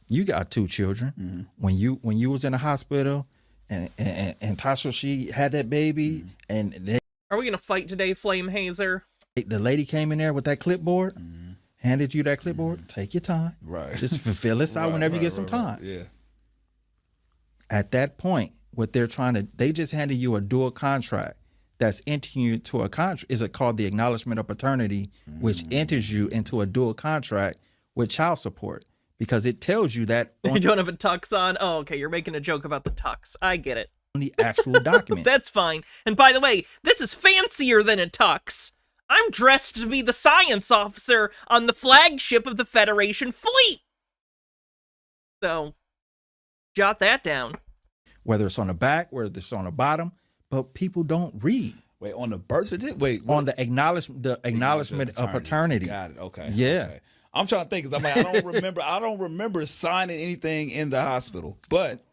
you got 2 children, when you was in the hospital and Tasha, she had that baby and they Are we gonna fight today, Flame Hazer? The lady came in there with that clipboard, handed you that clipboard. Take your time. Right. Just fulfill this out whenever you get some time. Yeah. At that point, what they're trying to, they just handed you a dual contract that's entering you to a contract. Is it called the acknowledgement of paternity, which enters you into a dual contract with child support, because it tells you that You don't have a tux on? Oh, okay, you're making a joke about the tux. I get it. on the actual document. That's fine. And by the way, this is fancier than a tux. I'm dressed to be the science officer on the flagship of the Federation fleet. So, jot that down. Whether it's on the back, whether it's on the bottom, but people don't read. Wait, on the birth certificate? Wait, on the acknowledgement of paternity. Got it. Okay. Yeah. Okay. I'm trying to think, because I'm like, I don't remember signing anything in the hospital. But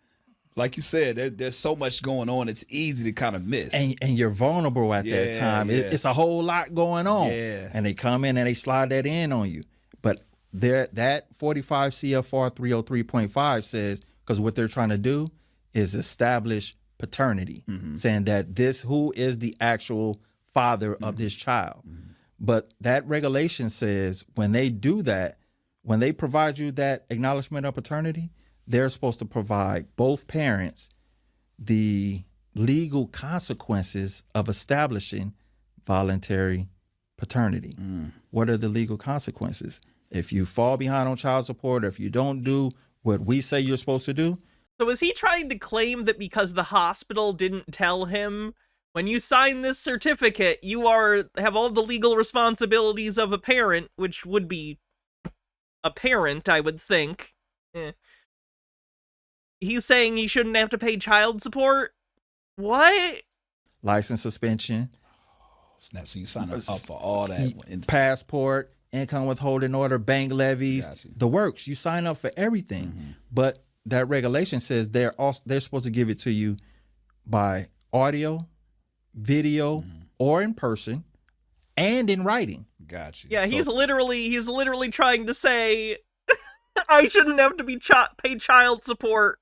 like you said, there's so much going on, it's easy to kind of miss. And you're vulnerable at that time. Yeah. It's a whole lot going on. Yeah. And they come in and they slide that in on you. But that 45 CFR 303.5 says, because what they're trying to do is establish paternity, saying that who is the actual father of this child. But that regulation says when they do that, when they provide you that acknowledgement of paternity, they're supposed to provide both parents the legal consequences of establishing voluntary paternity. What are the legal consequences? If you fall behind on child support, or if you don't do what we say you're supposed to do. So is he trying to claim that because the hospital didn't tell him, when you sign this certificate, you have all the legal responsibilities of a parent, which would be a parent, I would think. He's saying he shouldn't have to pay child support? What? License suspension. Snap, so you sign up for all that. Passport, income withholding order, bank levies, the works. You sign up for everything. But that regulation says they're supposed to give it to you by audio, video, or in person, and in writing. Got you. Yeah, he's literally trying to say I shouldn't have to be pay child support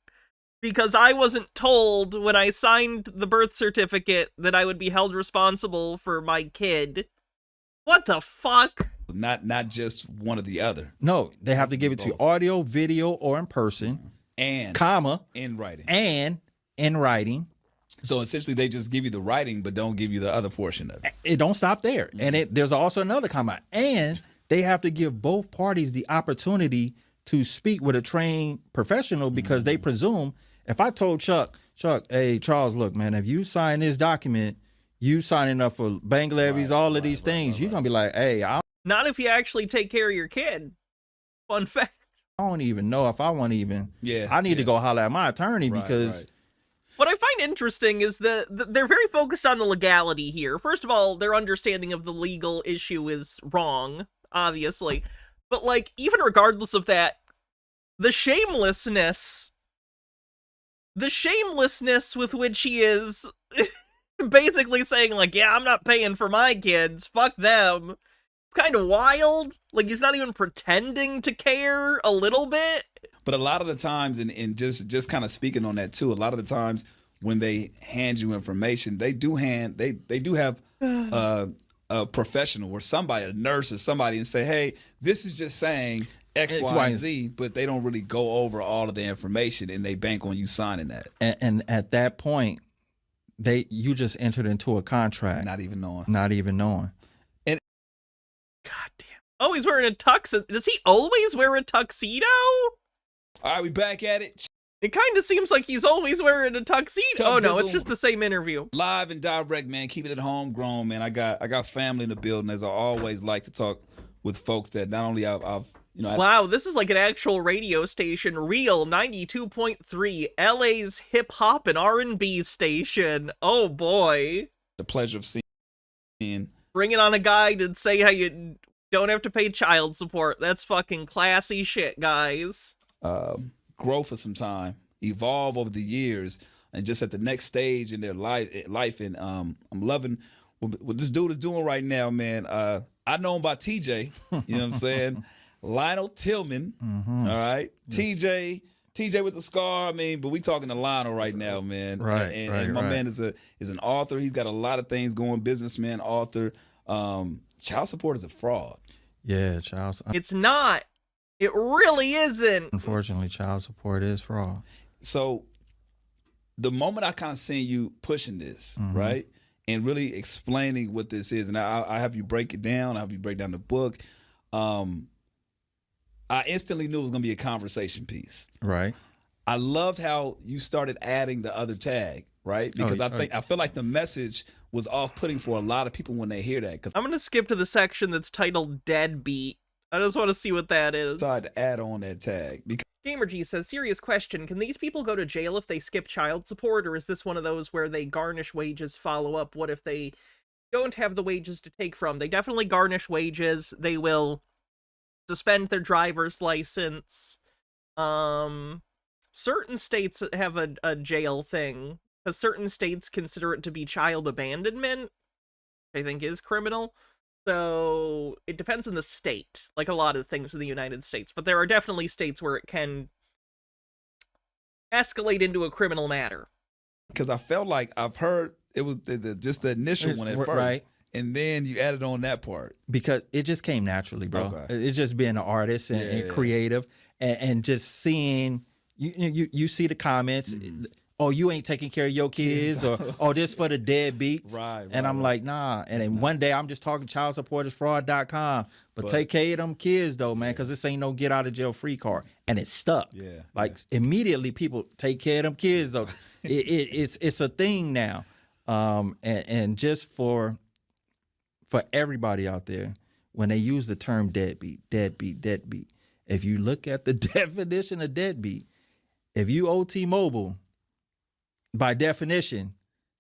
because I wasn't told when I signed the birth certificate that I would be held responsible for my kid. What the fuck? Not just one or the other. No, they have to give it to you audio, video, or in person, and in writing, and in writing. So essentially, they just give you the writing, but don't give you the other portion of it. It don't stop there, and there's also another comma, and they have to give both parties the opportunity to speak with a trained professional, because they presume, if I told Chuck, hey, Charles, look, man, if you sign this document, you signing up for bank levies, all of these things, you're going to be like, hey, not if you actually take care of your kid. Fun fact. I don't even know if I want to even, I need to go holler at my attorney, because... What I find interesting is that they're very focused on the legality here. First of all, their understanding of the legal issue is wrong, obviously. But, like, even regardless of that, the shamelessness with which he is basically saying, like, yeah, I'm not paying for my kids, fuck them. It's kind of wild. Like, he's not even pretending to care a little bit. But a lot of the times, and just kind of speaking on that too, a lot of the times when they hand you information, they do have a professional or somebody, a nurse or somebody, and say, hey, this is just saying X, Y, and Z, but they don't really go over all of the information, and they bank on you signing that. And at that point, you just entered into a contract. Not even knowing. God damn. Oh, he's wearing a tux. Does he always wear a tuxedo? All right, we back at it. It kind of seems like he's always wearing a tuxedo. Oh no, it's just the same interview. Live and direct, man. Keeping it homegrown, man. I got family in the building, as I always like to talk with folks that not only I've wow, this is like an actual radio station. Real 92.3, LA's hip hop and R&B station. Oh boy. The pleasure of seeing. Bringing on a guy to say how you don't have to pay child support. That's fucking classy shit, guys. Grow for some time, evolve over the years, and just at the next stage in their life. And I'm loving what this dude is doing right now, man. I know him by TJ, you know what I'm saying? Lionel Tillman, all right? Yes. TJ TJ with the scar. I mean, but we talking to Lionel right now, man. Right, And my man is an author. He's got a lot of things going. Businessman, author. Child support is a fraud. Yeah, child. It's not. It really isn't. Unfortunately, child support is fraud. So the moment I kind of seen you pushing this, right, and really explaining what this is, and I have you break it down. I have you break down the book. I instantly knew it was going to be a conversation piece. Right. I loved how you started adding the other tag, right? Because I feel like the message was off-putting for a lot of people when they hear that. I'm going to skip to the section that's titled Deadbeat. I just want to see what that is. So I had to add on that tag. GamerG says, serious question. Can these people go to jail if they skip child support, or is this one of those where they garnish wages, follow up? What if they don't have the wages to take from? They definitely garnish wages. They will suspend their driver's license. Certain states have a jail thing, because certain states consider it to be child abandonment, I think is criminal. So it depends on the state, like a lot of things in the United States. But there are definitely states where it can escalate into a criminal matter. Because I felt like I've heard it was just the initial one at first. Right. And then you added on that part. Because it just came naturally, bro. Okay. It's just being an artist and creative and just seeing, you see the comments. Oh, you ain't taking care of your kids, or oh, this for the deadbeats. Right. And I'm like, nah. And then one day I'm just talking childsupportisfraud.com. But take care of them kids though, man, because this ain't no get out of jail free card. And it's stuck. Yeah. Like immediately people take care of them kids though. It's a thing now. And just for everybody out there, when they use the term deadbeat, if you look at the definition of deadbeat, if you owe T-Mobile, by definition,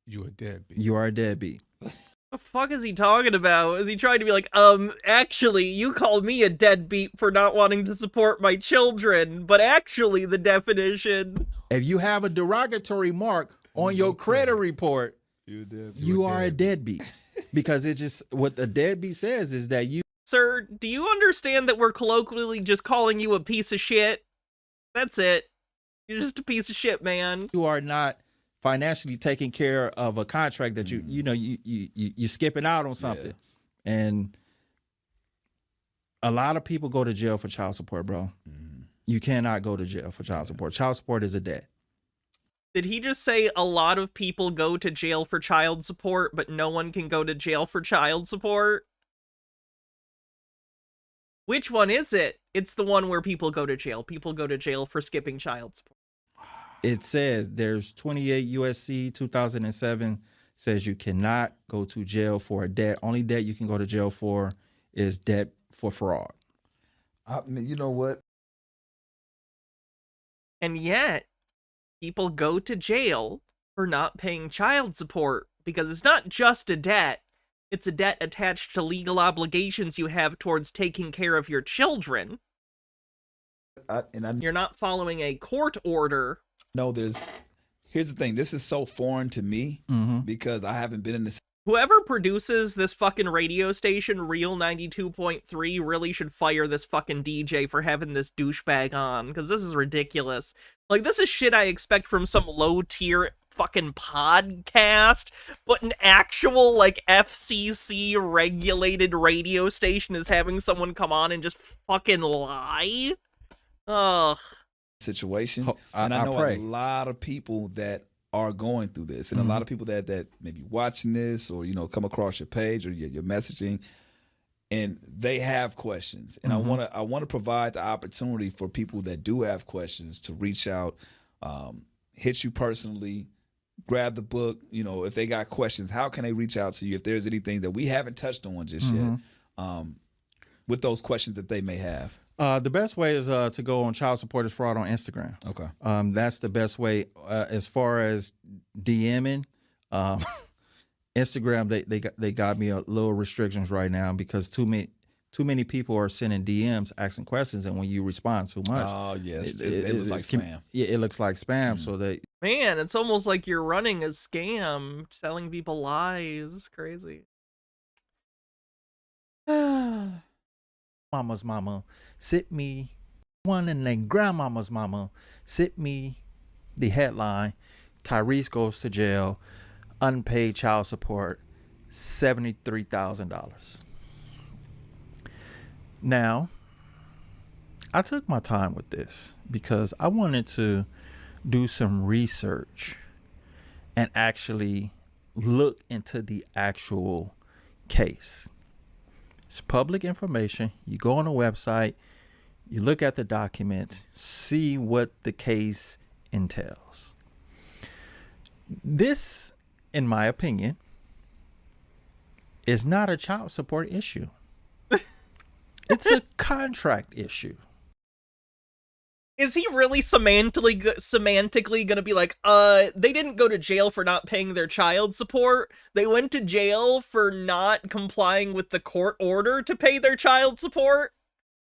you a deadbeat. You are a deadbeat. The fuck is he talking about? Is he trying to be like, actually, you called me a deadbeat for not wanting to support my children, but actually the definition. If you have a derogatory mark on your credit report, you are a deadbeat. Because it just, what the deadbeat says is that you. Sir, do you understand that we're colloquially just calling you a piece of shit? That's it. You're just a piece of shit, man. You are not financially taking care of a contract that you skipping out on something. Yeah. And a lot of people go to jail for child support, bro. You cannot go to jail for child support. Child support is a debt. Did he just say a lot of people go to jail for child support, but no one can go to jail for child support? Which one is it? It's the one where people go to jail. People go to jail for skipping child support. It says there's 28 USC 2007 says you cannot go to jail for a debt. Only debt you can go to jail for is debt for fraud. I mean, you know what? And yet, people go to jail for not paying child support because it's not just a debt. It's a debt attached to legal obligations you have towards taking care of your children. You're not following a court order. No, here's the thing. This is so foreign to me because I haven't been in this. Whoever produces this fucking radio station, Real 92.3, really should fire this fucking DJ for having this douchebag on, because this is ridiculous. Like, this is shit I expect from some low-tier fucking podcast, but an actual, like, FCC-regulated radio station is having someone come on and just fucking lie? Ugh. Situation. And I know a lot of people that are going through this, and a lot of people that may be watching this or, come across your page or your messaging, and they have questions. And I want to provide the opportunity for people that do have questions to reach out, hit you personally, grab the book. If they got questions, how can they reach out to you if there's anything that we haven't touched on just yet with those questions that they may have? The best way is to go on Child Support is Fraud on Instagram. Okay. That's the best way. As far as DMing, Instagram, they got me a little restrictions right now because too many people are sending DMs asking questions, and when you respond too much, oh yes, it looks like spam. Yeah, it looks like spam. So man, it's almost like you're running a scam, telling people lies. Crazy. Mama's mama, sit me One and then grandmama's mama sent me the headline, Tyrese goes to jail, unpaid child support, $73,000. Now, I took my time with this because I wanted to do some research and actually look into the actual case. It's public information. You go on the website, you look at the documents, see what the case entails. This, in my opinion, is not a child support issue. It's a contract issue. Is he really semantically gonna be like, they didn't go to jail for not paying their child support. They went to jail for not complying with the court order to pay their child support?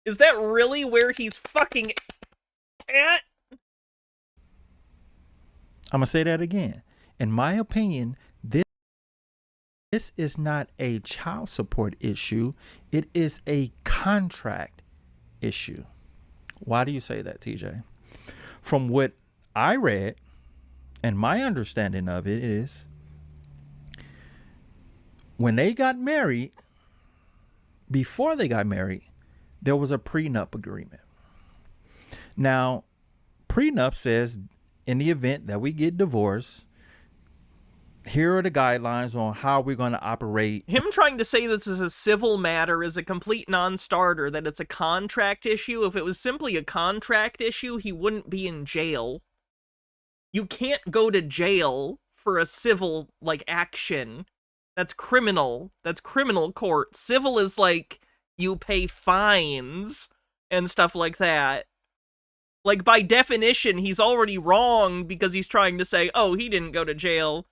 Is that really where he's fucking at? I'm gonna say that again. In my opinion, this is not a child support issue. It is a contract issue. Why do you say that, TJ? From what I read, and my understanding of it is, when they got married, before they got married, there was a prenup agreement. Now, prenup says in the event that we get divorced, here are the guidelines on how we're going to operate. Him trying to say this is a civil matter is a complete non-starter, that it's a contract issue. If it was simply a contract issue, he wouldn't be in jail. You can't go to jail for a civil, action. That's criminal. That's criminal court. Civil is you pay fines and stuff like that. By definition, he's already wrong because he's trying to say, oh, he didn't go to jail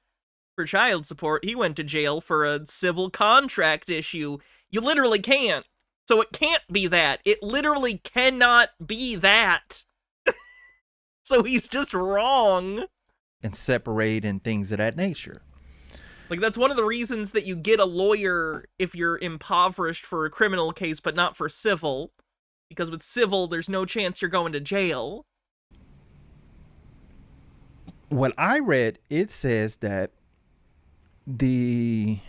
for child support. He went to jail for a civil contract issue. You literally can't. So it can't be that. It literally cannot be that. So he's just wrong. And separate and things of that nature. That's one of the reasons that you get a lawyer if you're impoverished for a criminal case, but not for civil. Because with civil, there's no chance you're going to jail. What I read, it says that in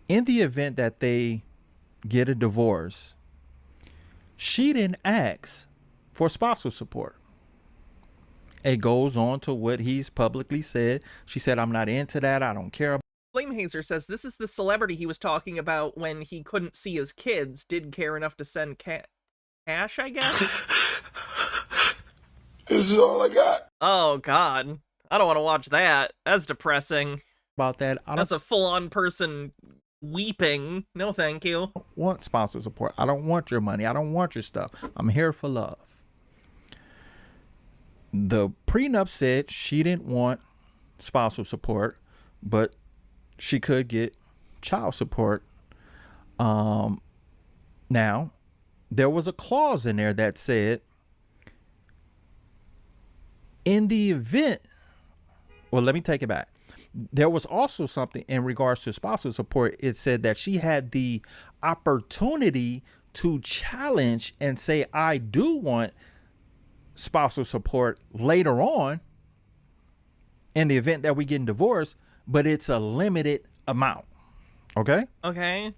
the event that they get a divorce, she didn't ask for spousal support. It goes on to what he's publicly said. She said, I'm not into that. I don't care about. Flamehazer says this is the celebrity he was talking about when he couldn't see his kids, did care enough to send cash, I guess? This is all I got. Oh, God. I don't want to watch that. That's depressing. About that, That's a full-on person weeping. No, thank you. I don't want spousal support. I don't want your money. I don't want your stuff. I'm here for love. The prenup said she didn't want spousal support, but she could get child support. Now, there was a clause in there that said, in the event, well, let me take it back. There was also something in regards to spousal support. It said that she had the opportunity to challenge and say, I do want spousal support later on in the event that we get divorced, but it's a limited amount. Okay? Okay.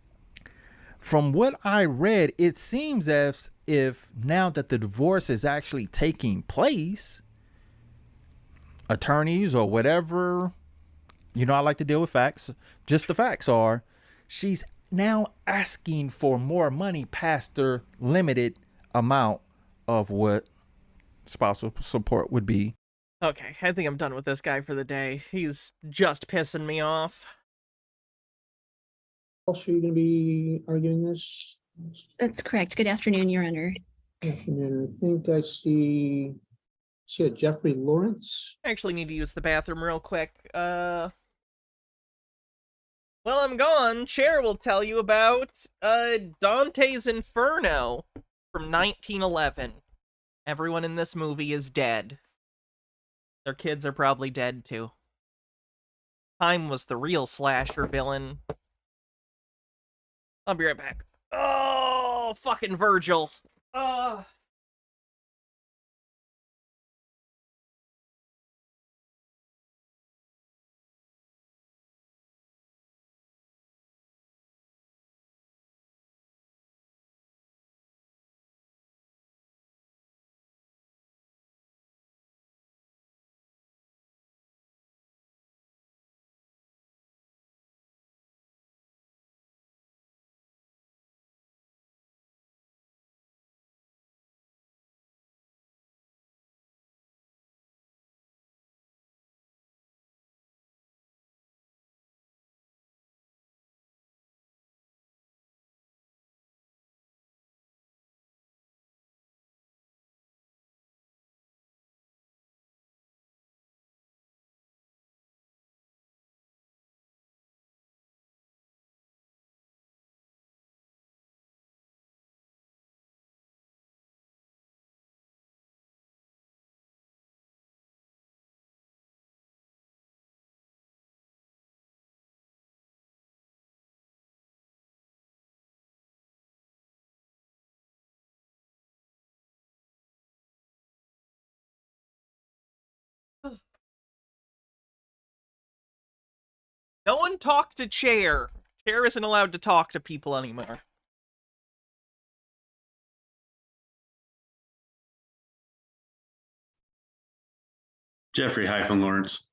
From what I read, it seems as if now that the divorce is actually taking place, attorneys or whatever, I like to deal with facts. Just the facts are, she's now asking for more money past their limited amount of what spousal support would be. Okay, I think I'm done with this guy for the day. He's just pissing me off. Also, you're going to be arguing this? That's correct. Good afternoon, Your Honor. Afternoon. I think I see a Jeffrey Lawrence. I actually need to use the bathroom real quick. While I'm gone, Cher will tell you about Dante's Inferno from 1911. Everyone in this movie is dead. Their kids are probably dead too. Time was the real slasher villain. I'll be right back. Oh, fucking Virgil. No one talk to Chair. Chair isn't allowed to talk to people anymore. Jeffrey-Lawrence,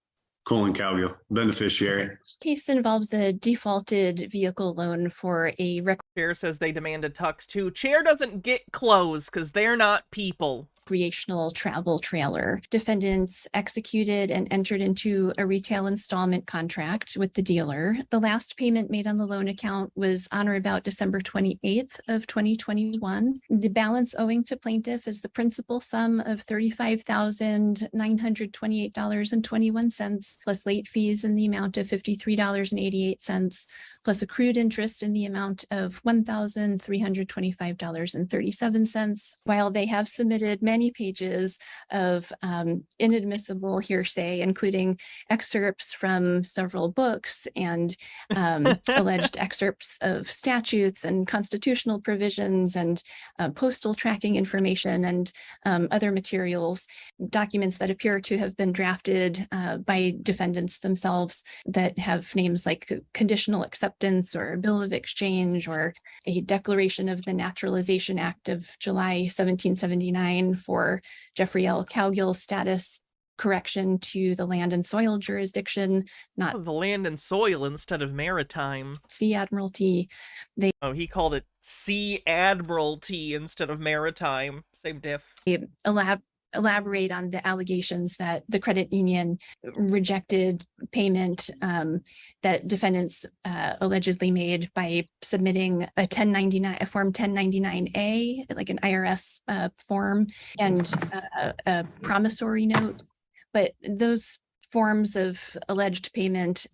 Cowgill, beneficiary. Case involves a defaulted vehicle loan for a Chair says they demanded tux too. Chair doesn't get clothes because they're not people. recreational travel trailer. Defendants executed and entered into a retail installment contract with the dealer. The last payment made on the loan account was on or about December 28th of 2021. The balance owing to plaintiff is the principal sum of $35,928.21 plus late fees in the amount of $53.88 plus accrued interest in the amount of $1,325.37. While they have submitted many pages of inadmissible hearsay, including excerpts from several books and alleged excerpts of statutes and constitutional provisions and postal tracking information and other materials, documents that appear to have been drafted by defendants themselves that have names like conditional acceptance or a bill of exchange or a declaration of the Naturalization Act of July 1779 for Jeffrey L. Cowgill status correction to the land and soil jurisdiction, not the land and soil instead of maritime. Sea Admiralty. He called it Sea Admiralty instead of maritime. Same diff. They elaborate on the allegations that the credit union rejected payment that defendants allegedly made by submitting a form 1099A, like an IRS form, and a promissory note. But those forms of alleged payment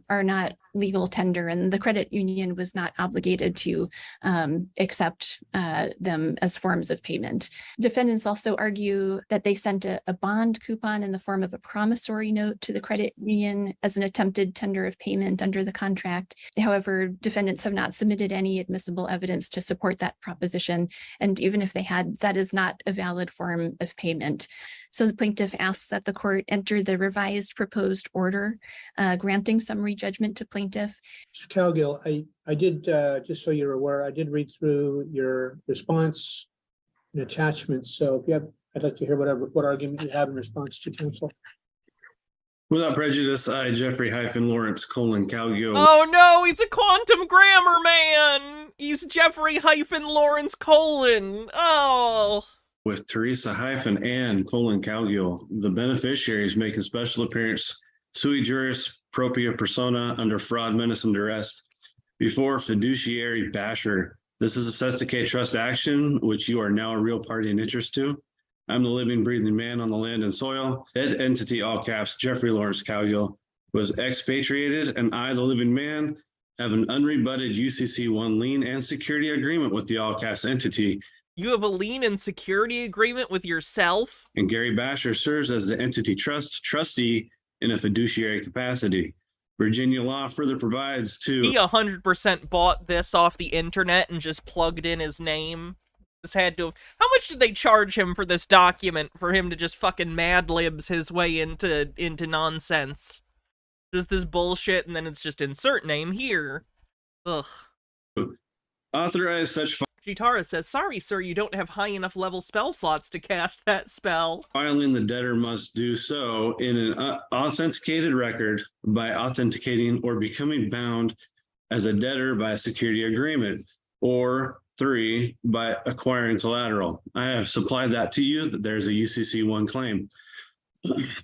are not legal tender, and the credit union was not obligated to accept them as forms of payment. Defendants also argue that they sent a bond coupon in the form of a promissory note to the credit union as an attempted tender of payment under the contract. However, defendants have not submitted any admissible evidence to support that proposition, and even if they had, that is not a valid form of payment. So the plaintiff asks that the court enter the revised proposed order granting summary judgment to plaintiff. Mr. Cowgill, I did, just so you're aware, I did read through your response and attachments. So if you have, I'd like to hear what argument you have in response to counsel. Without prejudice, I, Jeffrey-Lawrence, Cowgill. Oh no, he's a quantum grammar man! He's Jeffrey-Lawrence : Oh. With Teresa-Ann, Cowgill, the beneficiaries make a special appearance sui juris propria persona under fraud, menace, and duress before fiduciary Basher. This is a Sesticate trust action, which you are now a real party in interest to. I'm the living, breathing man on the land and soil. Dead entity, all caps, Jeffrey-Lawrence Cowgill, was expatriated, and I, the living man, have an unrebutted UCC-1 lien and security agreement with the all caps entity. You have a lien and security agreement with yourself? And Gary Basher serves as the entity trustee in a fiduciary capacity. Virginia law further provides to... He 100% bought this off the internet and just plugged in his name. This had to have... How much did they charge him for this document for him to just fucking Mad Libs his way into nonsense? Just this bullshit, and then it's just insert name here. Ugh. Authorize such... Chitara says, sorry, sir, you don't have high enough level spell slots to cast that spell. Filing the debtor must do so in an authenticated record by authenticating or becoming bound as a debtor by a security agreement, or 3, by acquiring collateral. I have supplied that to you, that there's a UCC-1 claim.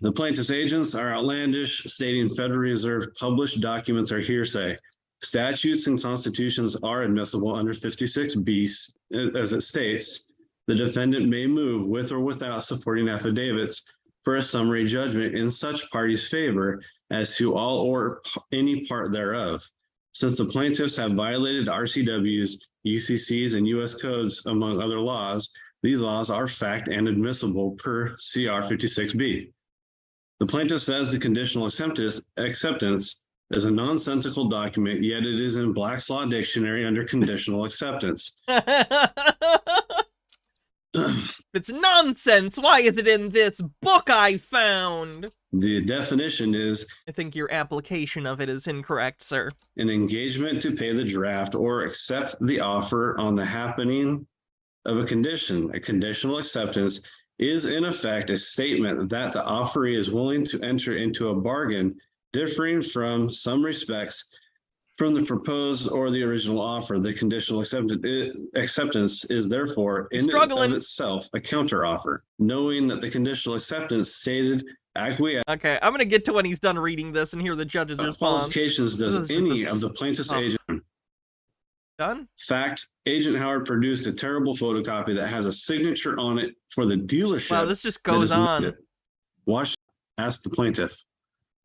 The plaintiff's agents are outlandish, stating Federal Reserve published documents are hearsay. Statutes and constitutions are admissible under 56B, as it states. The defendant may move with or without supporting affidavits for a summary judgment in such party's favor as to all or any part thereof. Since the plaintiffs have violated RCWs, UCCs, and U.S. codes, among other laws, these laws are fact and admissible per CR 56B. The plaintiff says the conditional acceptance is a nonsensical document, yet it is in Black's Law Dictionary under conditional acceptance. If it's nonsense, why is it in this book I found? The definition is I think your application of it is incorrect, sir. an engagement to pay the draft or accept the offer on the happening of a condition. A conditional acceptance is in effect a statement that the offeree is willing to enter into a bargain differing from some respects from the proposed or the original offer. The conditional acceptance is therefore in and of itself a counteroffer, knowing that the conditional acceptance stated acquiesce. Okay, I'm gonna get to when he's done reading this and hear the judge's response. Qualifications does any of the plaintiff's agent. Done? Fact, Agent Howard produced a terrible photocopy that has a signature on it for the dealership. Wow, this just goes on. Wash asked the plaintiff,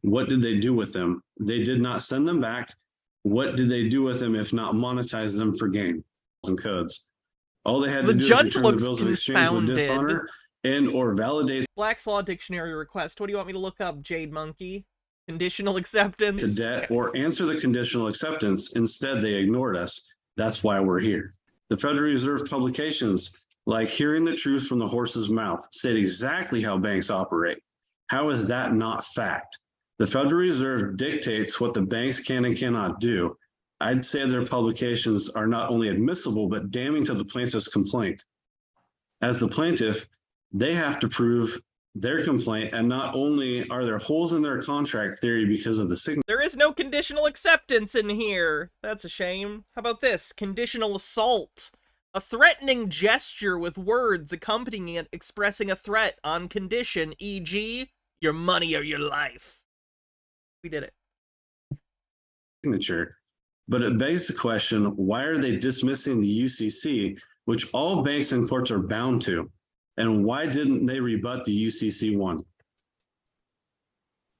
what did they do with them? They did not send them back. What did they do with them if not monetize them for gain? And codes. All they had to do was return the bills of exchange with dishonor and or validate. Black's Law Dictionary request. What do you want me to look up, Jade Monkey? Conditional acceptance? To debt or answer the conditional acceptance. Instead, they ignored us. That's why we're here. The Federal Reserve publications, like Hearing the Truth from the Horse's Mouth, said exactly how banks operate. How is that not fact? The Federal Reserve dictates what the banks can and cannot do. I'd say their publications are not only admissible, but damning to the plaintiff's complaint. As the plaintiff, they have to prove their complaint, and not only are there holes in their contract theory because of the signature. There is no conditional acceptance in here. That's a shame. How about this? Conditional assault. A threatening gesture with words accompanying it expressing a threat on condition, e.g., your money or your life. We did it. Signature. But it begs the question, why are they dismissing the UCC, which all banks and courts are bound to? And why didn't they rebut the UCC one?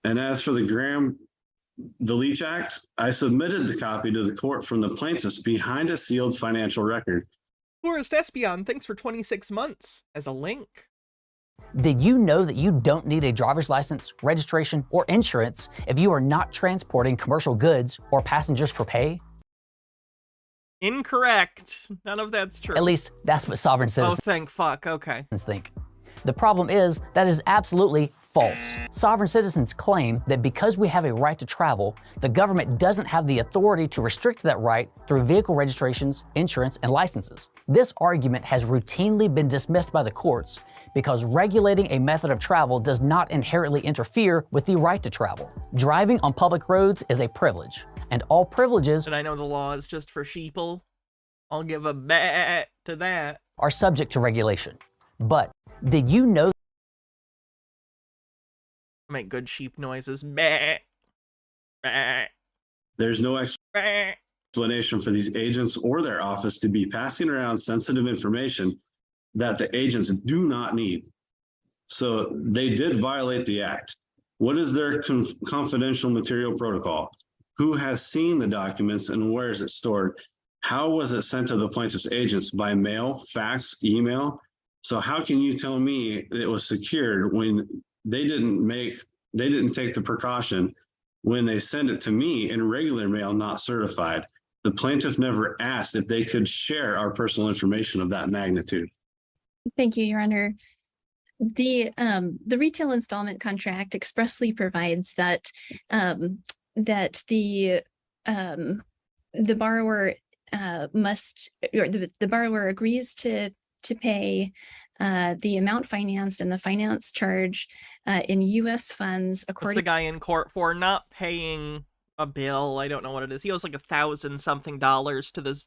And as for the Leach Act, I submitted the copy to the court from the plaintiffs behind a sealed financial record. Forrest Espion, thanks for 26 months as a link. Did you know that you don't need a driver's license, registration, or insurance if you are not transporting commercial goods or passengers for pay? Incorrect. None of that's true. At least that's what sovereign citizens thank fuck. Okay. think. The problem is that is absolutely false. Sovereign citizens claim that because we have a right to travel, the government doesn't have the authority to restrict that right through vehicle registrations, insurance, and licenses. This argument has routinely been dismissed by the courts because regulating a method of travel does not inherently interfere with the right to travel. Driving on public roads is a privilege, and all privileges, and I know the law is just for sheeple. I'll give a bet to that. Are subject to regulation. But did you know make good sheep noises? Bah. Bah. There's no explanation for these agents or their office to be passing around sensitive information that the agents do not need. So they did violate the act. What is their confidential material protocol? Who has seen the documents and where is it stored? How was it sent to the plaintiff's agents? By mail, fax, email? So how can you tell me it was secured when they didn't take the precaution when they send it to me in regular mail, not certified? The plaintiff never asked if they could share our personal information of that magnitude. Thank you, Your Honor. The retail installment contract expressly provides that that the borrower must, or the borrower agrees to pay the amount financed and the finance charge in U.S. funds What's according. the guy in court for not paying a bill? I don't know what it is. He owes like $1,000-something to this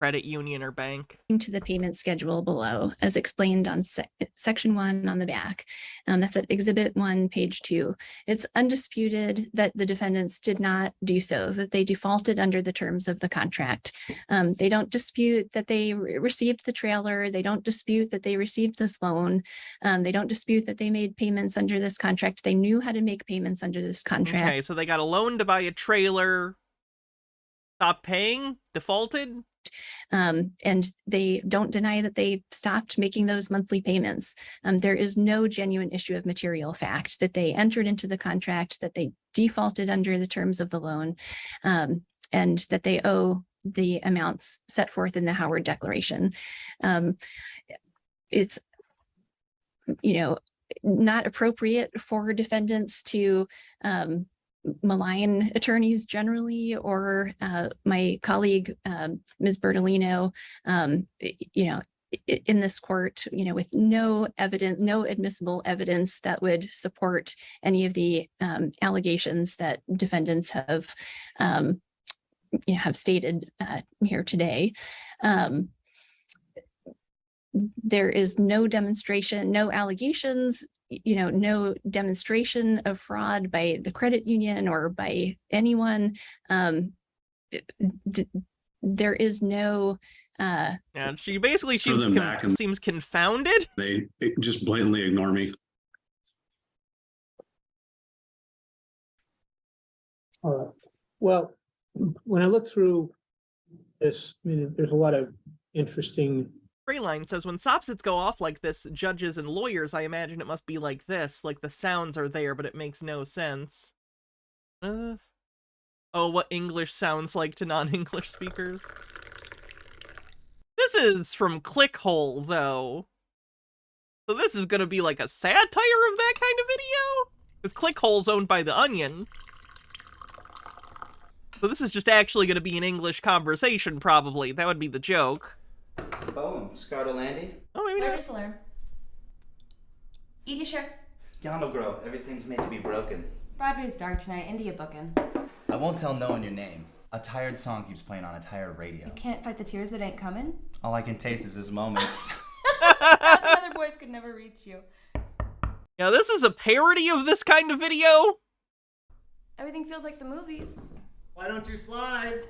credit union or bank. To the payment schedule below, as explained on section 1 on the back. That's at Exhibit 1, page 2. It's undisputed that the defendants did not do so, that they defaulted under the terms of the contract. They don't dispute that they received the trailer. They don't dispute that they received this loan. They don't dispute that they made payments under this contract. They knew how to make payments under this contract. Okay, so they got a loan to buy a trailer, stopped paying, defaulted? And they don't deny that they stopped making those monthly payments. There is no genuine issue of material fact that they entered into the contract, that they defaulted under the terms of the loan, and that they owe the amounts set forth in the Howard Declaration. it's, not appropriate for defendants to malign attorneys generally, or my colleague, Ms. Bertolino, in this court, with no evidence, no admissible evidence that would support any of the allegations that defendants have stated here today. There is no demonstration, no allegations, no demonstration of fraud by the credit union or by anyone. There is no. And she basically Throw them back and- seems confounded. They just blatantly ignore me. All right. Well, when I look through this, I mean, there's a lot of interesting. Rayline says, when sopsits go off like this, judges and lawyers, I imagine it must be like this, like the sounds are there, but it makes no sense. Oh, what English sounds like to non-English speakers. This is from Clickhole, though. So this is gonna be like a satire of that kind of video? Because Clickhole's owned by The Onion. So this is just actually gonna be an English conversation, probably. That would be the joke. Bowen, Scardo Landy. Oh, maybe not. Saler. Edie sure. Yano Girl, everything's made to be broken. Broadway's dark tonight, India booking. I won't tell no one your name. A tired song keeps playing on a tired radio. You can't fight the tears that ain't coming. All I can taste is this moment. Other boys could never reach you. Yeah, this is a parody of this kind of video. Everything feels like the movies. Why don't you slide?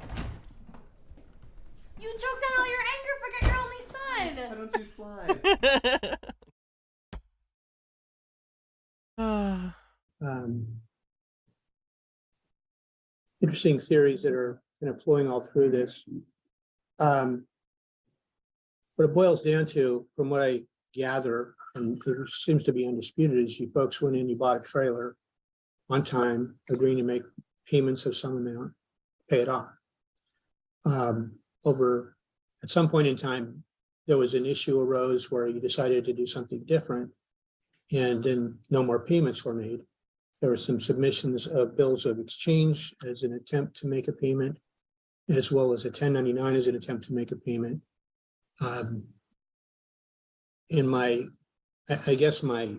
You choked on all your anger, forget your only son. Why don't you slide? Interesting theories that are kind of flowing all through this. What it boils down to, from what I gather, and it seems to be undisputed, is you folks went in, you bought a trailer on time, agreeing to make payments of some amount, pay it off. Over at some point in time, there was an issue arose where you decided to do something different, and then no more payments were made. There were some submissions of bills of exchange as an attempt to make a payment, as well as a 1099 as an attempt to make a payment. I guess my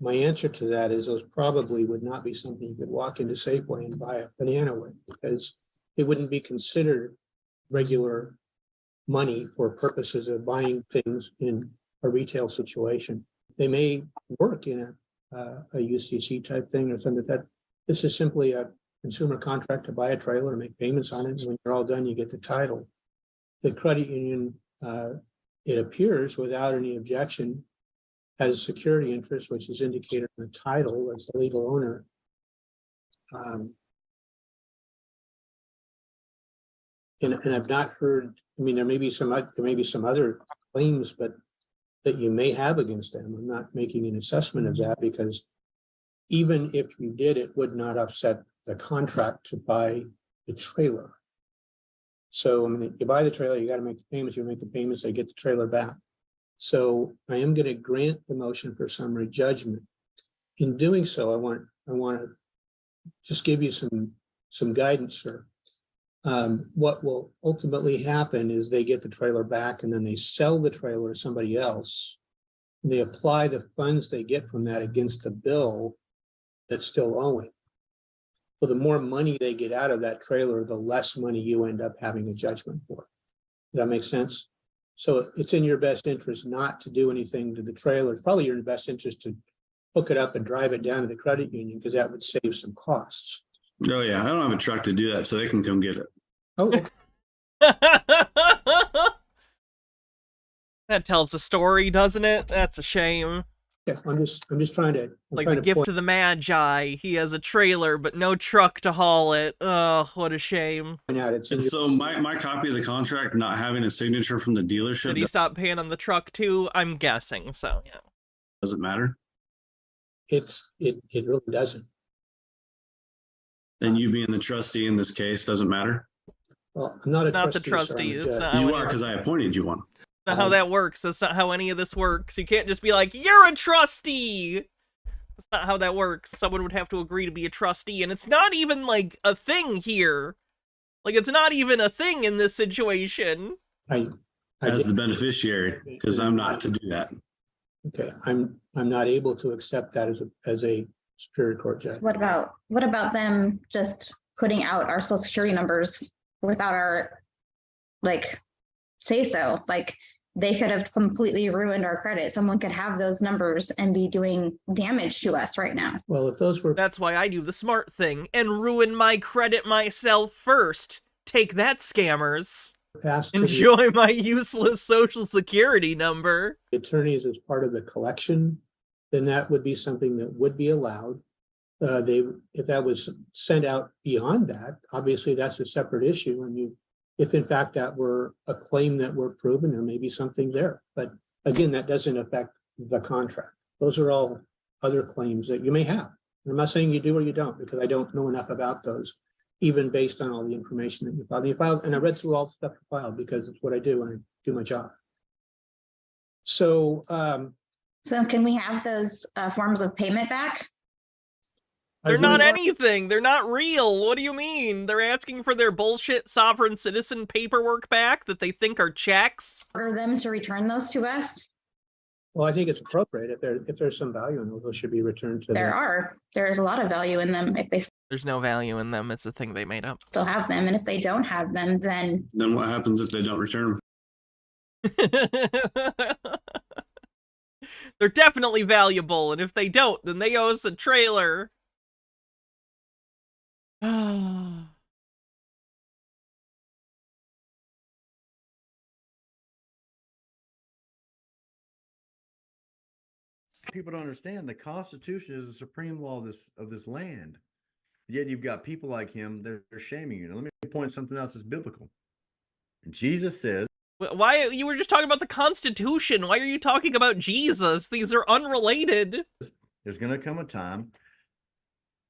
answer to that is those probably would not be something you could walk into Safeway and buy a banana with, because it wouldn't be considered regular money for purposes of buying things in a retail situation. They may work in a UCC type thing or something like that. This is simply a consumer contract to buy a trailer and make payments on it. And when you're all done, you get the title. The credit union, it appears without any objection, has a security interest, which is indicated in the title as the legal owner. And I've not heard, I mean, there may be some other claims, but that you may have against them. I'm not making an assessment of that, because even if you did, it would not upset the contract to buy the trailer. So, I mean, you buy the trailer, you got to make the payments, you make the payments, they get the trailer back. So I am going to grant the motion for summary judgment. In doing so, I want to just give you some guidance here. What will ultimately happen is they get the trailer back, and then they sell the trailer to somebody else. And they apply the funds they get from that against the bill that's still owing. So the more money they get out of that trailer, the less money you end up having a judgment for. Does that make sense? So it's in your best interest not to do anything to the trailer. It's probably in your best interest to hook it up and drive it down to the credit union, because that would save some costs. Oh yeah, I don't have a truck to do that, so they can come get it. Oh, okay. That tells the story, doesn't it? That's a shame. Yeah, I'm just trying to like the gift to the Magi. He has a trailer, but no truck to haul it. Oh, what a shame. And so my copy of the contract not having a signature from the dealership. Did he stop paying on the truck too? I'm guessing. So yeah. Does it matter? It really doesn't. And you being the trustee in this case doesn't matter? Well, I'm not the trustee. It's not you are, because I appointed you one. Not how that works. That's not how any of this works. You can't just be like, you're a trustee! That's not how that works. Someone would have to agree to be a trustee, and it's not even, like, a thing here. Like, it's not even a thing in this situation. As the beneficiary, because I'm not to do that. Okay, I'm not able to accept that as a Superior Court judge. So what about them just putting out our social security numbers without our say so? Like, they could have completely ruined our credit. Someone could have those numbers and be doing damage to us right now. Well, if those were... That's why I do the smart thing and ruin my credit myself first. Take that, scammers. Enjoy my useless social security number. Attorneys as part of the collection, then that would be something that would be allowed. If that was sent out beyond that, obviously that's a separate issue. And if in fact that were a claim that were proven, there may be something there. But again, that doesn't affect the contract. Those are all other claims that you may have. I'm not saying you do or you don't, because I don't know enough about those, even based on all the information that you filed. And I read through all the stuff you filed because it's what I do when I do my job. So, so can we have those forms of payment back? They're not anything. They're not real. What do you mean? They're asking for their bullshit sovereign citizen paperwork back that they think are checks? Order them to return those to us? Well, I think it's appropriate. If there's some value in those should be returned to them. There's a lot of value in them. If they There's no value in them. It's a thing they made up. still have them, and if they don't have them, then what happens if they don't return them? They're definitely valuable, and if they don't, then they owe us a trailer. People don't understand the Constitution is the supreme law of this land. Yet you've got people like him that are shaming you. Now, let me point something else that's biblical. Jesus says, why, you were just talking about the Constitution. Why are you talking about Jesus? These are unrelated. There's going to come a time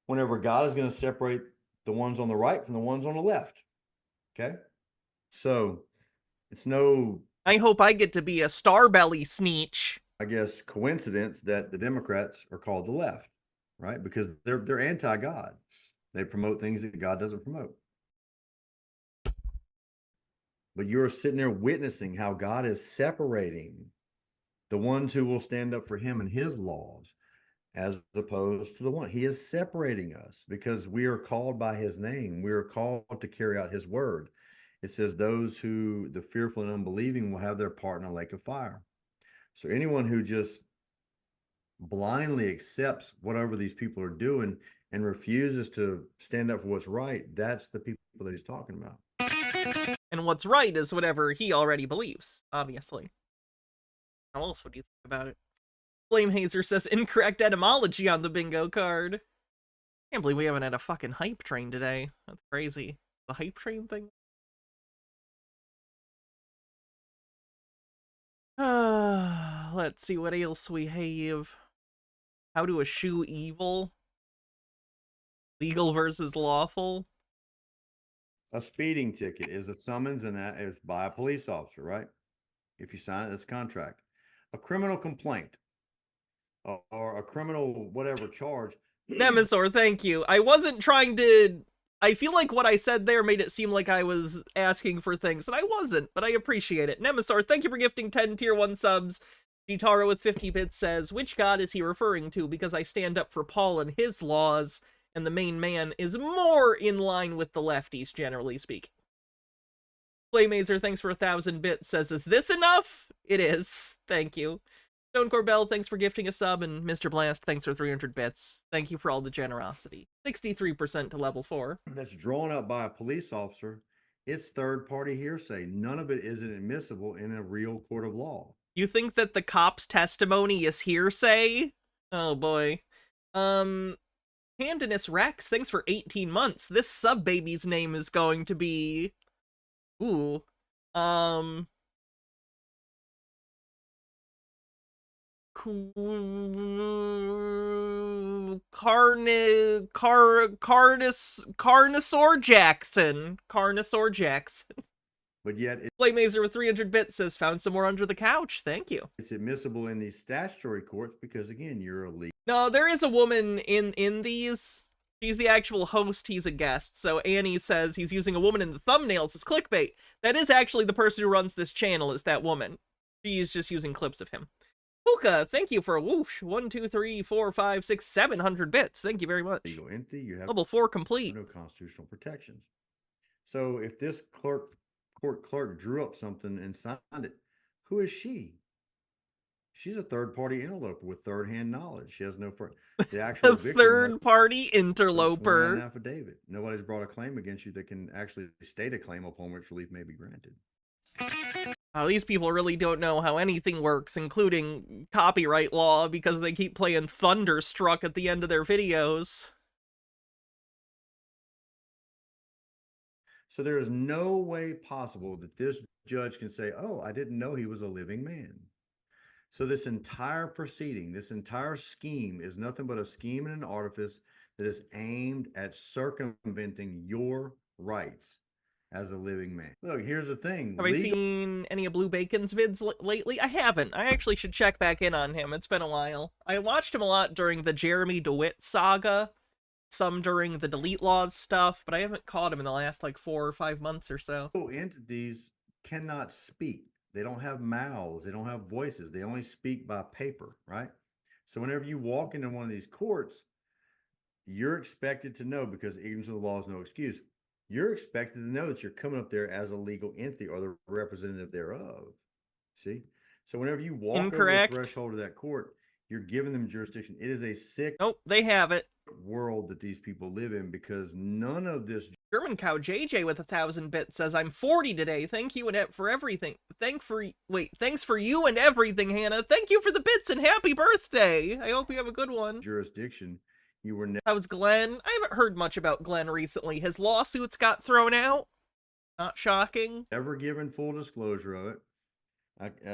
whenever God is going to separate the ones on the right from the ones on the left. Okay? So it's no... I hope I get to be a starbelly sneech. I guess coincidence that the Democrats are called the left, right? Because they're anti-God. They promote things that God doesn't promote. But you're sitting there witnessing how God is separating the ones who will stand up for him and his laws, as opposed to the one. He is separating us because we are called by his name. We are called to carry out his word. It says those who, the fearful and unbelieving, will have their part in a lake of fire. So anyone who just blindly accepts whatever these people are doing and refuses to stand up for what's right, that's the people that he's talking about. And what's right is whatever he already believes, obviously. How else would you think about it? Flamehazer says incorrect etymology on the bingo card. Can't believe we haven't had a fucking hype train today. That's crazy. The hype train thing? Let's see what else we have. How to eschew evil? Legal versus lawful? A speeding ticket is a summons, and that is by a police officer, right? If you sign it, it's a contract. A criminal complaint or a criminal whatever charge. Nemesaur, thank you. I wasn't trying to... I feel like what I said there made it seem like I was asking for things, and I wasn't, but I appreciate it. Nemesaur, thank you for gifting 10 tier 1 subs. Gitara with 50 bits says, which god is he referring to? Because I stand up for Paul and his laws, and the main man is more in line with the lefties, generally speaking. Flameazer, thanks for 1,000 bits, says, is this enough? It is. Thank you. Stone Corbell, thanks for gifting a sub, and Mr. Blast, thanks for 300 bits. Thank you for all the generosity. 63% to level 4. That's drawn up by a police officer. It's third-party hearsay. None of it isn't admissible in a real court of law. You think that the cop's testimony is hearsay? Oh boy. Pandinus Rex, thanks for 18 months. This sub-baby's name is going to be... Ooh. Carnosaur Jackson. Carnosaur Jackson. but yet Playmazer with 300 bits says, found some more under the couch. Thank you. it's admissible in these statutory courts because, again, you're a legal. No, there is a woman in these. She's the actual host, he's a guest. So Annie says he's using a woman in the thumbnails as clickbait. That is actually the person who runs this channel, is that woman. She's just using clips of him. Puka, thank you for a whoosh. 1, 2, 3, 4, 5, 6, 700 bits. Thank you very much. Legal entity, you have Level 4 complete. no constitutional protections. So if this court clerk drew up something and signed it, who is she? She's a third-party interloper with third-hand knowledge. She has no the actual A third-party interloper. An affidavit. Nobody's brought a claim against you that can actually state a claim upon which relief may be granted. These people really don't know how anything works, including copyright law, because they keep playing Thunderstruck at the end of their videos. So there is no way possible that this judge can say, oh, I didn't know he was a living man. So this entire proceeding, this entire scheme is nothing but a scheme and an artifice that is aimed at circumventing your rights as a living man. Look, here's the thing. Have I seen any of Blue Bacon's vids lately? I haven't. I actually should check back in on him. It's been a while. I watched him a lot during the Jeremy DeWitt saga, some during the Delete Laws stuff, but I haven't caught him in the last like 4 or 5 months or so. Entities cannot speak. They don't have mouths. They don't have voices. They only speak by paper, right? So whenever you walk into one of these courts, you're expected to know, because ignorance of the law is no excuse, you're expected to know that you're coming up there as a legal entity or the representative thereof. See? So whenever you walk over the threshold of that court, you're giving them jurisdiction. It is a sick they have it. world that these people live in, because none of this. German Cow JJ with 1,000 bits says, I'm 40 today. Thank you for everything. Thanks for you and everything, Hannah. Thank you for the bits and happy birthday. I hope you have a good one. Jurisdiction. You were How's Glenn? I haven't heard much about Glenn recently. His lawsuits got thrown out. Not shocking. Never given full disclosure of it.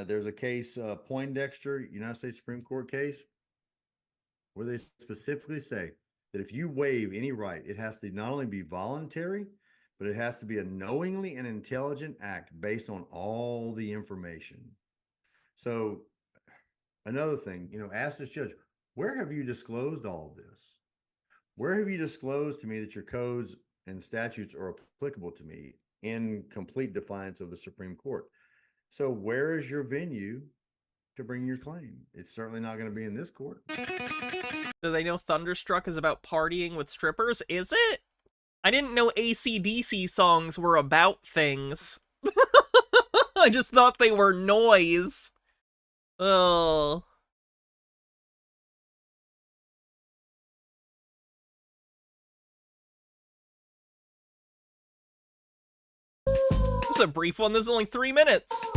There's a case, Poindexter, United States Supreme Court case, where they specifically say that if you waive any right, it has to not only be voluntary, but it has to be a knowingly and intelligent act based on all the information. So another thing, ask this judge, where have you disclosed all of this? Where have you disclosed to me that your codes and statutes are applicable to me in complete defiance of the Supreme Court? So where is your venue to bring your claim? It's certainly not going to be in this court. Do they know Thunderstruck is about partying with strippers? Is it? I didn't know AC/DC songs were about things. I just thought they were noise. Oh. This is a brief one. This is only 3 minutes.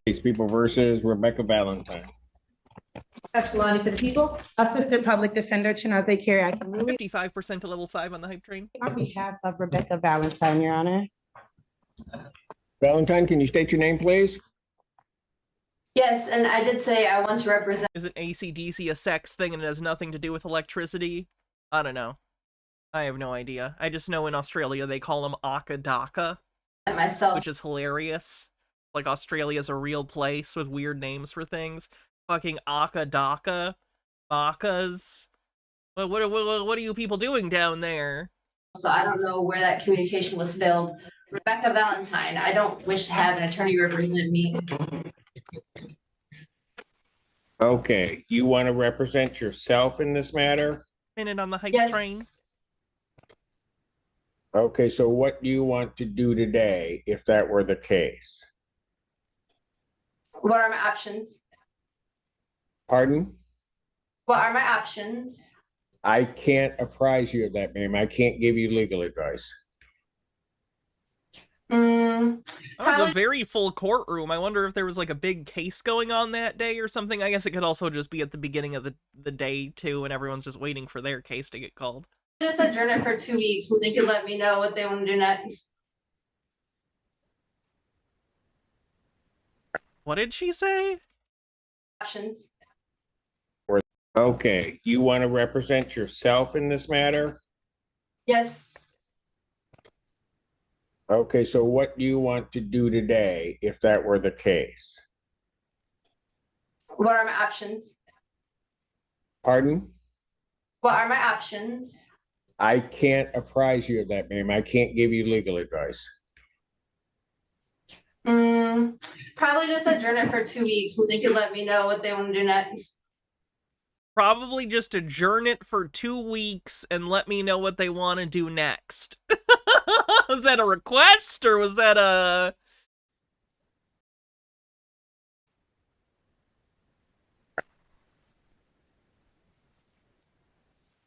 These people versus Rebecca Valentine. Epsilon for the people. Assistant Public Defender Chinaze Carey. I can really 55% to level 5 on the hype train. on behalf of Rebecca Valentine, Your Honor. Valentine, can you state your name, please? Yes, and I did say I want to represent. Isn't AC/DC a sex thing and it has nothing to do with electricity? I don't know. I have no idea. I just know in Australia they call them Akadaka. Myself. Which is hilarious. Like Australia's a real place with weird names for things. Fucking Akadaka. Makas. What are you people doing down there? So I don't know where that communication was spilled. Rebecca Valentine, I don't wish to have an attorney represent me. Okay, you want to represent yourself in this matter? Minute on the hype train. Okay, so what do you want to do today if that were the case? What are my options? Pardon? What are my options? I can't apprise you of that, ma'am. I can't give you legal advice. That was a very full courtroom. I wonder if there was like a big case going on that day or something. I guess it could also just be at the beginning of the day too, and everyone's just waiting for their case to get called. Just adjourn it for 2 weeks and they can let me know what they want to do next. What did she say? Options. Okay, you want to represent yourself in this matter? Yes. Okay, so what do you want to do today if that were the case? What are my options? Pardon? What are my options? I can't apprise you of that, ma'am. I can't give you legal advice. Probably just adjourn it for 2 weeks and they could let me know what they want to do next. Probably just adjourn it for 2 weeks and let me know what they want to do next. Was that a request or was that a...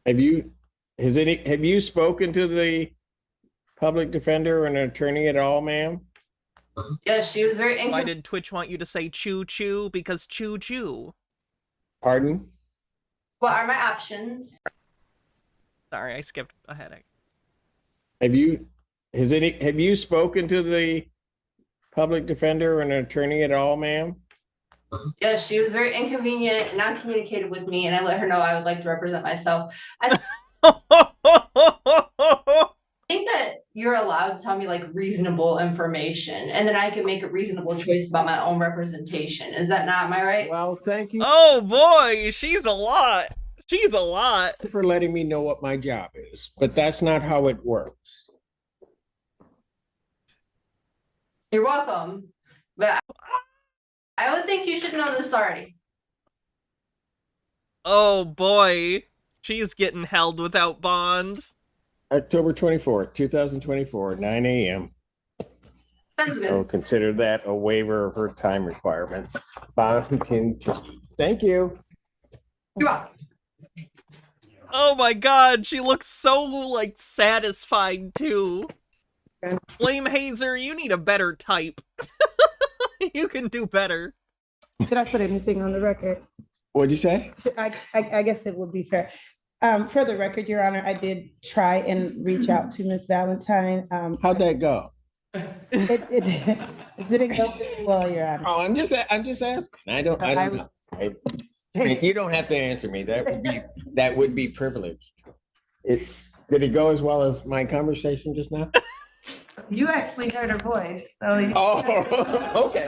Have you spoken to the public defender or an attorney at all, ma'am? Yeah, she was very Why did Twitch want you to say choo choo? Because choo choo. Pardon? What are my options? Sorry, I skipped ahead. Have you spoken to the public defender or an attorney at all, ma'am? Yeah, she was very inconvenient, not communicated with me, and I let her know I would like to represent myself. I think that you're allowed to tell me like reasonable information, and then I can make a reasonable choice about my own representation. Is that not, am I right? Well, thank you. Oh boy, she's a lot. She's a lot. For letting me know what my job is, but that's not how it works. You're welcome, but I would think you should know this already. Oh boy, she's getting held without bond. October 24th, 2024, 9 a.m. Sounds good. I'll consider that a waiver of her time requirements. Bond continue. Thank you. You're welcome. Oh my god, she looks so, like, satisfied, too. Flame Hazer, you need a better type. You can do better. Should I put anything on the record? What'd you say? I guess it would be fair. For the record, Your Honor, I did try and reach out to Ms. Valentine. How'd that go? It didn't go very well, Your Honor. Oh, I'm just asking. I don't know. You don't have to answer me. That would be privileged. Did it go as well as my conversation just now? You actually heard her voice. So Oh, okay.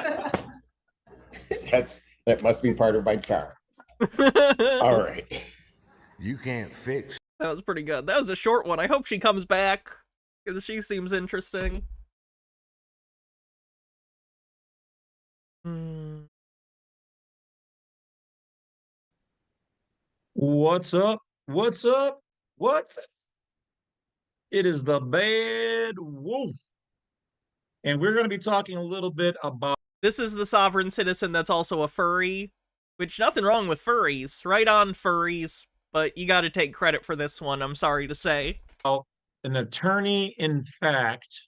That must be part of my charm. All right. You can't fix. That was pretty good. That was a short one. I hope she comes back, because she seems interesting. What's up? What's up? What's up? It is the Bad Wolf. And we're going to be talking a little bit about... This is the sovereign citizen that's also a furry, which nothing wrong with furries. Right on, furries. But you gotta take credit for this one, I'm sorry to say. An attorney in fact,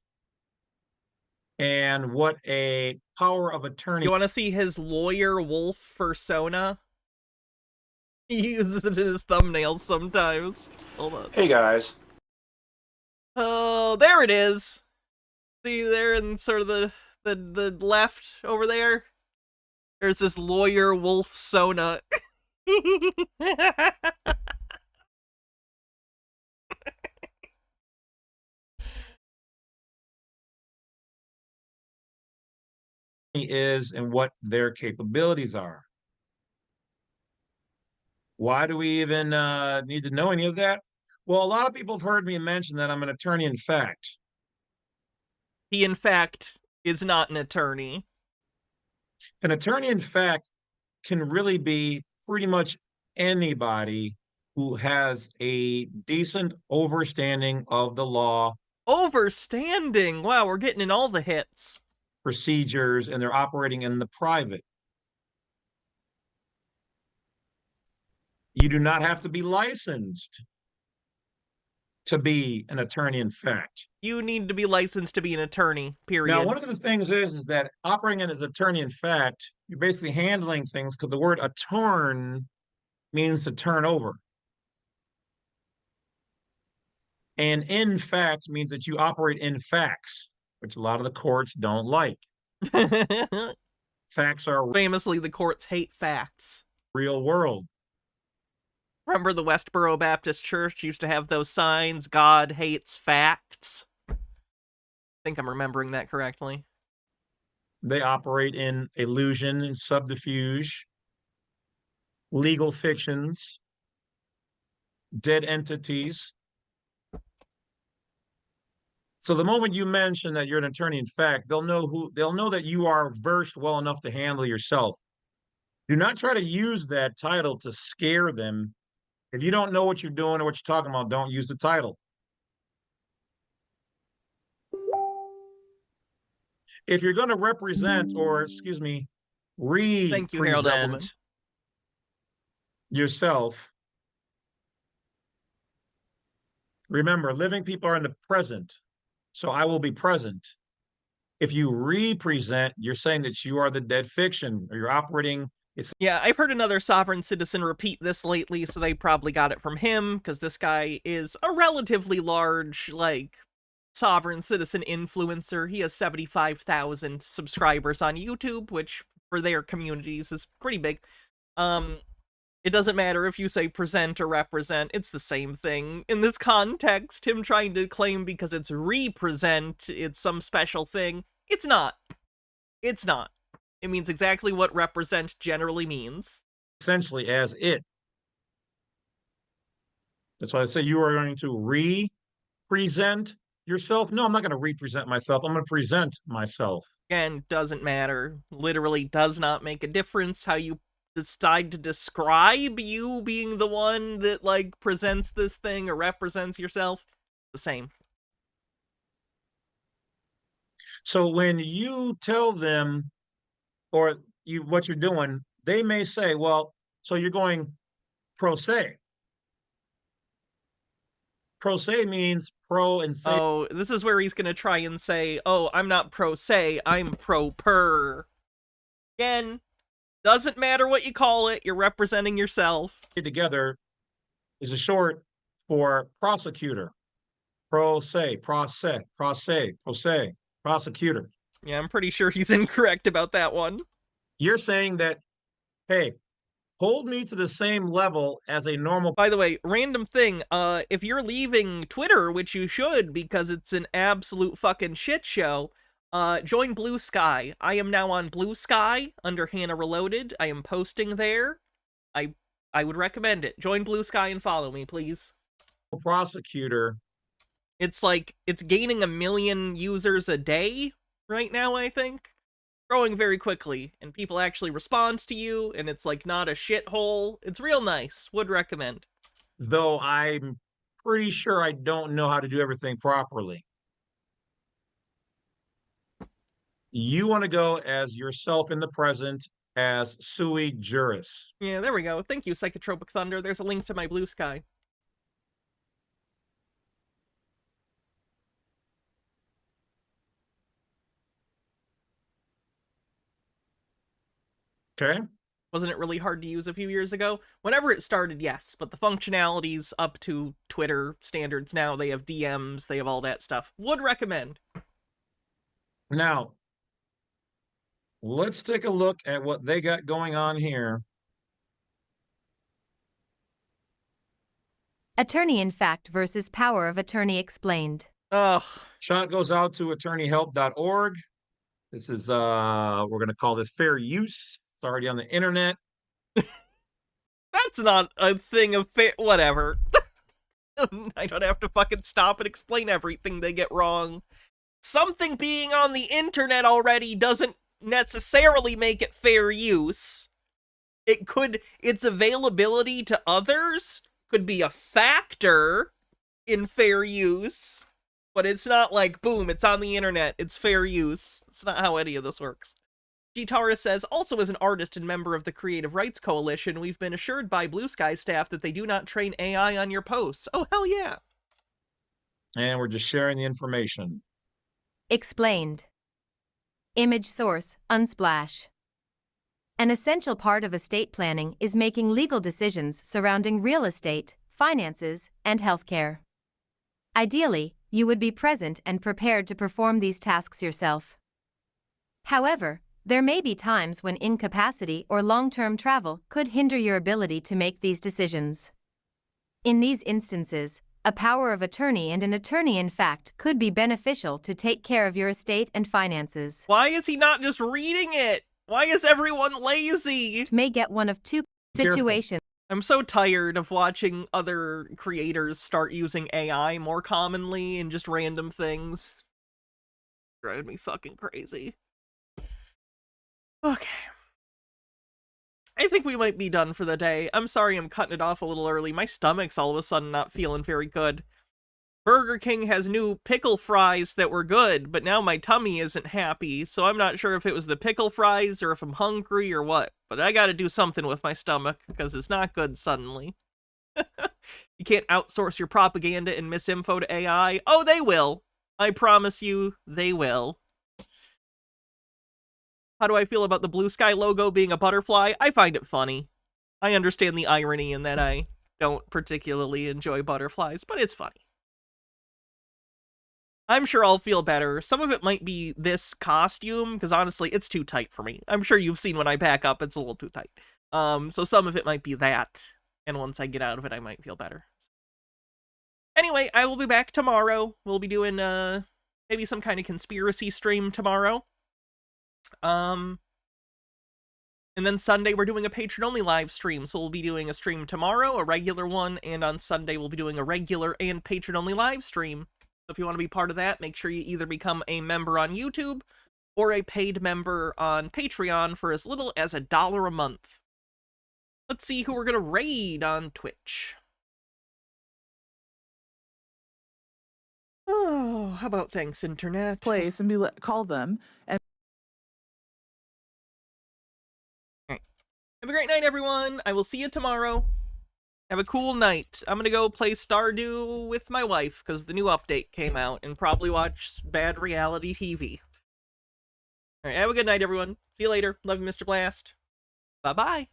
and what a power of attorney... You want to see his lawyer wolf persona? He uses it in his thumbnails sometimes. Hold on. Hey guys. Oh, there it is. See there in sort of the left over there? There's this lawyer wolf sona. is and what their capabilities are. Why do we even need to know any of that? Well, a lot of people have heard me mention that I'm an attorney in fact. He, in fact, is not an attorney. An attorney in fact can really be pretty much anybody who has a decent overstanding of the law. Overstanding? Wow, we're getting in all the hits. Procedures, and they're operating in the private. You do not have to be licensed to be an attorney in fact. You need to be licensed to be an attorney, period. Now, one of the things is that operating as attorney in fact, you're basically handling things because the word attorn means to turn over. And in fact means that you operate in facts, which a lot of the courts don't like. Facts are... Famously, the courts hate facts. Real world. Remember the Westboro Baptist Church used to have those signs, God hates facts? think I'm remembering that correctly. They operate in illusion and subterfuge, legal fictions, dead entities. So the moment you mention that you're an attorney in fact, they'll know that you are versed well enough to handle yourself. Do not try to use that title to scare them. If you don't know what you're doing or what you're talking about, don't use the title. If you're going to represent, or excuse me, Thank you, Harold Elvelman. represent yourself, remember, living people are in the present. So I will be present. If you represent, you're saying that you are the dead fiction, or you're operating. Yeah, I've heard another sovereign citizen repeat this lately, so they probably got it from him, because this guy is a relatively large, like, sovereign citizen influencer. He has 75,000 subscribers on YouTube, which for their communities is pretty big. It doesn't matter if you say present or represent, it's the same thing. In this context, him trying to claim because it's represent, it's some special thing. It's not. It's not. It means exactly what represent generally means. Essentially as it. That's why I say you are going to represent yourself. No, I'm not going to represent myself. I'm going to present myself. Again, doesn't matter. Literally does not make a difference how you decide to describe you being the one that, like, presents this thing or represents yourself. The same. So when you tell them or what you're doing, they may say, well, so you're going pro se. Pro se means pro and se. Oh, this is where he's going to try and say, oh, I'm not pro se, I'm pro per. Again, doesn't matter what you call it, you're representing yourself. Together is a short for prosecutor. Pro se, prosecutor. Yeah, I'm pretty sure he's incorrect about that one. You're saying that, hey, hold me to the same level as a normal. By the way, random thing, if you're leaving Twitter, which you should because it's an absolute fucking shit show, join Blue Sky. I am now on Blue Sky under Hannah Reloaded. I am posting there. I would recommend it. Join Blue Sky and follow me, please. Prosecutor. It's like, it's gaining 1 million users a day right now, I think. Growing very quickly, and people actually respond to you, and it's like not a shithole. It's real nice. Would recommend. Though I'm pretty sure I don't know how to do everything properly. You want to go as yourself in the present as sui juris. Yeah, there we go. Thank you, Psychotropic Thunder. There's a link to my Blue Sky. Okay. Wasn't it really hard to use a few years ago? Whenever it started, yes, but the functionalities up to Twitter standards now, they have DMs, they have all that stuff. Would recommend. Now, let's take a look at what they got going on here. Attorney in fact versus power of attorney explained. Ugh. Shot goes out to attorneyhelp.org. This is, we're going to call this fair use. It's already on the internet. That's not a thing of fair, whatever. I don't have to fucking stop and explain everything they get wrong. Something being on the internet already doesn't necessarily make it fair use. Its availability to others could be a factor in fair use, but it's not like, boom, it's on the internet, it's fair use. It's not how any of this works. Gitara says, also as an artist and member of the Creative Rights Coalition, we've been assured by Blue Sky staff that they do not train AI on your posts. Oh, hell yeah. And we're just sharing the information. Explained. Image source, Unsplash. An essential part of estate planning is making legal decisions surrounding real estate, finances, and healthcare. Ideally, you would be present and prepared to perform these tasks yourself. However, there may be times when incapacity or long-term travel could hinder your ability to make these decisions. In these instances, A power of attorney and an attorney in fact could be beneficial to take care of your estate and finances. Why is he not just reading it? Why is everyone lazy? May get one of two situations. I'm so tired of watching other creators start using AI more commonly and just random things. Driving me fucking crazy. Okay. I think we might be done for the day. I'm sorry I'm cutting it off a little early. My stomach's all of a sudden not feeling very good. Burger King has new pickle fries that were good, but now my tummy isn't happy, so I'm not sure if it was the pickle fries or if I'm hungry or what. But I gotta do something with my stomach, because it's not good suddenly. You can't outsource your propaganda and misinfo to AI. Oh, they will. I promise you, they will. How do I feel about the Blue Sky logo being a butterfly? I find it funny. I understand the irony in that I don't particularly enjoy butterflies, but it's funny. I'm sure I'll feel better. Some of it might be this costume, because honestly, it's too tight for me. I'm sure you've seen when I back up, it's a little too tight. So some of it might be that, and once I get out of it, I might feel better. Anyway, I will be back tomorrow. We'll be doing, maybe some kind of conspiracy stream tomorrow. And then Sunday, we're doing a patron-only live stream, so we'll be doing a stream tomorrow, a regular one, and on Sunday, we'll be doing a regular and patron-only live stream. So if you want to be part of that, make sure you either become a member on YouTube or a paid member on Patreon for as little as $1 a month. Let's see who we're going to raid on Twitch. Oh, how about thanks, Internet? Place and call them. And Have a great night, everyone. I will see you tomorrow. Have a cool night. I'm gonna go play Stardew with my wife, because the new update came out, and probably watch bad reality TV. Alright, have a good night, everyone. See you later. Love you, Mr. Blast. Bye-bye.